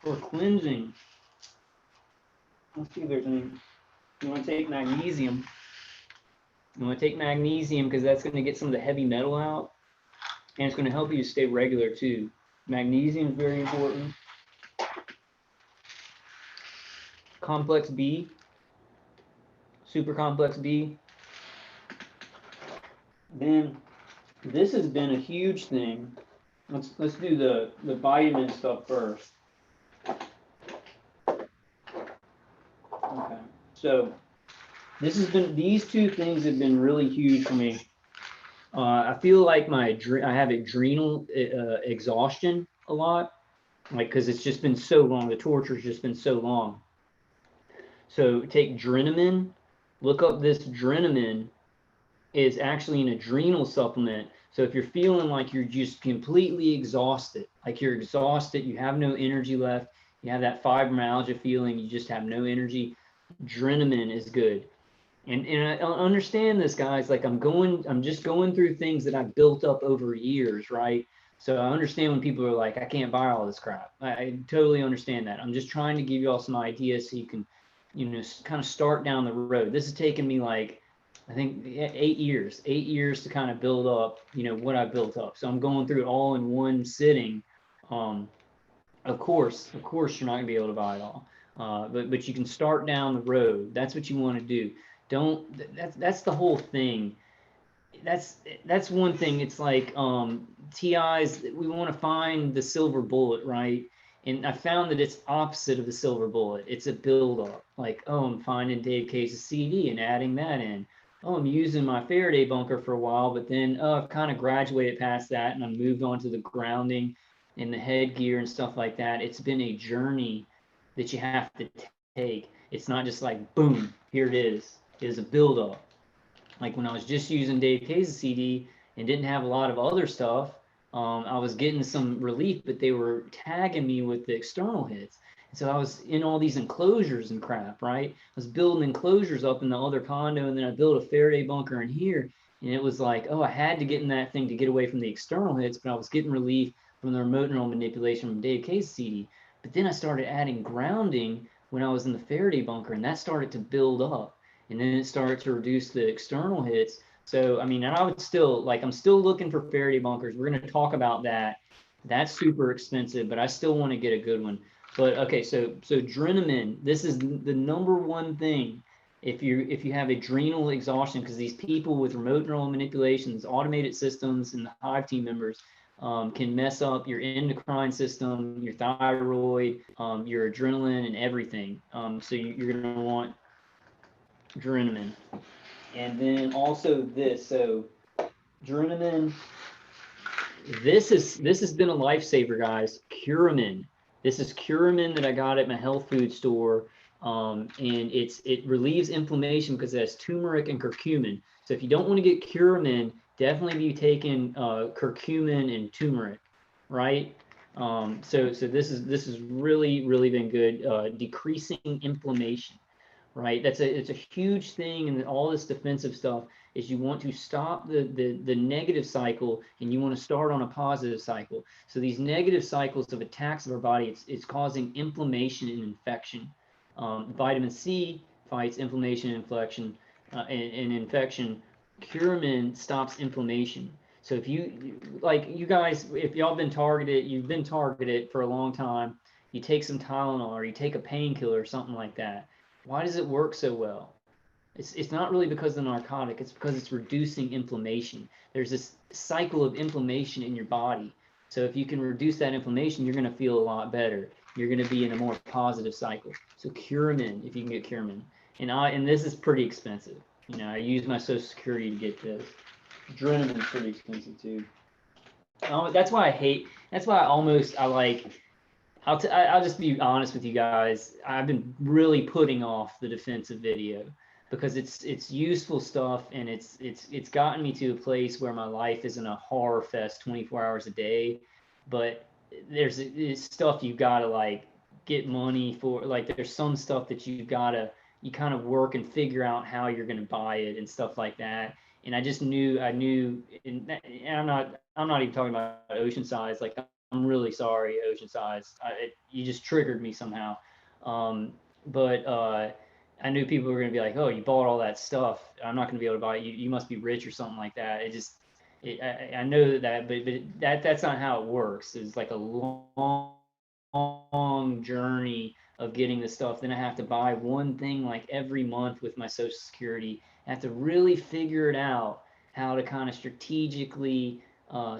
for cleansing, let's see if there's any. You want to take magnesium. You want to take magnesium because that's going to get some of the heavy metal out, and it's going to help you stay regular too. Magnesium is very important. Complex B, super complex B. Then this has been a huge thing. Let's do the vitamin stuff first. Okay, so these two things have been really huge for me. I feel like I have adrenal exhaustion a lot, like because it's just been so long. The torture's just been so long. So take Drenamine. Look up this Drenamine. Is actually an adrenal supplement. So if you're feeling like you're just completely exhausted, you have no energy left, you have that fibromyalgia feeling, you just have no energy, Drenamine is good. And I understand this, guys. Like I'm just going through things that I've built up over years, right? So I understand when people are like, I can't buy all this crap. I totally understand that. I'm just trying to give you all some ideas so you can, kind of start down the road. This has taken me like, I think 8 years to kind of build up, what I built up. So I'm going through it all in one sitting. Of course, you're not gonna be able to buy it all, but you can start down the road. That's what you want to do. That's the whole thing. That's one thing. It's like TIs. We want to find the silver bullet, right? And I found that it's opposite of the silver bullet. It's a build-up. Like, oh, I'm finding Dave Case's CD and adding that in. Oh, I'm using my Faraday bunker for a while, but then I've kind of graduated past that and I moved on to the grounding and the headgear and stuff like that. It's been a journey that you have to take. It's not just like, boom, here it is. It is a build-up. Like when I was just using Dave Case's CD and didn't have a lot of other stuff, I was getting some relief, but they were tagging me with the external hits. And so I was in all these enclosures and crap, right? I was building enclosures up in the other condo, and then I built a Faraday bunker in here. And it was like, oh, I had to get in that thing to get away from the external hits, but I was getting relief from the remote neural manipulation from Dave Case's CD. But then I started adding grounding when I was in the Faraday bunker, and that started to build up. And then it started to reduce the external hits. So, I mean, and I would still, like, I'm still looking for Faraday bunkers. We're going to talk about that. That's super expensive, but I still want to get a good one. But okay, so Drenamine, this is the number one thing if you have adrenal exhaustion, because these people with remote neural manipulations, automated systems, and the Hive team members can mess up your endocrine system, your thyroid, your adrenaline, and everything. So you're going to want Drenamine. And then also this, so Drenamine, this has been a lifesaver, guys. Curamin. This is Curamin that I got at my health food store, and it relieves inflammation because it has turmeric and curcumin. So if you don't want to get Curamin, definitely be taking curcumin and turmeric, right? So this is really been good, decreasing inflammation. Right, it's a huge thing, and all this defensive stuff is you want to stop the negative cycle, and you want to start on a positive cycle. So these negative cycles of attacks of our body, it's causing inflammation and infection. Vitamin C fights inflammation and infection, and infection. Curamin stops inflammation. So if you guys, if y'all been targeted, you've been targeted for a long time, you take some Tylenol or you take a painkiller or something like that. Why does it work so well? It's not really because of the narcotic, it's because it's reducing inflammation. There's this cycle of inflammation in your body. So if you can reduce that inflammation, you're going to feel a lot better. You're going to be in a more positive cycle. So Curamin, if you can get Curamin. And this is pretty expensive. You know, I use my Social Security to get this. Adrenaline's pretty expensive too. That's why I like, I'll just be honest with you guys. I've been really putting off the defensive video because it's useful stuff, and it's gotten me to a place where my life isn't a horror fest 24 hours a day. But there's stuff you gotta like get money for. Like there's some stuff that you kind of work and figure out how you're gonna buy it and stuff like that. And I knew, and I'm not even talking about Oceanside. Like, I'm really sorry, Oceanside. You just triggered me somehow. But I knew people were going to be like, oh, you bought all that stuff. I'm not going to be able to buy it. You must be rich or something like that. I know that, but that's not how it works. It's like a long journey of getting the stuff. Then I have to buy one thing like every month with my Social Security. I have to really figure it out how to kind of strategically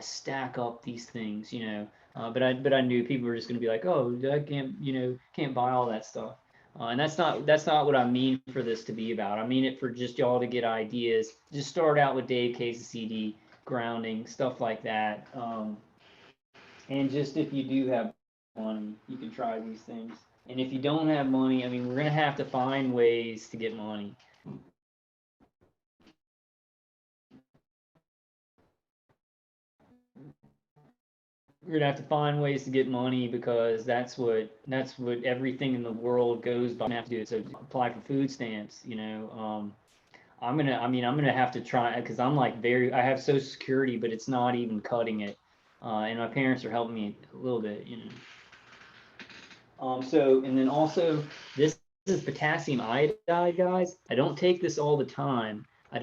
stack up these things, you know. But I knew people were just going to be like, oh, I can't buy all that stuff. And that's not what I mean for this to be about. I mean it for just y'all to get ideas. Just start out with Dave Case's CD, grounding, stuff like that. And just if you do have money, you can try these things. And if you don't have money, I mean, we're going to have to find ways to get money. We're gonna have to find ways to get money because that's what everything in the world goes by. I'm gonna have to do it. So apply for food stamps, you know. I'm gonna have to try, because I'm like I have Social Security, but it's not even cutting it. And my parents are helping me a little bit, you know. So, and then also this is potassium iodide, guys. I don't take this all the time. But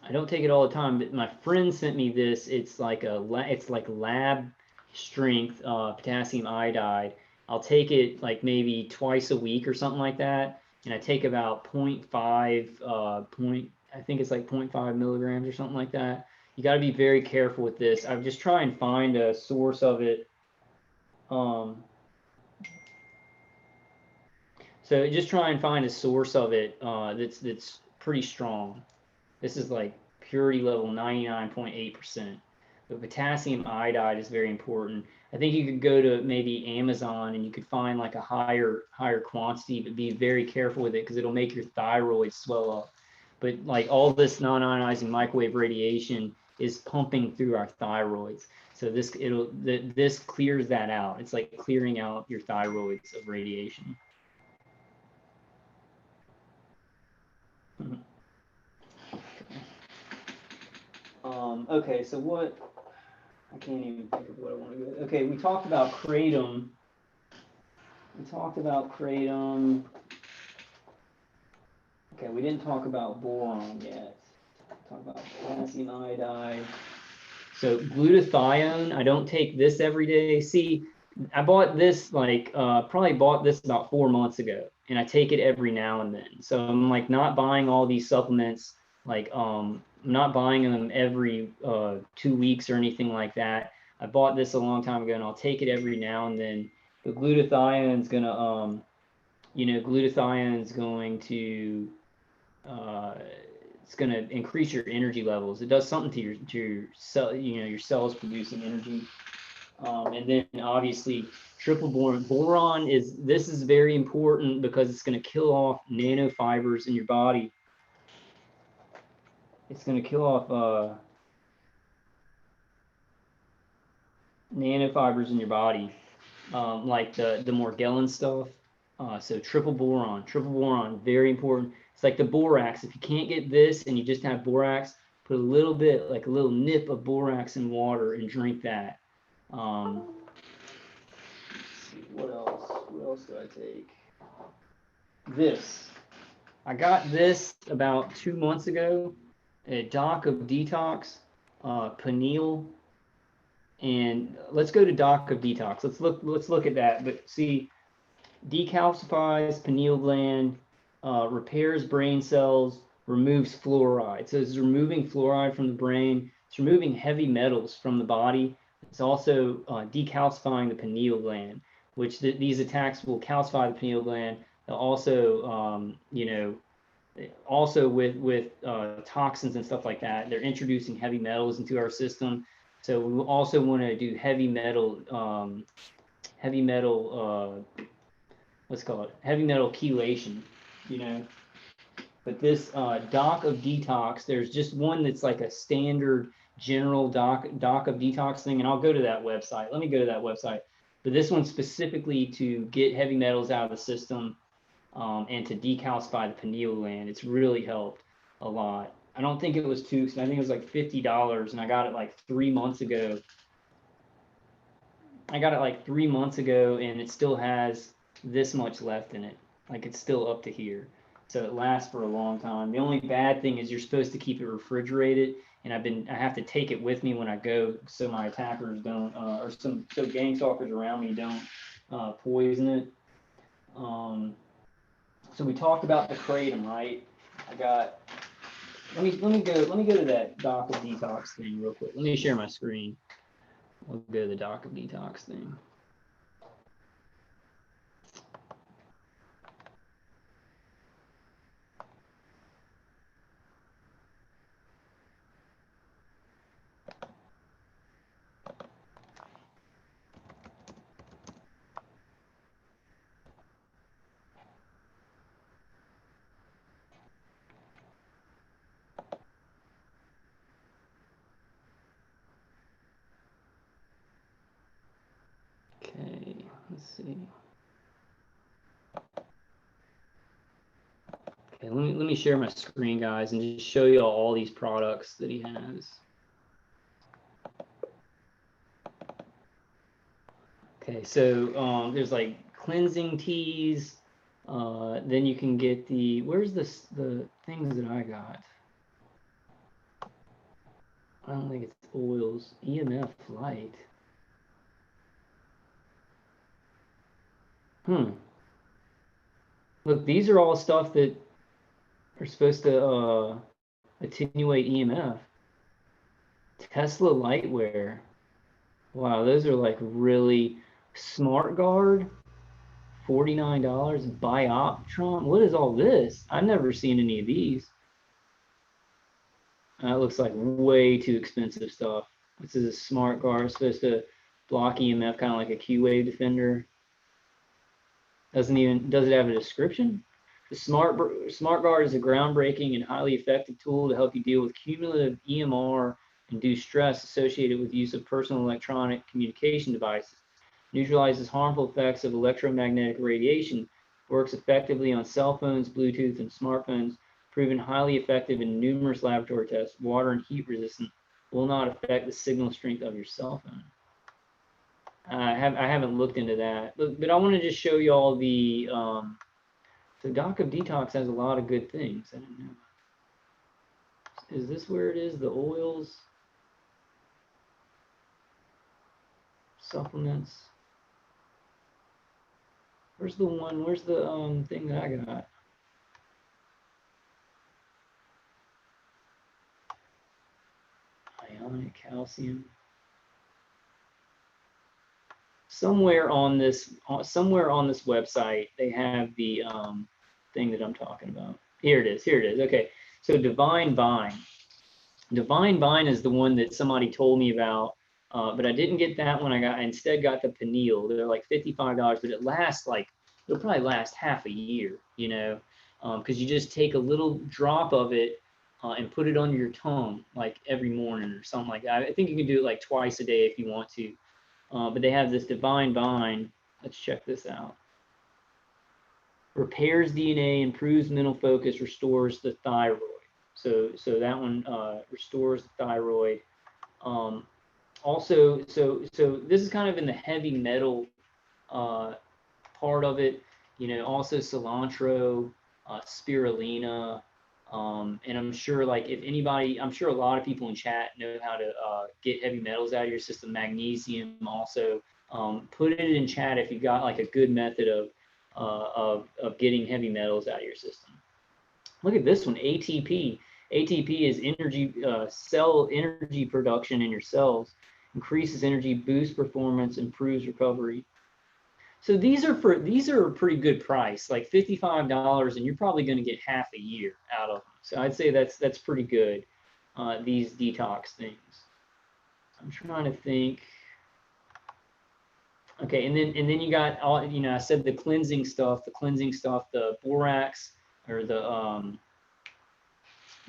I don't take it all the time, but my friend sent me this. It's like lab strength potassium iodide. I'll take it like maybe twice a week or something like that, and I take about 0.5 I think it's like 0.5 milligrams or something like that. you got to be very careful with this. I'm just trying to find a source of it. So just try and find a source of it that's pretty strong. This is like purity level 99.8%. But potassium iodide is very important. I think you could go to maybe Amazon and you could find like a higher quantity, but be very careful with it because it'll make your thyroid swell up. But like all this non-ionizing microwave radiation is pumping through our thyroids. So this clears that out. It's like clearing out your thyroids of radiation. Okay, so what? I can't even think of what I want to go. Okay, we talked about kratom. Okay, we didn't talk about boron yet. Talk about potassium iodide. So glutathione, I don't take this every day. See, I bought this like probably bought this about 4 months ago, and I take it every now and then. So I'm like not buying all these supplements, like I'm not buying them every 2 weeks or anything like that. I bought this a long time ago, and I'll take it every now and then. But glutathione's gonna glutathione's going to it's going to increase your energy levels. It does something to your cell, your cells producing energy. And then obviously triple boron is very important because it's going to kill off nanofibers in your body. It's going to kill off nanofibers in your body, like the Morgellon stuff. So triple boron, very important. It's like the borax. If you can't get this and you just have borax, put a little bit, like a little nip of borax in water and drink that. Let's see, what else? What else do I take? This. I got this about 2 months ago. A Doc of Detox, pineal. And let's go to Doc of Detox. Let's look at that. But see, decalcifies pineal gland, repairs brain cells, removes fluoride. So it's removing fluoride from the brain. It's removing heavy metals from the body. It's also decalcifying the pineal gland, which these attacks will calcify the pineal gland. They'll also, also with toxins and stuff like that, they're introducing heavy metals into our system. So we also want to do heavy metal let's call it heavy metal chelation, But this Doc of Detox, there's just one that's like a standard general doc of detox thing, and I'll go to that website. Let me go to that website. But this one's specifically to get heavy metals out of the system and to decalcify the pineal gland. It's really helped a lot. I don't think it was too, I think it was like $50, and I got it like 3 months ago. And it still has this much left in it. Like it's still up to here. So it lasts for a long time. The only bad thing is you're supposed to keep it refrigerated, and I have to take it with me when I go so my attackers don't, so gang stalkers around me don't poison it. So we talked about the kratom, right? Let me go to that Doc of Detox thing real quick. Let me share my screen. We'll go to the Doc of Detox thing. Okay, let's see. Okay, let me share my screen, guys, and just show you all these products that he has. Okay, so there's like cleansing teas. Then you can get where's the things that I got? I don't think it's oils. EMF light. Look, these are all stuff that are supposed to attenuate EMF. Tesla Lightwear. Wow, those are like really Smart Guard, $49. Bioptron. What is all this? I've never seen any of these. That looks like way too expensive stuff. This is a Smart Guard. It's supposed to block EMF, kind of like a Q-Wave defender. Does it have a description? The Smart Guard is a groundbreaking and highly effective tool to help you deal with cumulative EMR and reduce stress associated with use of personal electronic communication devices. Neutralizes harmful effects of electromagnetic radiation. Works effectively on cell phones, Bluetooth, and smartphones. Proven highly effective in numerous laboratory tests. Water and heat resistant. Will not affect the signal strength of your cell phone. I haven't looked into that, but I want to just show you all the Doc of Detox has a lot of good things. I didn't know. Is this where it is? The oils, supplements. Where's the one? Where's the thing that I got? Ionic calcium. Somewhere on this website, they have the thing that I'm talking about. Here it is. Here it is. Okay. So Divine Vine. Divine Vine is the one that somebody told me about, but I didn't get that one. I instead got the Pineal. They're like $55, but it lasts it'll probably last half a year, you know, because you just take a little drop of it and put it under your tongue like every morning or something like that. I think you can do it like twice a day if you want to. But they have this Divine Vine. Let's check this out. Repairs DNA, improves mental focus, restores the thyroid. So that one restores the thyroid. Also, so this is kind of in the heavy metal part of it. You know, also cilantro, spirulina, and I'm sure like if anybody, I'm sure a lot of people in chat know how to get heavy metals out of your system. Magnesium also. Put it in chat if you got like a good method of getting heavy metals out of your system. Look at this one, ATP. ATP is energy, cell energy production in your cells, increases energy, boosts performance, improves recovery. So these are a pretty good price, like $55, and you're probably going to get half a year out of them. So I'd say that's pretty good. These detox things. I'm trying to think. Okay, and then you got all, you know, I said the cleansing stuff, the borax or the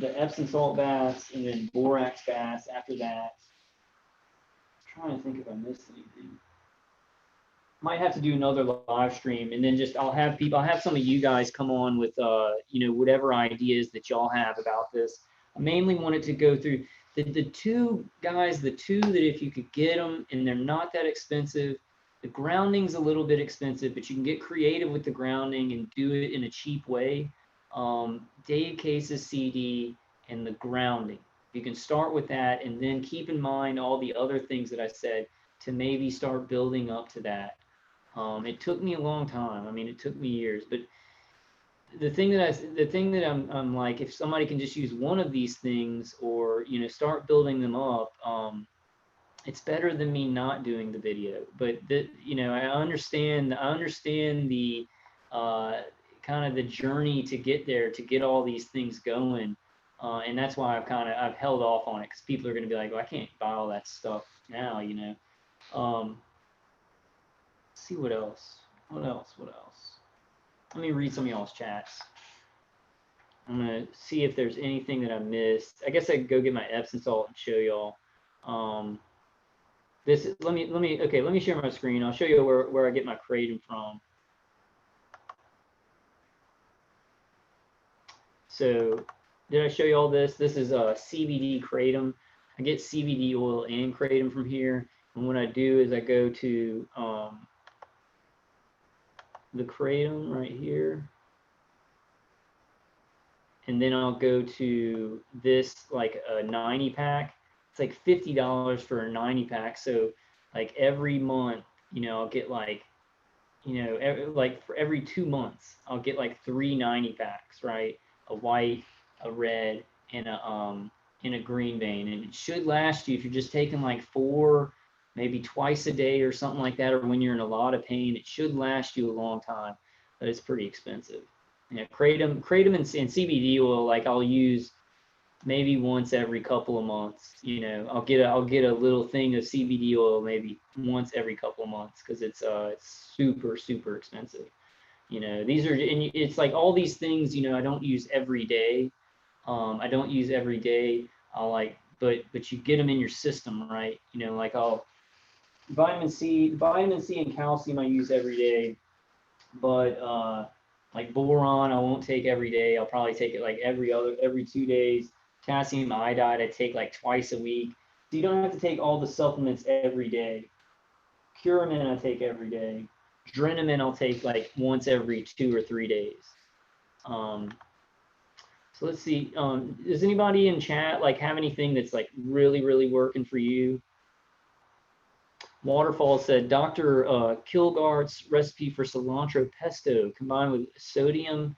Epsom salt baths, and then borax baths after that. I'm trying to think if I missed anything. Might have to do another live stream, and then just I'll have some of you guys come on with you know, whatever ideas that y'all have about this. I mainly wanted to go through the two that if you could get them and they're not that expensive. The grounding's a little bit expensive, but you can get creative with the grounding and do it in a cheap way. Dave Case's CD and the grounding. You can start with that, and then keep in mind all the other things that I said to maybe start building up to that. It took me a long time. I mean, it took me years, but the thing that I'm like, if somebody can just use one of these things, or, you know, start building them up, it's better than me not doing the video. But you know, I understand the kind of the journey to get there, to get all these things going, and that's why I've held off on it, because people are going to be like, well, I can't buy all that stuff now, you know. See what else. Let me read some of y'all's chats. I'm gonna see if there's anything that I missed. I guess I could go get my Epsom salt and show y'all. Let me share my screen. I'll show you where I get my kratom from. So did I show you all this? This is CBD kratom. I get CBD oil and kratom from here. And what I do is I go to the kratom right here, and then I'll go to this, like a 90 pack. It's like $50 for a 90 pack. So like every month, you know, I'll get like, you know, like for every 2 months, I'll get like 3 90 packs, right? A white, a red, and a in a green vein, and it should last you if you're just taking like 4, maybe twice a day or something like that, or when you're in a lot of pain, it should last you a long time, but it's pretty expensive. Yeah, kratom and CBD oil, like I'll use maybe once every couple of months. You know, I'll get a little thing of CBD oil maybe once every couple of months because it's super expensive. You know, these are, and it's like all these things, you know, I don't use every day. I don't use every day. I'll like, but you get them in your system, right? You know, like I'll vitamin C and calcium I use every day, but like boron I won't take every day. I'll probably take it like every 2 days. Potassium iodide I take like twice a week. So you don't have to take all the supplements every day. Curamin I take every day. Drenamin I'll take like once every 2 or 3 days. Um, so let's see. Does anybody in chat like have anything that's like really working for you? Waterfall said Dr. Kilgart's recipe for cilantro pesto combined with sodium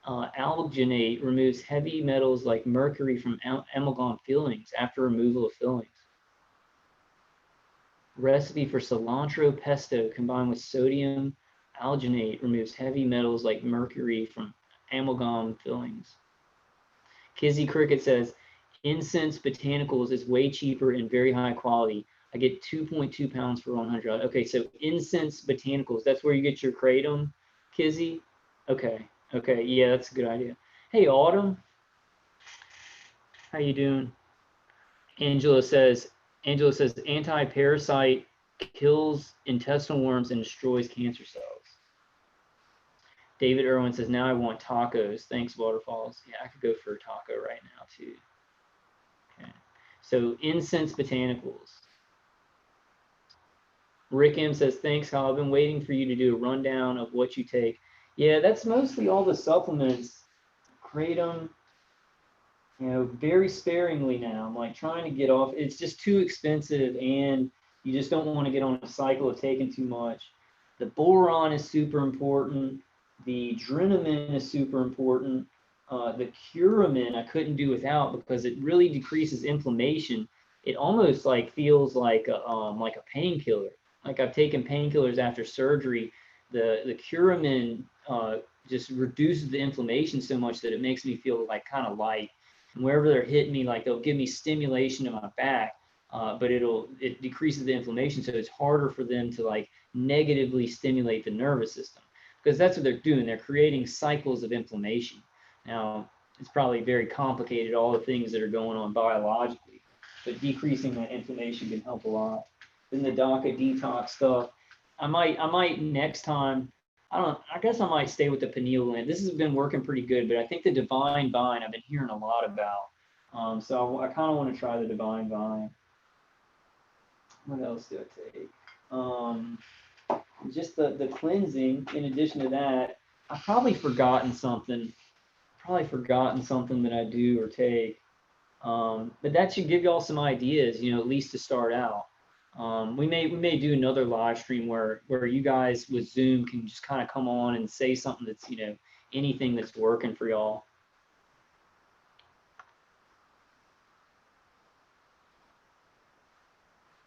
alginate removes heavy metals like mercury from amalgam fillings after removal of fillings. Recipe for cilantro pesto combined with sodium alginate removes heavy metals like mercury from amalgam fillings. Kizzy Cricket says incense botanicals is way cheaper and very high quality. I get 2.2 pounds for 100. Okay, so incense botanicals, that's where you get your kratom, Kizzy? Okay, yeah, that's a good idea. Hey, Autumn, how you doing? Angela says anti-parasite kills intestinal worms and destroys cancer cells. David Irwin says, now I want tacos. Thanks, Waterfalls. Yeah, I could go for a taco right now, too. Okay. So incense botanicals. Rick M says, thanks, Kyle. I've been waiting for you to do a rundown of what you take. Yeah, that's mostly all the supplements. Kratom, you know, very sparingly now. I'm like trying to get off. It's just too expensive, and you just don't want to get on a cycle of taking too much. The boron is super important. The drenamin is super important. The curamin I couldn't do without because it really decreases inflammation. It almost like feels like a painkiller. Like I've taken painkillers after surgery. The curamin just reduces the inflammation so much that it makes me feel like kind of light. And wherever they're hitting me, like they'll give me stimulation in my back, but it decreases the inflammation, so it's harder for them to like negatively stimulate the nervous system because that's what they're doing. They're creating cycles of inflammation. Now, it's probably very complicated, all the things that are going on biologically, but decreasing that inflammation can help a lot. Then the DACA detox stuff, I might next time. I guess I might stay with the pineal gland. This has been working pretty good, but I think the divine vine I've been hearing a lot about. So I kind of want to try the divine vine. What else do I take? Just the cleansing. In addition to that, I've probably forgotten something. That I do or take. But that should give y'all some ideas, you know, at least to start out. We may do another live stream where you guys with Zoom can just kind of come on and say something that's, you know, anything that's working for y'all.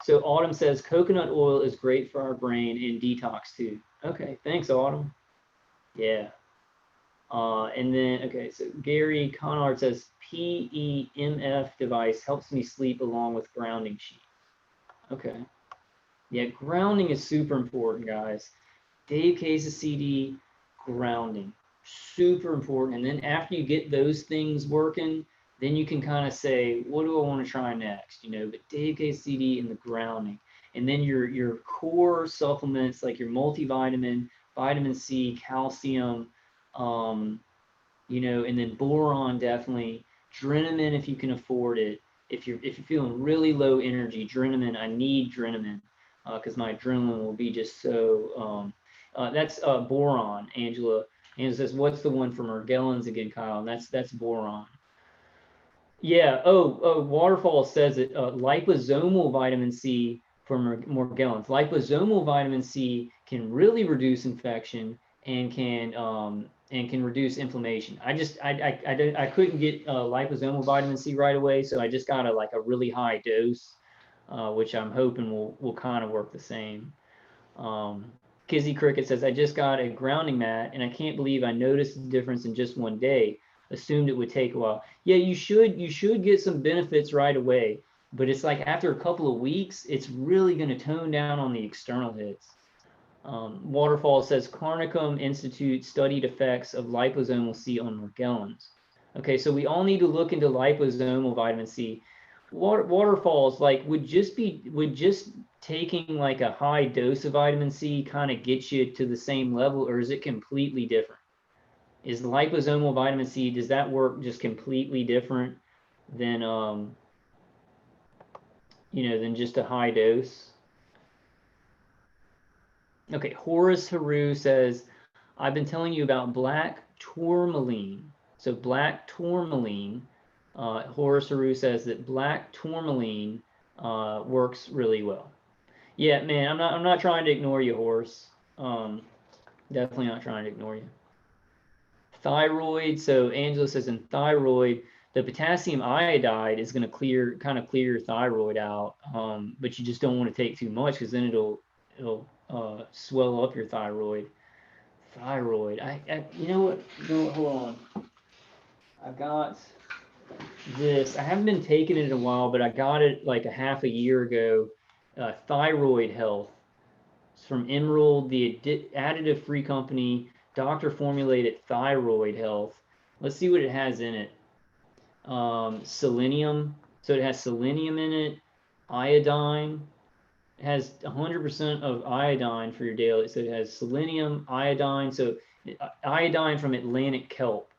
So Autumn says coconut oil is great for our brain and detox too. Okay, thanks, Autumn. Yeah. And then, okay, so Gary Conard says PEMF device helps me sleep along with grounding sheet. Okay. Yeah, grounding is super important, guys. Dave Case's CD, grounding, super important. And then after you get those things working, then you can kind of say, what do I want to try next? You know, but Dave Case CD and the grounding. And then your core supplements like your multivitamin, vitamin C, calcium, you know, and then boron definitely, drenamin if you can afford it. If you're feeling really low energy, drenamin, I need drenamin because my adrenaline will be just so. That's boron. Angela says, what's the one for Morgellons again, Kyle? And that's boron. Yeah. Oh, Waterfall says it. Liposomal vitamin C for Morgellons. Liposomal vitamin C can really reduce infection, and can reduce inflammation. I couldn't get liposomal vitamin C right away, so I just got a really high dose, which I'm hoping will kind of work the same. Kizzy Cricket says, I just got a grounding mat and I can't believe I noticed the difference in just one day. Assumed it would take a while. Yeah, you should get some benefits right away, but it's like after a couple of weeks, it's really going to tone down on the external hits. Waterfall says Carnicum Institute studied effects of liposomal C on Morgellons. Okay, so we all need to look into liposomal vitamin C. Waterfalls would just taking like a high dose of vitamin C kind of get you to the same level, or is it completely different? Is liposomal vitamin C, does that work just completely different than than just a high dose? Okay, Horace Haru says, I've been telling you about black tourmaline. So black tourmaline, Horace Haru says that black tourmaline works really well. Yeah, man, I'm not trying to ignore you, Horace. Definitely not trying to ignore you. Thyroid. So Angela says in thyroid, the potassium iodide is going to kind of clear your thyroid out, but you just don't want to take too much because then it'll swell up your thyroid. Thyroid. You know what? Hold on. I got this. I haven't been taking it in a while, but I got it like a half a year ago. Thyroid Health. It's from Emerald, the additive-free company, doctor-formulated Thyroid Health. Let's see what it has in it. Selenium. So it has selenium in it, iodine. It has 100% of iodine for your daily. So it has selenium, iodine. So iodine from Atlantic kelp.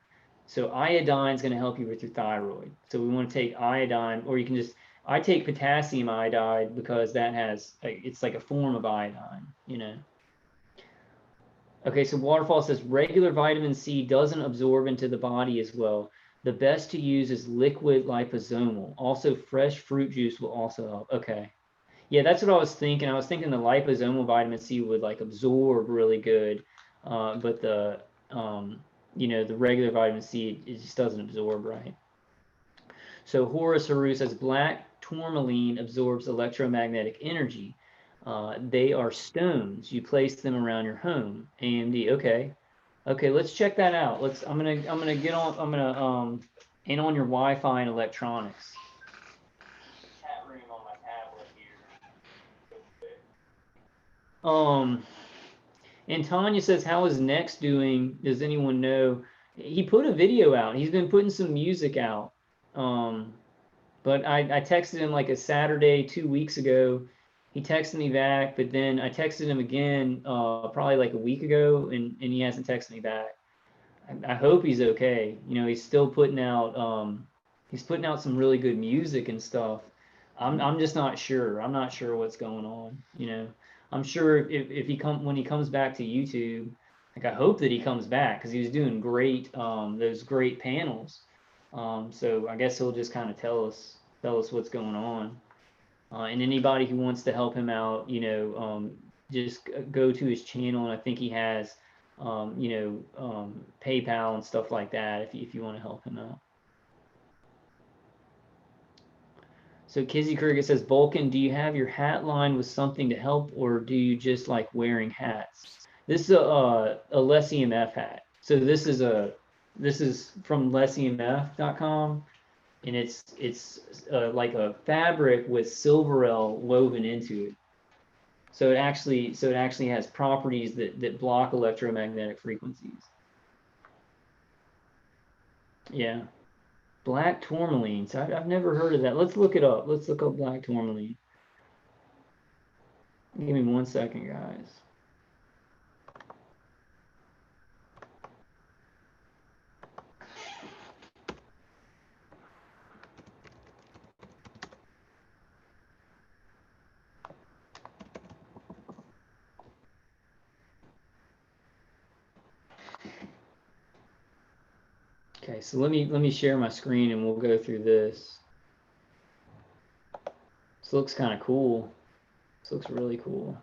So iodine is going to help you with your thyroid. So we want to take iodine, or you can just, I take potassium iodide because that has, it's like a form of iodine, Okay, so Waterfall says regular vitamin C doesn't absorb into the body as well. The best to use is liquid liposomal. Also, fresh fruit juice will also help. Okay. Yeah, that's what I was thinking. I was thinking the liposomal vitamin C would absorb really good, but the the regular vitamin C, it just doesn't absorb right. So Horace Haru says black tourmaline absorbs electromagnetic energy. They are stones. You place them around your home. AMD. Okay. Okay, let's check that out. I'm gonna get on. I'm gonna in on your Wi-Fi and electronics. Chat room on my tablet here. And Tanya says, how is Nex doing? Does anyone know? He put a video out. He's been putting some music out. But I texted him like a Saturday 2 weeks ago. He texted me back, but then I texted him again probably like a week ago, and he hasn't texted me back. I hope he's okay. He's still putting out some really good music and stuff. I'm just not sure. I'm not sure what's going on. I'm sure when he comes back to YouTube, I hope that he comes back because he was doing great, those great panels. So I guess he'll just kind of tell us what's going on. And anybody who wants to help him out, just go to his channel, and I think he has, PayPal and stuff like that if you want to help him out. So Kizzy Cricket says, Vulcan, do you have your hat line with something to help, or do you just like wearing hats? This is a LessEMF hat. So this is from LessEMF.com, and it's like a fabric with Silverel woven into it. So it actually has properties that block electromagnetic frequencies. Yeah. Black tourmaline. So I've never heard of that. Let's look it up. Let's look up black tourmaline. Give me 1 second, guys. Okay, so let me share my screen and we'll go through this. This looks kind of cool. This looks really cool.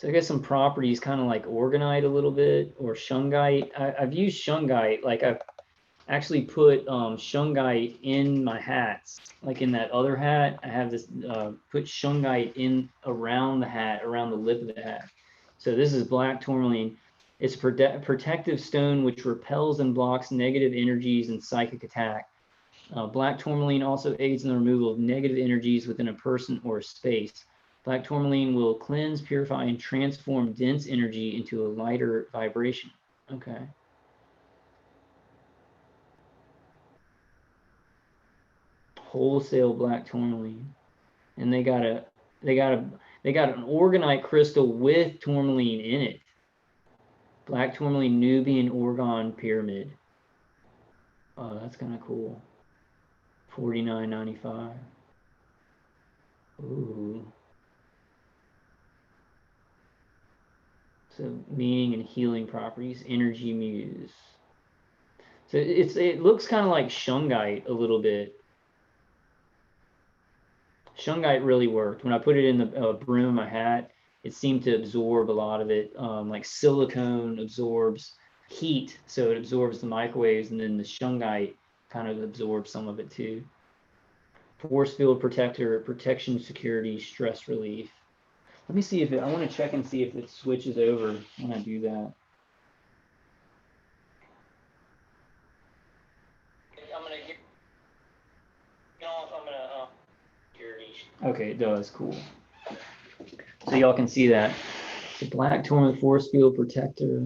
So I guess some properties kind of like orgonite a little bit, or shungite. I've used shungite, like I've actually put shungite in my hats. Like in that other hat, I have this, put shungite in around the hat, around the lip of the hat. So this is black tourmaline. It's a protective stone which repels and blocks negative energies and psychic attack. Black tourmaline also aids in the removal of negative energies within a person or a space. Black tourmaline will cleanse, purify, and transform dense energy into a lighter vibration. Okay. Wholesale black tourmaline, and they got an orgonite crystal with tourmaline in it. Black tourmaline Nubian Orgon pyramid. Oh, that's kind of cool. $49.95. Ooh. So meaning and healing properties, energy muse. So it looks kind of like shungite a little bit. Shungite really worked. When I put it in the brim of my hat, it seemed to absorb a lot of it. Like silicone absorbs heat, so it absorbs the microwaves, and then the shungite kind of absorbs some of it too. Force field protector, protection, security, stress relief. Let me see if I want to check and see if it switches over when I do that. I'm gonna get off. I'm gonna okay, it does. Cool. So y'all can see that. The black tourmaline force field protector.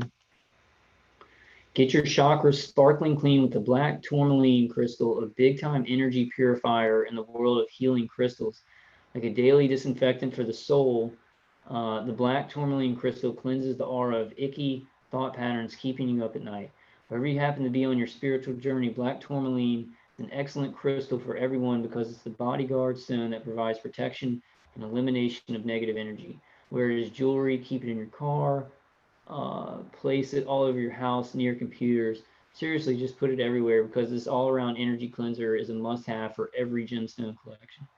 Get your chakras sparkling clean with the black tourmaline crystal, a big time energy purifier in the world of healing crystals. Like a daily disinfectant for the soul, the black tourmaline crystal cleanses the aura of icky thought patterns keeping you up at night. Wherever you happen to be on your spiritual journey, black tourmaline is an excellent crystal for everyone because it's the bodyguard stone that provides protection and elimination of negative energy. Wear it as jewelry, keep it in your car, place it all over your house, near computers. Seriously, just put it everywhere because this all-around energy cleanser is a must-have for every gemstone collection.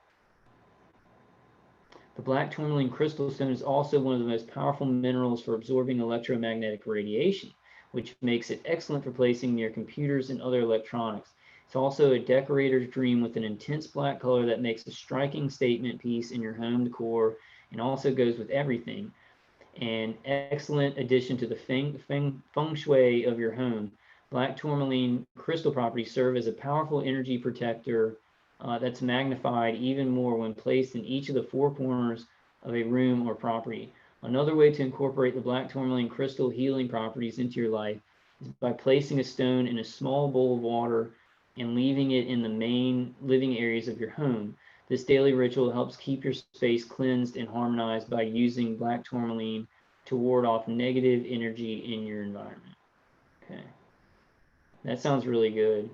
The black tourmaline crystal stone is also one of the most powerful minerals for absorbing electromagnetic radiation, which makes it excellent for placing near computers and other electronics. It's also a decorator's dream with an intense black color that makes a striking statement piece in your home decor and also goes with everything. An excellent addition to the feng shui of your home. Black tourmaline crystal properties serve as a powerful energy protector that's magnified even more when placed in each of the four corners of a room or property. Another way to incorporate the black tourmaline crystal healing properties into your life is by placing a stone in a small bowl of water and leaving it in the main living areas of your home. This daily ritual helps keep your space cleansed and harmonized by using black tourmaline to ward off negative energy in your environment. Okay. That sounds really good.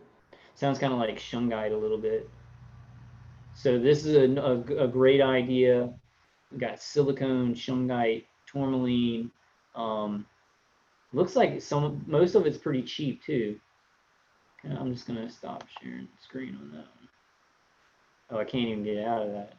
Sounds kind of like shungite a little bit. So this is a great idea. We got silicone, shungite, tourmaline. Looks like most of it's pretty cheap too. Okay, I'm just gonna stop sharing the screen on that one. Oh, I can't even get out of that.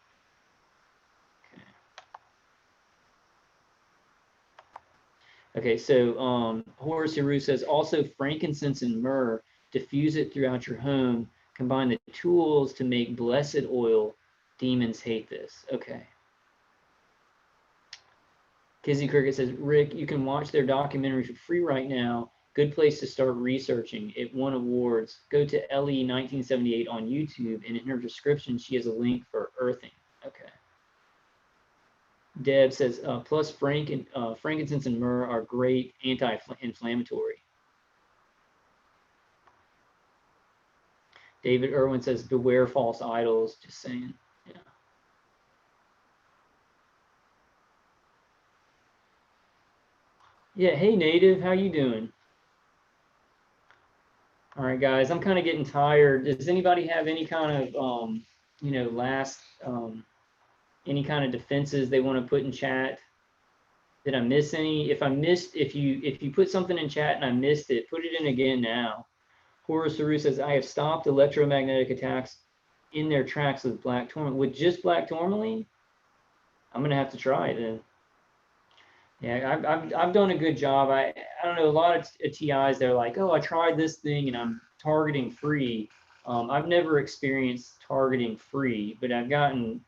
Okay, so Horace Heroux says also frankincense and myrrh, diffuse it throughout your home, combine the tools to make blessed oil. Demons hate this. Okay. Kizzy Cricket says, Rick, you can watch their documentary for free right now. Good place to start researching. It won awards. Go to Ellie 1978 on YouTube, and in her description, she has a link for earthing. Okay. Deb says, plus frankincense and myrrh are great anti-inflammatory. David Irwin says, beware false idols. Just saying. Yeah. Yeah. Hey, Native. How you doing? All right, guys. I'm kind of getting tired. Does anybody have any kind of, last, any kind of defenses they want to put in chat? Did I miss any? If you put something in chat and I missed it, put it in again now. Horace Heroux says, I have stopped electromagnetic attacks in their tracks with black tourmaline. With just black tourmaline? I'm going to have to try it then. Yeah, I've done a good job. I don't know, a lot of TIs, they're like, oh, I tried this thing and I'm targeting free. I've never experienced targeting free, but I've gotten,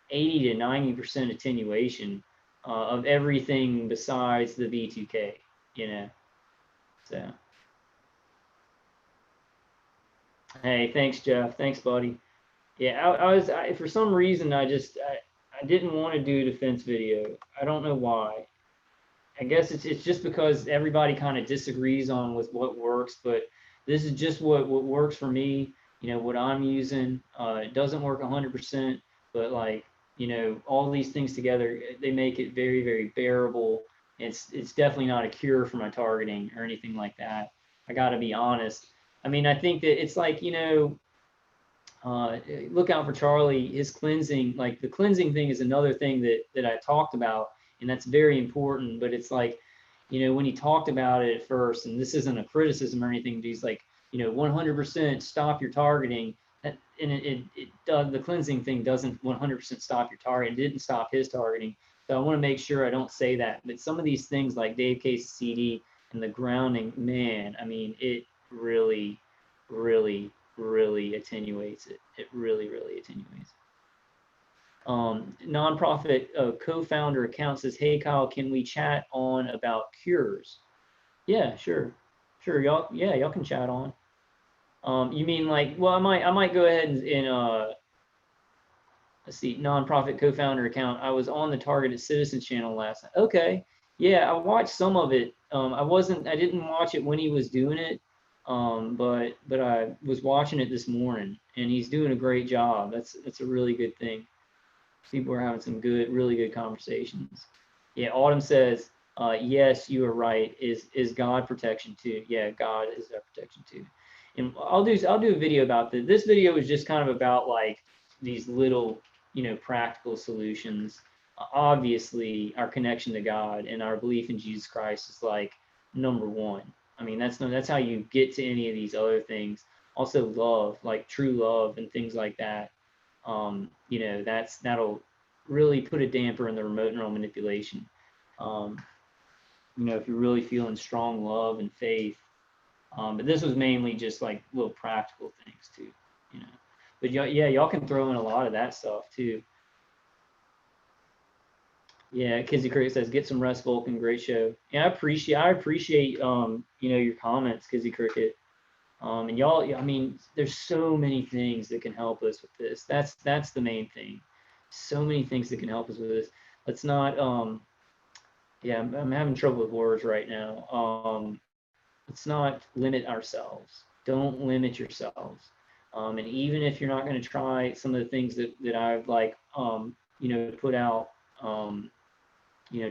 80 to 90% attenuation of everything besides the V2K, you know. So, hey, thanks, Jeff. Thanks, buddy. Yeah, for some reason, I didn't want to do a defense video. I don't know why. I guess it's just because everybody kind of disagrees on with what works, but this is just what works for me. What I'm using. It doesn't work 100%, but like all these things together, they make it very very bearable. It's definitely not a cure for my targeting or anything like that. I got to be honest. I mean, I think that it's like look out for Charlie. His cleansing, like the cleansing thing, is another thing that I talked about, and that's very important. But it's like, when he talked about it at first, and this isn't a criticism or anything, but he's like, 100% stop your targeting. And it does, the cleansing thing doesn't 100% stop your targeting. It didn't stop his targeting. So I want to make sure I don't say that. But some of these things like Dave Case's CD and the grounding, man, I mean, it really, really really attenuates it. It really, really attenuates. Nonprofit co-founder account says, "Hey Kyle, can we chat on about cures?" Yeah, sure, y'all. Yeah, y'all can chat on. You mean like? Well, I might go ahead and let's see, nonprofit co-founder account. I was on the Targeted Citizen channel last night. Okay, yeah, I watched some of it. I didn't watch it when he was doing it, but I was watching it this morning, and he's doing a great job. That's a really good thing. People are having some really good conversations. Yeah, Autumn says, yes, you are right. Is God protection too? Yeah, God is our protection too. And I'll do a video about this. This video is just kind of about like these little, practical solutions. Obviously, our connection to God and our belief in Jesus Christ is like number one. I mean, that's how you get to any of these other things. Also, love, like true love and things like that. That'll really put a damper in the remote neural manipulation. Um, if you're really feeling strong love and faith. But this was mainly just like little practical things too, you know. But yeah, y'all can throw in a lot of that stuff too. Yeah, Kizzy Cricket says, "Get some rest, Vulcan. Great show." Yeah, I appreciate your comments, Kizzy Cricket. And y'all, I mean, there's so many things that can help us with this. That's the main thing. So many things that can help us with this. Let's not yeah, I'm having trouble with words right now. Let's not limit ourselves. Don't limit yourselves. And even if you're not going to try some of the things that I've like put out,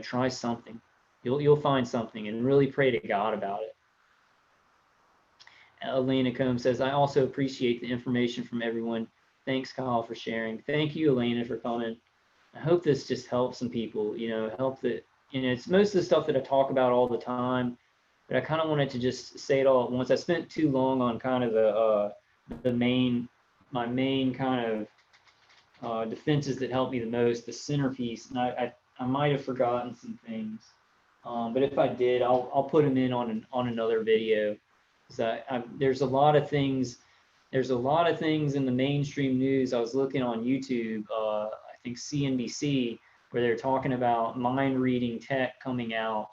try something. You'll find something, and really pray to God about it. Elena Combs says, "I also appreciate the information from everyone. Thanks, Kyle, for sharing." Thank you, Elena, for coming. I hope this just helps some people, help that, it's most of the stuff that I talk about all the time, but I kind of wanted to just say it all at once. I spent too long on kind of my main kind of defenses that helped me the most, the centerpiece, and I might have forgotten some things. But if I did, I'll put them in on another video. So there's a lot of things. There's a lot of things in the mainstream news. I was looking on YouTube, I think CNBC, where they're talking about mind reading tech coming out.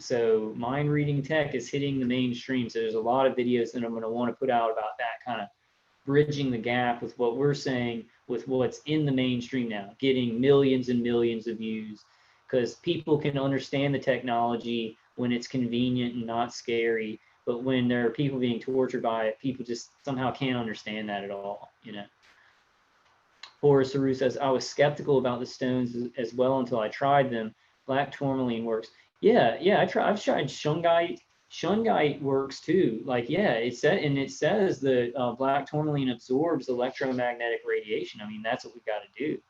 So mind reading tech is hitting the mainstream. So there's a lot of videos that I'm going to want to put out about that, kind of bridging the gap with what we're saying with what's in the mainstream now, getting millions and millions of views, because people can understand the technology when it's convenient and not scary. But when there are people being tortured by it, people just somehow can't understand that at all, Forrest Saru says, "I was skeptical about the stones as well until I tried them. Black tourmaline works." Yeah, I've tried shungite. Shungite works too. Like, yeah, it says that black tourmaline absorbs electromagnetic radiation. I mean, that's what we've got to do.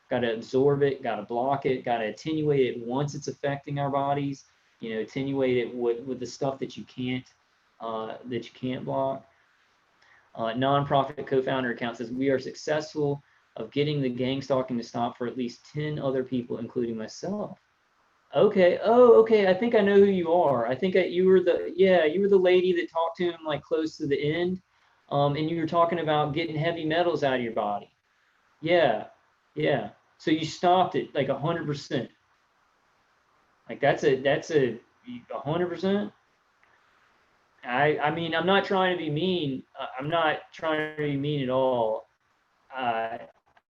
Got to absorb it, got to block it, got to attenuate it once it's affecting our bodies. Attenuate it with the stuff that you can't block. Nonprofit co-founder account says, "We are successful of getting the gang stalking to stop for at least 10 other people, including myself." Okay. Oh, okay. I think I know who you are. I think you were you were the lady that talked to him like close to the end. And you were talking about getting heavy metals out of your body. Yeah. Yeah. So you stopped it like 100%. Like that's a 100%. I mean, I'm not trying to be mean. I'm not trying to be mean at all. Uh,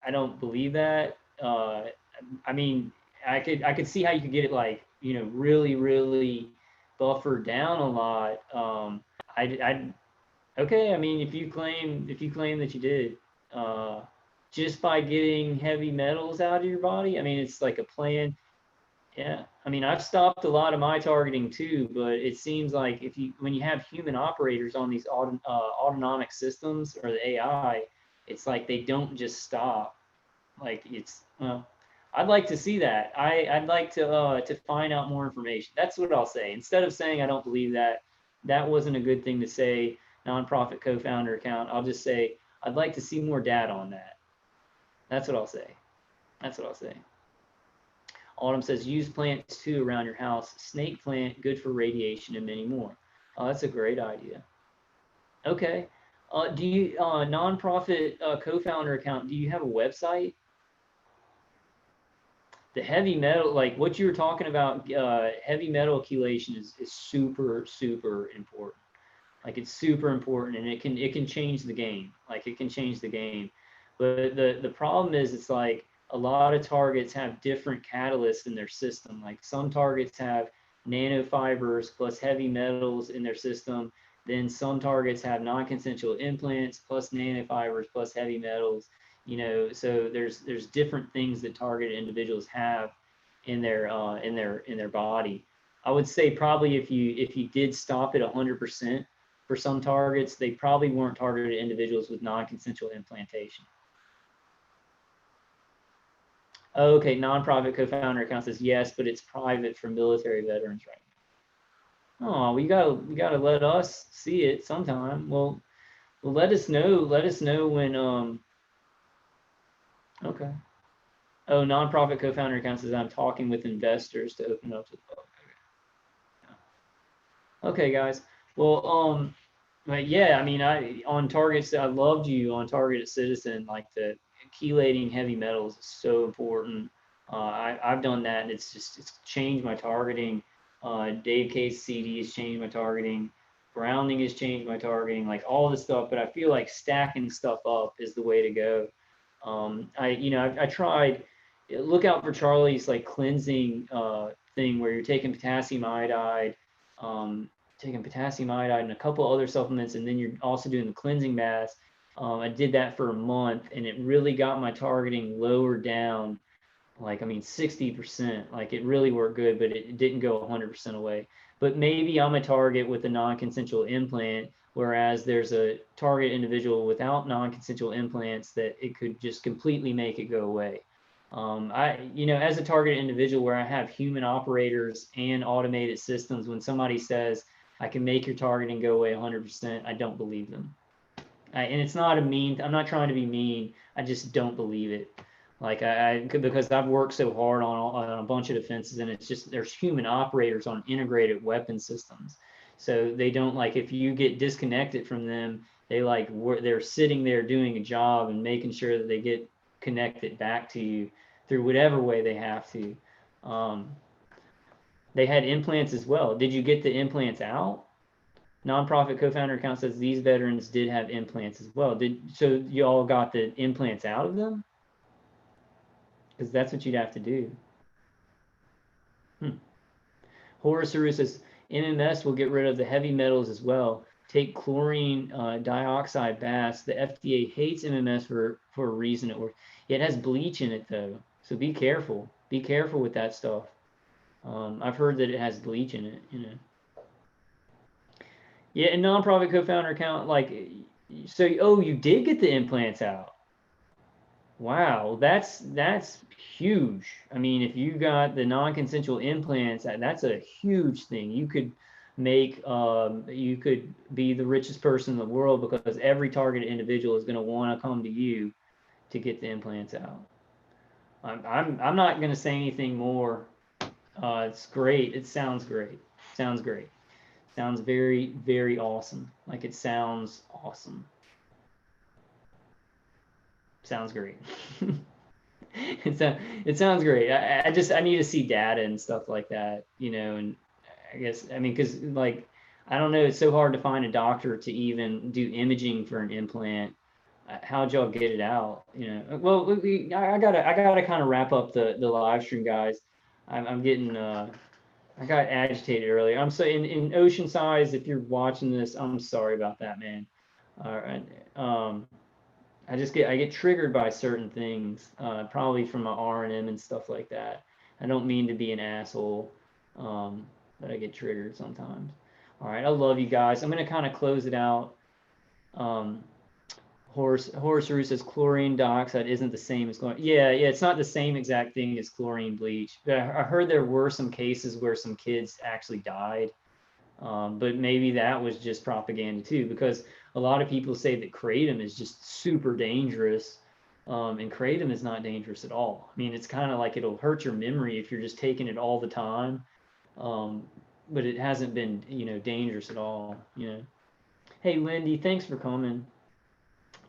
I don't believe that. I mean, I could see how you could get it like, really, really buffered down a lot. I okay. I mean, if you claim that you did, uh, just by getting heavy metals out of your body, I mean, it's like a plan. Yeah, I mean, I've stopped a lot of my targeting too, but it seems like when you have human operators on these autonomic systems or the AI, it's like they don't just stop. Like well, I'd like to see that. I'd like to find out more information. That's what I'll say. Instead of saying I don't believe that, that wasn't a good thing to say. Nonprofit co-founder account. I'll just say I'd like to see more data on that. That's what I'll say. That's what I'll say. Autumn says use plants too around your house. Snake plant, good for radiation and many more. Oh, that's a great idea. Okay. Do you nonprofit co-founder account? Do you have a website? The heavy metal, like what you were talking about, heavy metal chelation is super super important. Like it's super important, and it can change the game. Like it can change the game. But the problem is, it's like a lot of targets have different catalysts in their system. Like some targets have nanofibers plus heavy metals in their system. Then some targets have non-consensual implants plus nanofibers plus heavy metals. So there's different things that targeted individuals have in their body. I would say probably if you did stop it 100%, for some targets, they probably weren't targeted individuals with non-consensual implantation. Okay, nonprofit co-founder account says yes, but it's private for military veterans right now. Oh, we gotta let us see it sometime. Well, let us know. Let us know when. Okay. Oh, nonprofit co-founder account says I'm talking with investors to open up to the public. Okay, guys. Well, but yeah, I mean, I on targets. I loved you on Targeted Citizen. Like the chelating heavy metals is so important. I've done that, and it's changed my targeting. Dave Case CD has changed my targeting. Grounding has changed my targeting. Like all this stuff, but I feel like stacking stuff up is the way to go. I tried. Look out for Charlie's like cleansing thing where you're taking potassium iodide and a couple other supplements, and then you're also doing the cleansing baths. I did that for a month, and it really got my targeting lower down. Like, I mean, 60%. Like, it really worked good, but it didn't go 100% away. But maybe I'm a target with a non-consensual implant, whereas there's a target individual without non-consensual implants that it could just completely make it go away. As a target individual where I have human operators and automated systems, when somebody says I can make your targeting go away 100%, I don't believe them. And it's not I'm not trying to be mean. I just don't believe it. Like because I've worked so hard on a bunch of defenses, and it's just there's human operators on integrated weapon systems, so they don't, like, if you get disconnected from them, they're sitting there doing a job and making sure that they get connected back to you through whatever way they have to. Um, they had implants as well. Did you get the implants out? Nonprofit co-founder account says these veterans did have implants as well. So you all got the implants out of them? Because that's what you'd have to do. Hmm. Horace Saru says MMS will get rid of the heavy metals as well. Take chlorine dioxide baths. The FDA hates MMS for a reason. It has bleach in it though, so be careful. Be careful with that stuff. I've heard that it has bleach in it. Yeah, and nonprofit co-founder account, like, so. Oh, you did get the implants out. Wow, that's huge. I mean, if you got the non-consensual implants, that's a huge thing. You could be the richest person in the world because every targeted individual is going to want to come to you to get the implants out. I'm not going to say anything more. It's great. It sounds great. Sounds great. Sounds very, very awesome. Like it sounds awesome. Sounds great. It sounds great. I need to see data and stuff like that, you know, and I guess, I mean, because like, I don't know, it's so hard to find a doctor to even do imaging for an implant. How'd y'all get it out? You know, well, I gotta kind of wrap up the live stream, guys. I'm getting, I got agitated earlier. I'm so in Ocean Size, if you're watching this, I'm sorry about that, man. All right. I get triggered by certain things, probably from my R&M and stuff like that. I don't mean to be an asshole, but I get triggered sometimes. All right, I love you guys. I'm gonna kind of close it out. Um, Horace Rue says chlorine dioxide isn't the same as chlorine. Yeah, it's not the same exact thing as chlorine bleach. But I heard there were some cases where some kids actually died. But maybe that was just propaganda too, because a lot of people say that kratom is just super dangerous, and kratom is not dangerous at all. I mean, it's kind of like it'll hurt your memory if you're just taking it all the time, um, but it hasn't been, you know, dangerous at all. You know. Hey, Lindy, thanks for coming.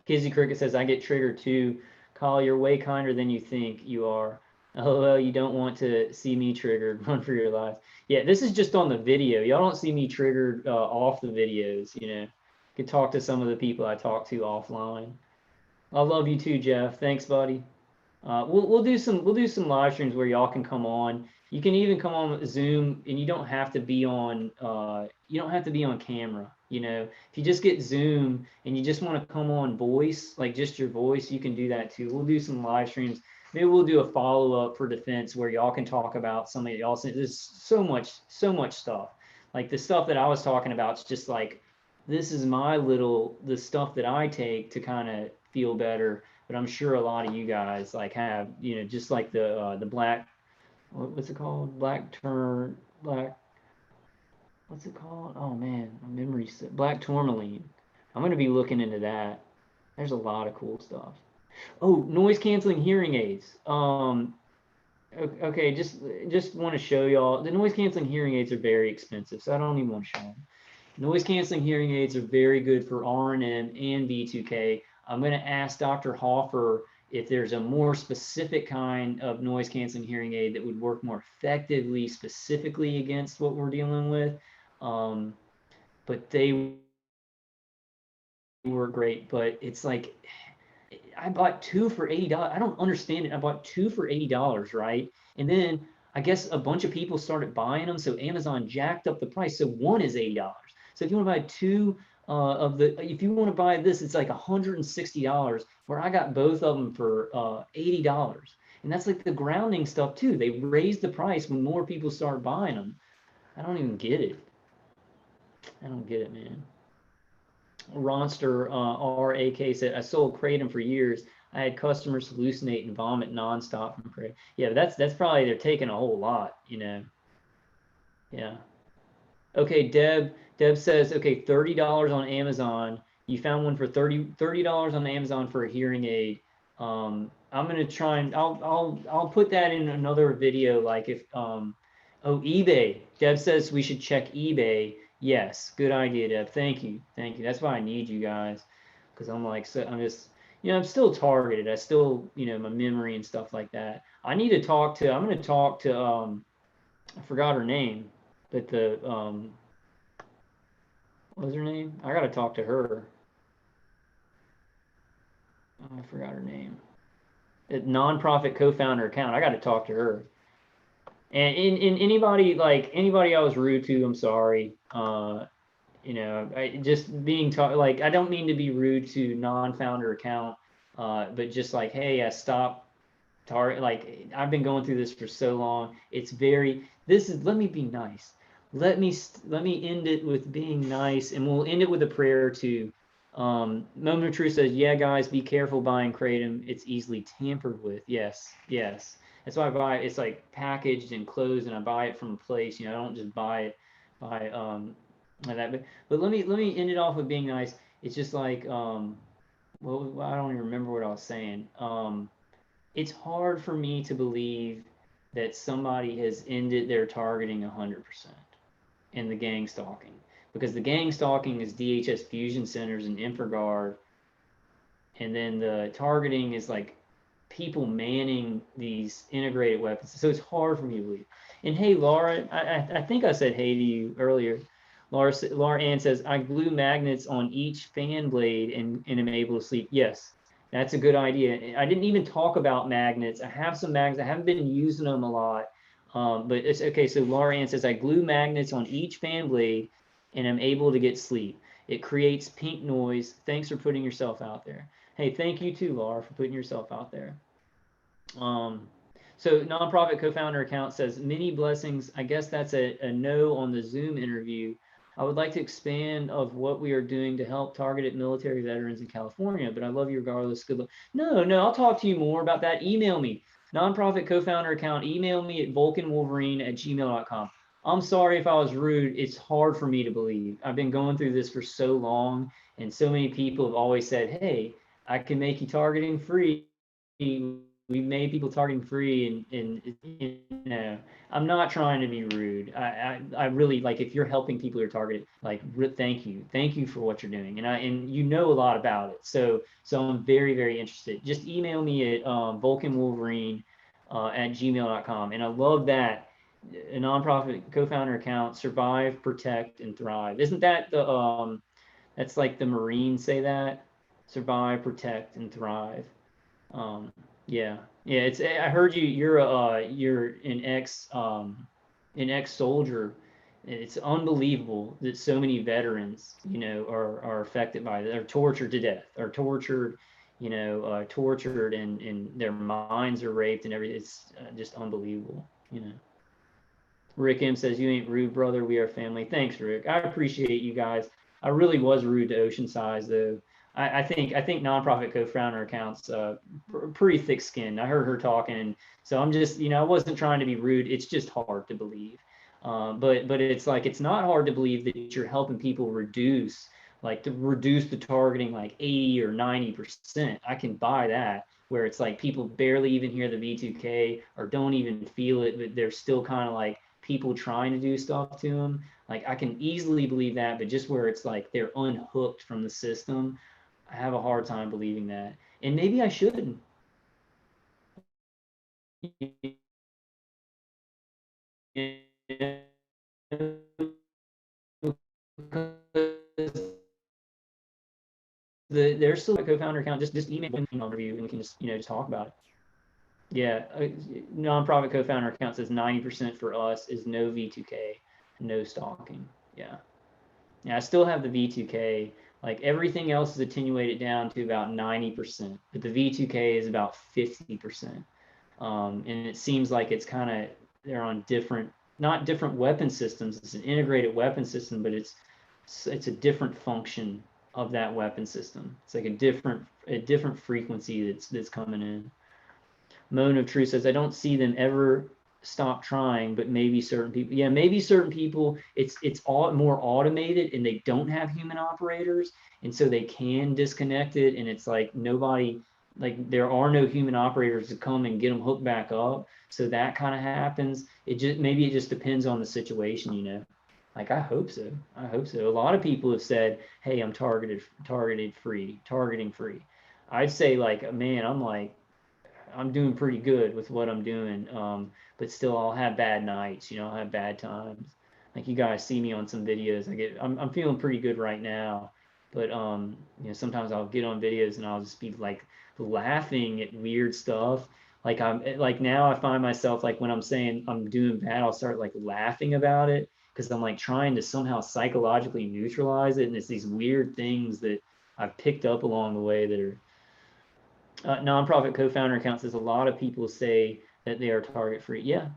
Kizzy Cricket says I get triggered too. Kyle, you're way kinder than you think you are. LOL, you don't want to see me triggered. Run for your life. Yeah, this is just on the video. Y'all don't see me triggered off the videos. You know, could talk to some of the people I talk to offline. I love you too, Jeff. Thanks, buddy. We'll do some live streams where y'all can come on. You can even come on Zoom, and you don't have to be on camera. You know, if you just get Zoom and you just want to come on voice, like just your voice, you can do that too. We'll do some live streams. Maybe we'll do a follow up for defense where y'all can talk about some of y'all. There's so much stuff. Like the stuff that I was talking about, it's just like this is the stuff that I take to kind of feel better, but I'm sure a lot of you guys like have, you know, just like the black, what's it called? Black, what's it called? Oh man, my memory's black tourmaline. I'm gonna be looking into that. There's a lot of cool stuff. Oh, noise canceling hearing aids. Okay, just want to show y'all the noise canceling hearing aids are very expensive, so I don't even want to show them. Noise canceling hearing aids are very good for R&M and B2K. I'm going to ask Dr. Hoffer if there's a more specific kind of noise canceling hearing aid that would work more effectively, specifically against what we're dealing with. But they were great. But it's like I bought two for $80. I don't understand it. I bought two for $80, right? And then I guess a bunch of people started buying them, so Amazon jacked up the price. So one is $80. So if you want to buy two if you want to buy this, it's like $160. Where I got both of them for $80, and that's like the grounding stuff too. They raised the price when more people start buying them. I don't even get it. I don't get it, man. Ronster RAK said, I sold kratom for years. I had customers hallucinate and vomit nonstop from kratom. Yeah, but that's probably they're taking a whole lot, you know. Yeah. Okay, Deb says, okay, $30 on Amazon. You found one for $30 on Amazon for a hearing aid. I'm gonna try and I'll put that in another video. Like if oh, eBay. Deb says we should check eBay. Yes, good idea, Deb. Thank you, thank you. That's why I need you guys, because I'm like, so I'm just, you know, I'm still targeted. I still, you know, my memory and stuff like that. I need to talk to. I'm gonna talk to. I forgot her name, but the what was her name? I gotta talk to her. Oh, I forgot her name. A nonprofit co-founder account. I got to talk to her. And in anybody anybody I was rude to, I'm sorry. You know, I just being taught like I don't mean to be rude to non-founder account, but just like hey, I stopped target. Like I've been going through this for so long. It's very. This is. Let me be nice. Let me end it with being nice, and we'll end it with a prayer too. Moment of Truth says, "Yeah, guys, be careful buying kratom. It's easily tampered with." Yes, yes. That's why I buy it. It's like packaged and closed, and I buy it from a place. You know, I don't just buy it by like that. But let me end it off with being nice. It's just like well, I don't even remember what I was saying. It's hard for me to believe that somebody has ended their targeting 100% in the gang stalking, because the gang stalking is DHS fusion centers and InfraGard, and then the targeting is like people manning these integrated weapons. So it's hard for me to believe. And hey, Laura, I think I said hey to you earlier. Laura Ann says, I glue magnets on each fan blade and am able to sleep. Yes, that's a good idea. I didn't even talk about magnets. I have some magnets. I haven't been using them a lot. But it's okay. So Laura Ann says, I glue magnets on each fan blade and I'm able to get sleep. It creates pink noise. Thanks for putting yourself out there. Hey, thank you too, Laura, for putting yourself out there. So nonprofit co-founder account says, many blessings. I guess that's a no on the Zoom interview. I would like to expand of what we are doing to help targeted military veterans in California, but I love you regardless. Good luck. No, I'll talk to you more about that. Email me. Nonprofit co-founder account, email me at vulcanwolverine@gmail.com. I'm sorry if I was rude. It's hard for me to believe. I've been going through this for so long, and so many people have always said, hey, I can make you targeting free. We made people targeting free, and you know, I'm not trying to be rude. I really like, if you're helping people who are targeted, like, thank you for what you're doing, and you know a lot about it. So I'm very, very interested. Just email me at vulcanwolverine at gmail.com. And I love that a nonprofit co-founder account, survive, protect, and thrive. Isn't that the that's like the Marines say that, survive, protect, and thrive. Um, yeah, It's, I heard you're an ex soldier. It's unbelievable that so many veterans, are affected by it, are tortured to death, are tortured, tortured, and their minds are raped and everything. It's just unbelievable. Rick M says, you ain't rude, brother. We are family. Thanks, Rick. I appreciate you guys. I really was rude to Ocean Size, though. I think nonprofit co-founder accounts pretty thick-skinned. I heard her talking, so I'm just, I wasn't trying to be rude. It's just hard to believe. But it's like, it's not hard to believe that you're helping people reduce the targeting like 80 or 90%. I can buy that, where it's like people barely even hear the V2K or don't even feel it, but they're still kind of like people trying to do stuff to them. Like, I can easily believe that, but just where it's like they're unhooked from the system, I have a hard time believing that. And maybe I shouldn't. There's still a co-founder account. Just email me an review and we can just talk about it. Yeah, nonprofit co-founder account says 90% for us is no V2K, no stalking. Yeah. I still have the V2K. Like, everything else is attenuated down to about 90%, but the V2K is about 50%. And it seems like it's kind of, they're on not different weapon systems. It's an integrated weapon system, but it's a different function of that weapon system. It's like a different frequency that's coming in. Moan of Truth says, I don't see them ever stop trying, but maybe certain people. Yeah, maybe certain people, it's all more automated and they don't have human operators, and so they can disconnect it, and it's like nobody, like there are no human operators to come and get them hooked back up. So that kind of happens. Maybe it just depends on the situation. Like, I hope so. A lot of people have said, hey, I'm targeting free. I'd say, like, man, I'm doing pretty good with what I'm doing. But still, I'll have bad nights, I'll have bad times. Like, you guys see me on some videos. I'm feeling pretty good right now, but sometimes I'll get on videos and I'll just be like laughing at weird stuff. Like now I find myself, like, when I'm saying I'm doing bad, I'll start like laughing about it because I'm like trying to somehow psychologically neutralize it, and it's these weird things that I've picked up along the way that are nonprofit co-founder account says, a lot of people say that they are target free. Yeah.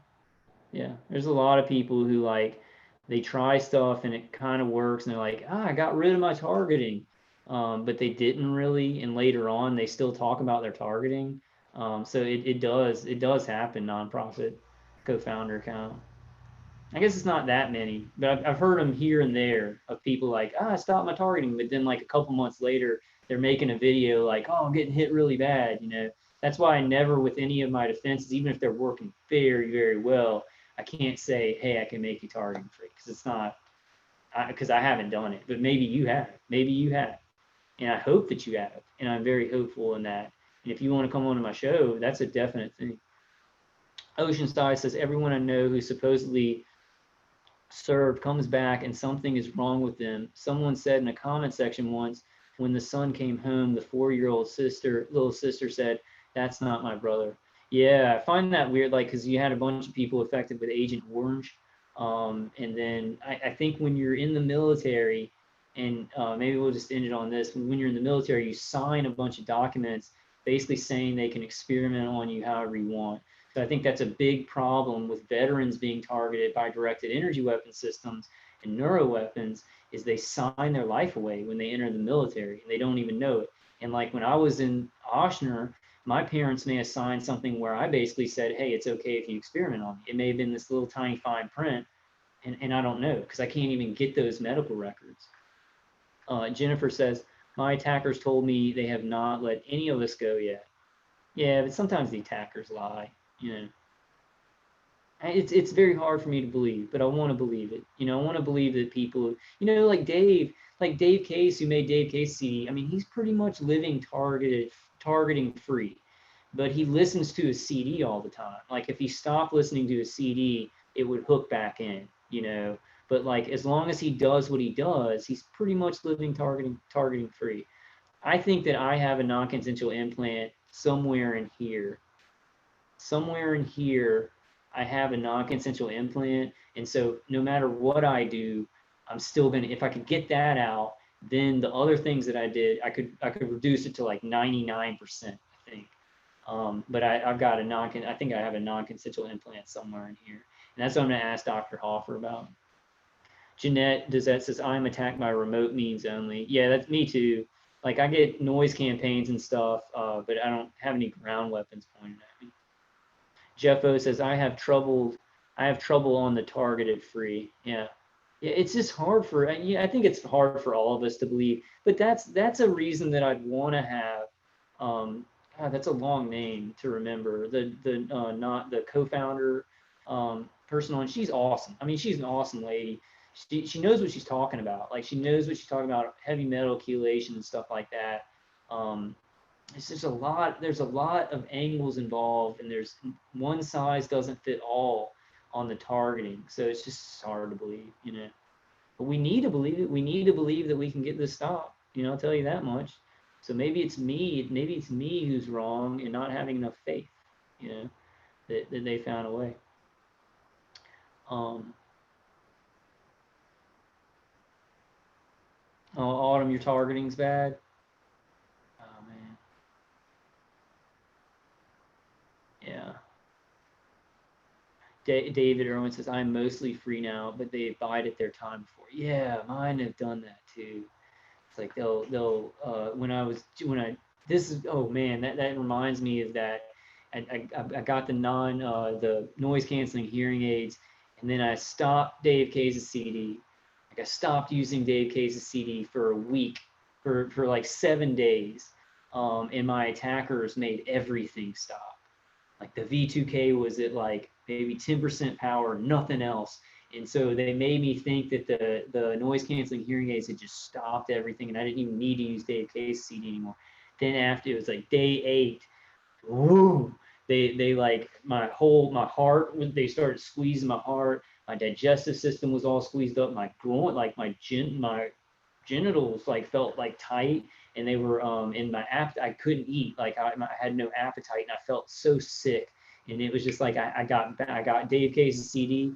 There's a lot of people who, like, they try stuff and it kind of works and they're like, I got rid of my targeting. But they didn't really, and later on they still talk about their targeting. So it does happen, nonprofit co-founder account. I guess it's not that many, but I've heard them here and there of people like, I stopped my targeting, but then like a couple months later, they're making a video like, oh, I'm getting hit really bad. That's why I never, with any of my defenses, even if they're working very, very well, I can't say, hey, I can make you targeting free, because it's not, because I haven't done it. But maybe you have. Maybe you have. And I hope that you have. And I'm very hopeful in that. And if you want to come on to my show, that's a definite thing. Oceanside says, everyone I know who supposedly served comes back and something is wrong with them. Someone said in a comment section once, when the son came home, the 4-year-old little sister said, that's not my brother. Yeah, I find that weird, like, because you had a bunch of people affected with Agent Orange. And then I think when you're in the military, and maybe we'll just end it on this, when you're in the military, you sign a bunch of documents basically saying they can experiment on you however you want. So I think that's a big problem with veterans being targeted by directed energy weapon systems and neuro weapons, is they sign their life away when they enter the military and they don't even know it. And like when I was in Oshner, my parents may have signed something where I basically said, hey, it's okay if you experiment on me. It may have been this little tiny fine print, and I don't know, because I can't even get those medical records. Jennifer says, my attackers told me they have not let any of us go yet. Yeah, but sometimes the attackers lie, you know. It's very hard for me to believe, but I want to believe it. You know, I want to believe that people, you know, like Dave Case, who made Dave Case CD. I mean, he's pretty much living targeting free, but he listens to his CD all the time. Like if he stopped listening to his CD, it would hook back in, you know. But like as long as he does what he does, he's pretty much living targeting free. I think that I have a non-consensual implant somewhere in here. Somewhere in here, I have a non-consensual implant. And so no matter what I do, I'm still gonna, if I could get that out, then the other things that I did, I could reduce it to like 99%, I think. But I've got I think I have a non-consensual implant somewhere in here. And that's what I'm gonna ask Dr. Hoffer about. Jeanette Dezette says, I'm attacked by remote means only. Yeah, that's me too. Like I get noise campaigns and stuff, but I don't have any ground weapons pointed at me. Jeff O says, I have trouble on the targeted free. Yeah. Yeah, it's just hard for, yeah, I think it's hard for all of us to believe, but that's a reason that I'd want to have, God, that's a long name to remember. Not the co-founder, person on, she's awesome. I mean, she's an awesome lady. She knows what she's talking about. Like she knows what she's talking about, heavy metal chelation and stuff like that. It's just there's a lot of angles involved, and there's one size doesn't fit all on the targeting. So it's just hard to believe, you know. But we need to believe it. We need to believe that we can get this stopped. You know, I'll tell you that much. So maybe it's me who's wrong and not having enough faith, you know, that they found a way. Autumn, your targeting's bad. Oh man. Yeah. David Irwin says, I'm mostly free now, but they bided their time before. Yeah, mine have done that too. It's like they'll this is, oh man, that reminds me of that. I got the noise canceling hearing aids, and then I stopped Dave Case's CD. Like I stopped using Dave Case's CD for a week, for like 7 days, and my attackers made everything stop. Like the V2K was at like maybe 10% power, nothing else. And so they made me think that the noise canceling hearing aids had just stopped everything, and I didn't even need to use Dave Case's CD anymore. Then after it was like day 8, woo, they like my heart, they started squeezing my heart. My digestive system was all squeezed up. My groin, like my genitals like felt like tight, and they were in my I couldn't eat. Like I had no appetite, and I felt so sick. And it was just like I got Dave Case's CD,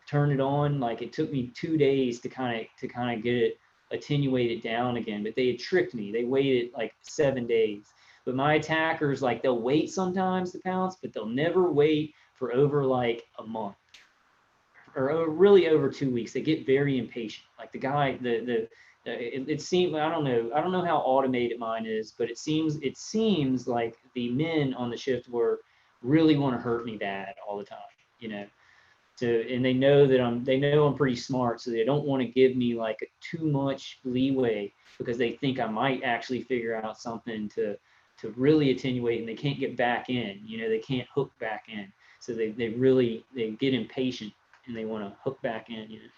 turned it on. Like it took me 2 days to kind of get it attenuated down again. But they had tricked me. They waited like 7 days. But my attackers, like they'll wait sometimes to pounce, but they'll never wait for over like a month, or really over 2 weeks. They get very impatient. Like the guy, it seemed, I don't know how automated mine is, but it seems like the men on the shift were really want to hurt me bad all the time, you know. So, and they know I'm pretty smart, so they don't want to give me like too much leeway, because they think I might actually figure out something to to really attenuate, and they can't get back in. You know, they can't hook back in. So they get impatient and they want to hook back in. You know.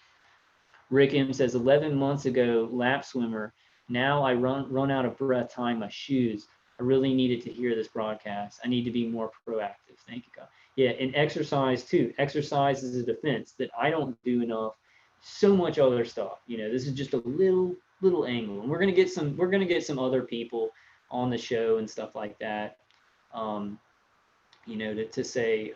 Rick M says 11 months ago, lap swimmer. Now I run out of breath tying my shoes. I really needed to hear this broadcast. I need to be more proactive. Thank you, God. Yeah, and exercise too. Exercise is a defense that I don't do enough. So much other stuff. You know, this is just a little angle, and we're gonna get some other people on the show and stuff like that. You know, to say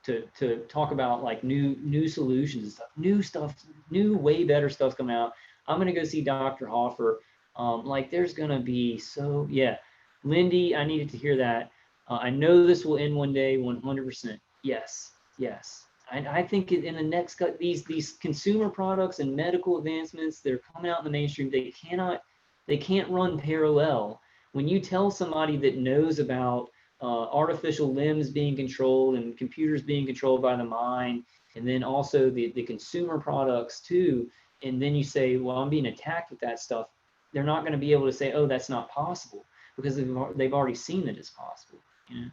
to talk about like new solutions and stuff, new way better stuff coming out. I'm gonna go see Dr. Hoffer. Like there's gonna be yeah, Lindy, I needed to hear that. I know this will end one day, 100%. Yes, yes. I think in the next these consumer products and medical advancements that are coming out in the mainstream, they can't run parallel. When you tell somebody that knows about artificial limbs being controlled and computers being controlled by the mind, and then also the consumer products too, and then you say, well, I'm being attacked with that stuff, they're not going to be able to say, oh, that's not possible, because they've already seen that it's possible. You know?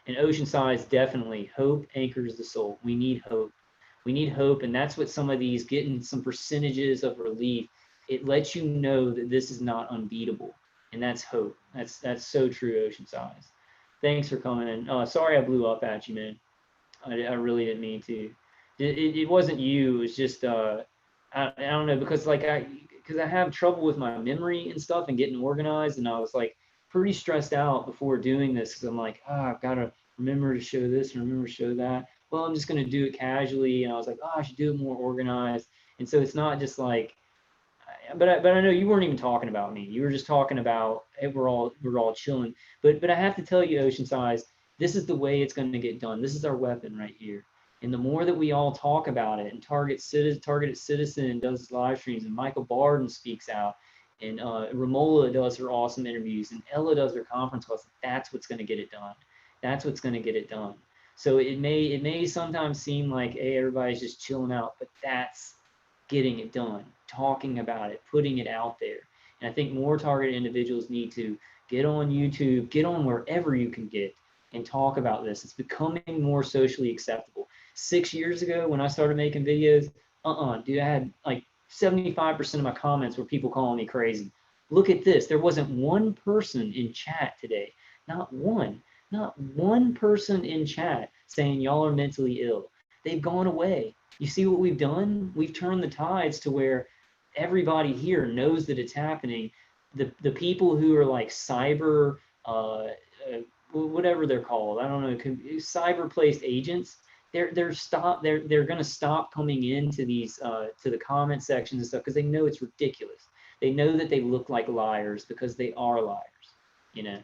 And Oceanside, definitely, hope anchors the soul. We need hope. We need hope, and that's what some of these, getting some percentages of relief, it lets you know that this is not unbeatable, and that's hope. That's so true, Oceanside. Thanks for coming in. Sorry I blew up at you, man. I really didn't mean to. It wasn't you. It was just I don't know, because I have trouble with my memory and stuff and getting organized, and I was like pretty stressed out before doing this, because I'm like, I've got to remember to show this and remember to show that. Well, I'm just going to do it casually, and I was like, I should do it more organized. And so it's not just like, but I know you weren't even talking about me. You were just talking about, hey, we're all chilling. But I have to tell you, Oceanside, this is the way it's going to get done. This is our weapon right here. And the more that we all talk about it, and Targeted Citizen does live streams, and Michael Barden speaks out, and Ramola does her awesome interviews, and Ella does her conference calls, that's what's going to get it done. That's what's going to get it done. So it may sometimes seem like, hey, everybody's just chilling out, but that's getting it done, talking about it, putting it out there. And I think more targeted individuals need to get on YouTube, get on wherever you can get, and talk about this. It's becoming more socially acceptable. 6 years ago, when I started making videos, dude, I had like 75% of my comments were people calling me crazy. Look at this. There wasn't one person in chat today, not one person in chat saying y'all are mentally ill. They've gone away. You see what we've done? We've turned the tides to where everybody here knows that it's happening. The people who are like cyber, whatever they're called, I don't know, cyber placed agents, they're going to stop coming into these to the comment sections and stuff, because they know it's ridiculous. They know that they look like liars because they are liars. You know.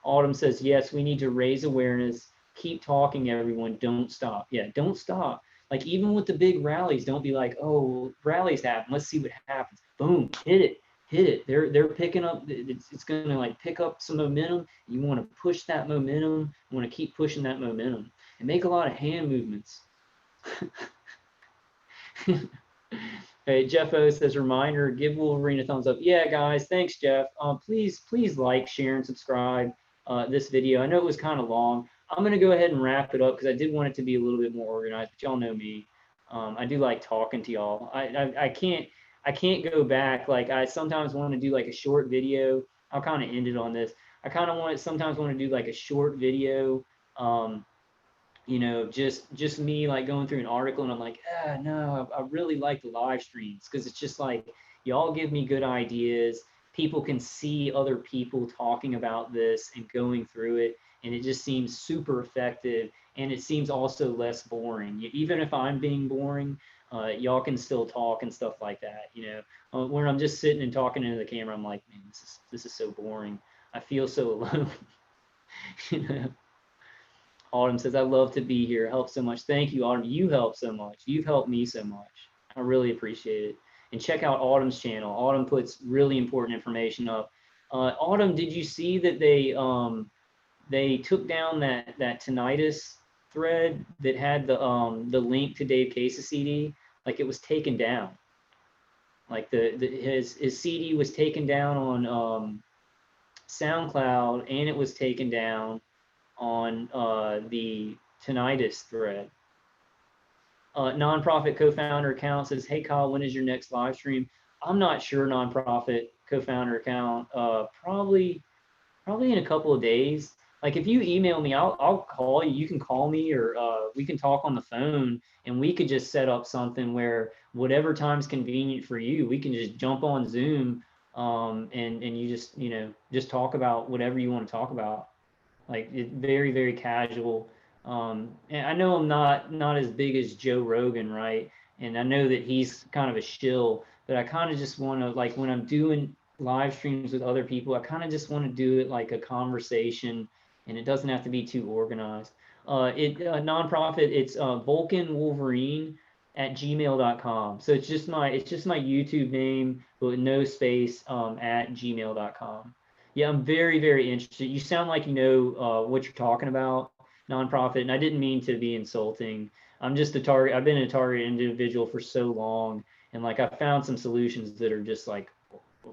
Autumn says, yes, we need to raise awareness. Keep talking, everyone. Don't stop. Yeah, don't stop. Like, even with the big rallies, don't be like, oh, rallies happen, let's see what happens. Boom, hit it. They're picking up. It's going to like pick up some momentum. You want to push that momentum. You want to keep pushing that momentum, and make a lot of hand movements. Hey, Jeff O says, reminder, give Wolverine a thumbs up. Yeah, guys, thanks, Jeff. Please like, share, and subscribe this video. I know it was kind of long. I'm going to go ahead and wrap it up, because I did want it to be a little bit more organized, but y'all know me. I do like talking to y'all. I can't go back. Like, I sometimes want to do like a short video. I'll kind of end it on this. I kind of sometimes want to do like a short video, you know, just me like going through an article, and I'm like, no, I really like the live streams, because it's just like, y'all give me good ideas. People can see other people talking about this and going through it, and it just seems super effective, and it seems also less boring. Even if I'm being boring, y'all can still talk and stuff like that. You know, when I'm just sitting and talking into the camera, I'm like, man, this is so boring. I feel so alone. You know. Autumn says, I love to be here. Help so much. Thank you, Autumn. You help so much. You've helped me so much. I really appreciate it. And check out Autumn's channel. Autumn puts really important information up. Autumn, did you see that they took down that tinnitus thread that had the link to Dave Case's CD? Like, it was taken down. Like his CD was taken down SoundCloud, and it was taken down on the tinnitus thread. Nonprofit co-founder account says, "Hey Kyle, when is your next live stream?" I'm not sure. Nonprofit co-founder account, probably in a couple of days. Like if you email me, I'll call you. You can call me, or we can talk on the phone, and we could just set up something where whatever time's convenient for you, we can just jump on Zoom, and you just just talk about whatever you want to talk about. Like very, very casual. And I know I'm not as big as Joe Rogan, right? And I know that he's kind of a shill, but I kind of just want to, like, when I'm doing live streams with other people, I kind of just want to do it like a conversation, and it doesn't have to be too organized. Nonprofit, it's Vulcan Wolverine at gmail.com. So it's just my YouTube name, but with no space, at gmail.com. Yeah, I'm very, very interested. You sound like you know what you're talking about, nonprofit, and I didn't mean to be insulting. I'm just a target. I've been a target individual for so long, and like I found some solutions that are just like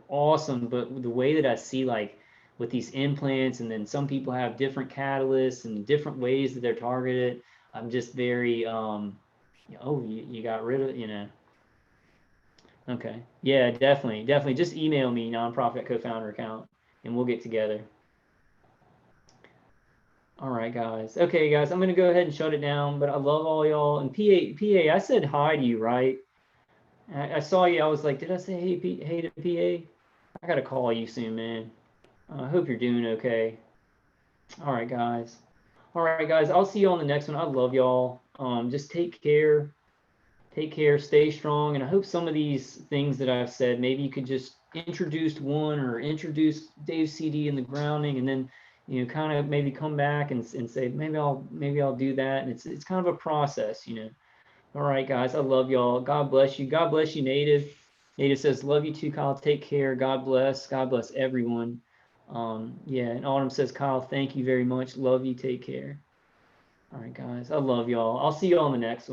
awesome. But the way that I see, like with these implants, and then some people have different catalysts and different ways that they're targeted. I'm just very oh, you got rid of, Okay. Yeah, definitely, definitely. Just email me, nonprofit co-founder account, and we'll get together. All right, guys. Okay, guys, I'm gonna go ahead and shut it down. But I love all y'all. And PA, I said hi to you, right? I saw you. I was like, did I say hey to PA? I gotta call you soon, man. I hope you're doing okay. All right, guys. All right, guys. I'll see you on the next one. I love y'all. Just take care. Take care. Stay strong. And I hope some of these things that I've said, maybe you could just introduce one, or introduce Dave's CD and the grounding, and then kind of maybe come back and say maybe I'll do that. And it's kind of a process. All right, guys. I love y'all. God bless you. God bless you, Native. Native says, love you too, Kyle. Take care. God bless. God bless everyone. Yeah, and Autumn says, Kyle, thank you very much. Love you. Take care. All right, guys. I love y'all. I'll see you all on the next one.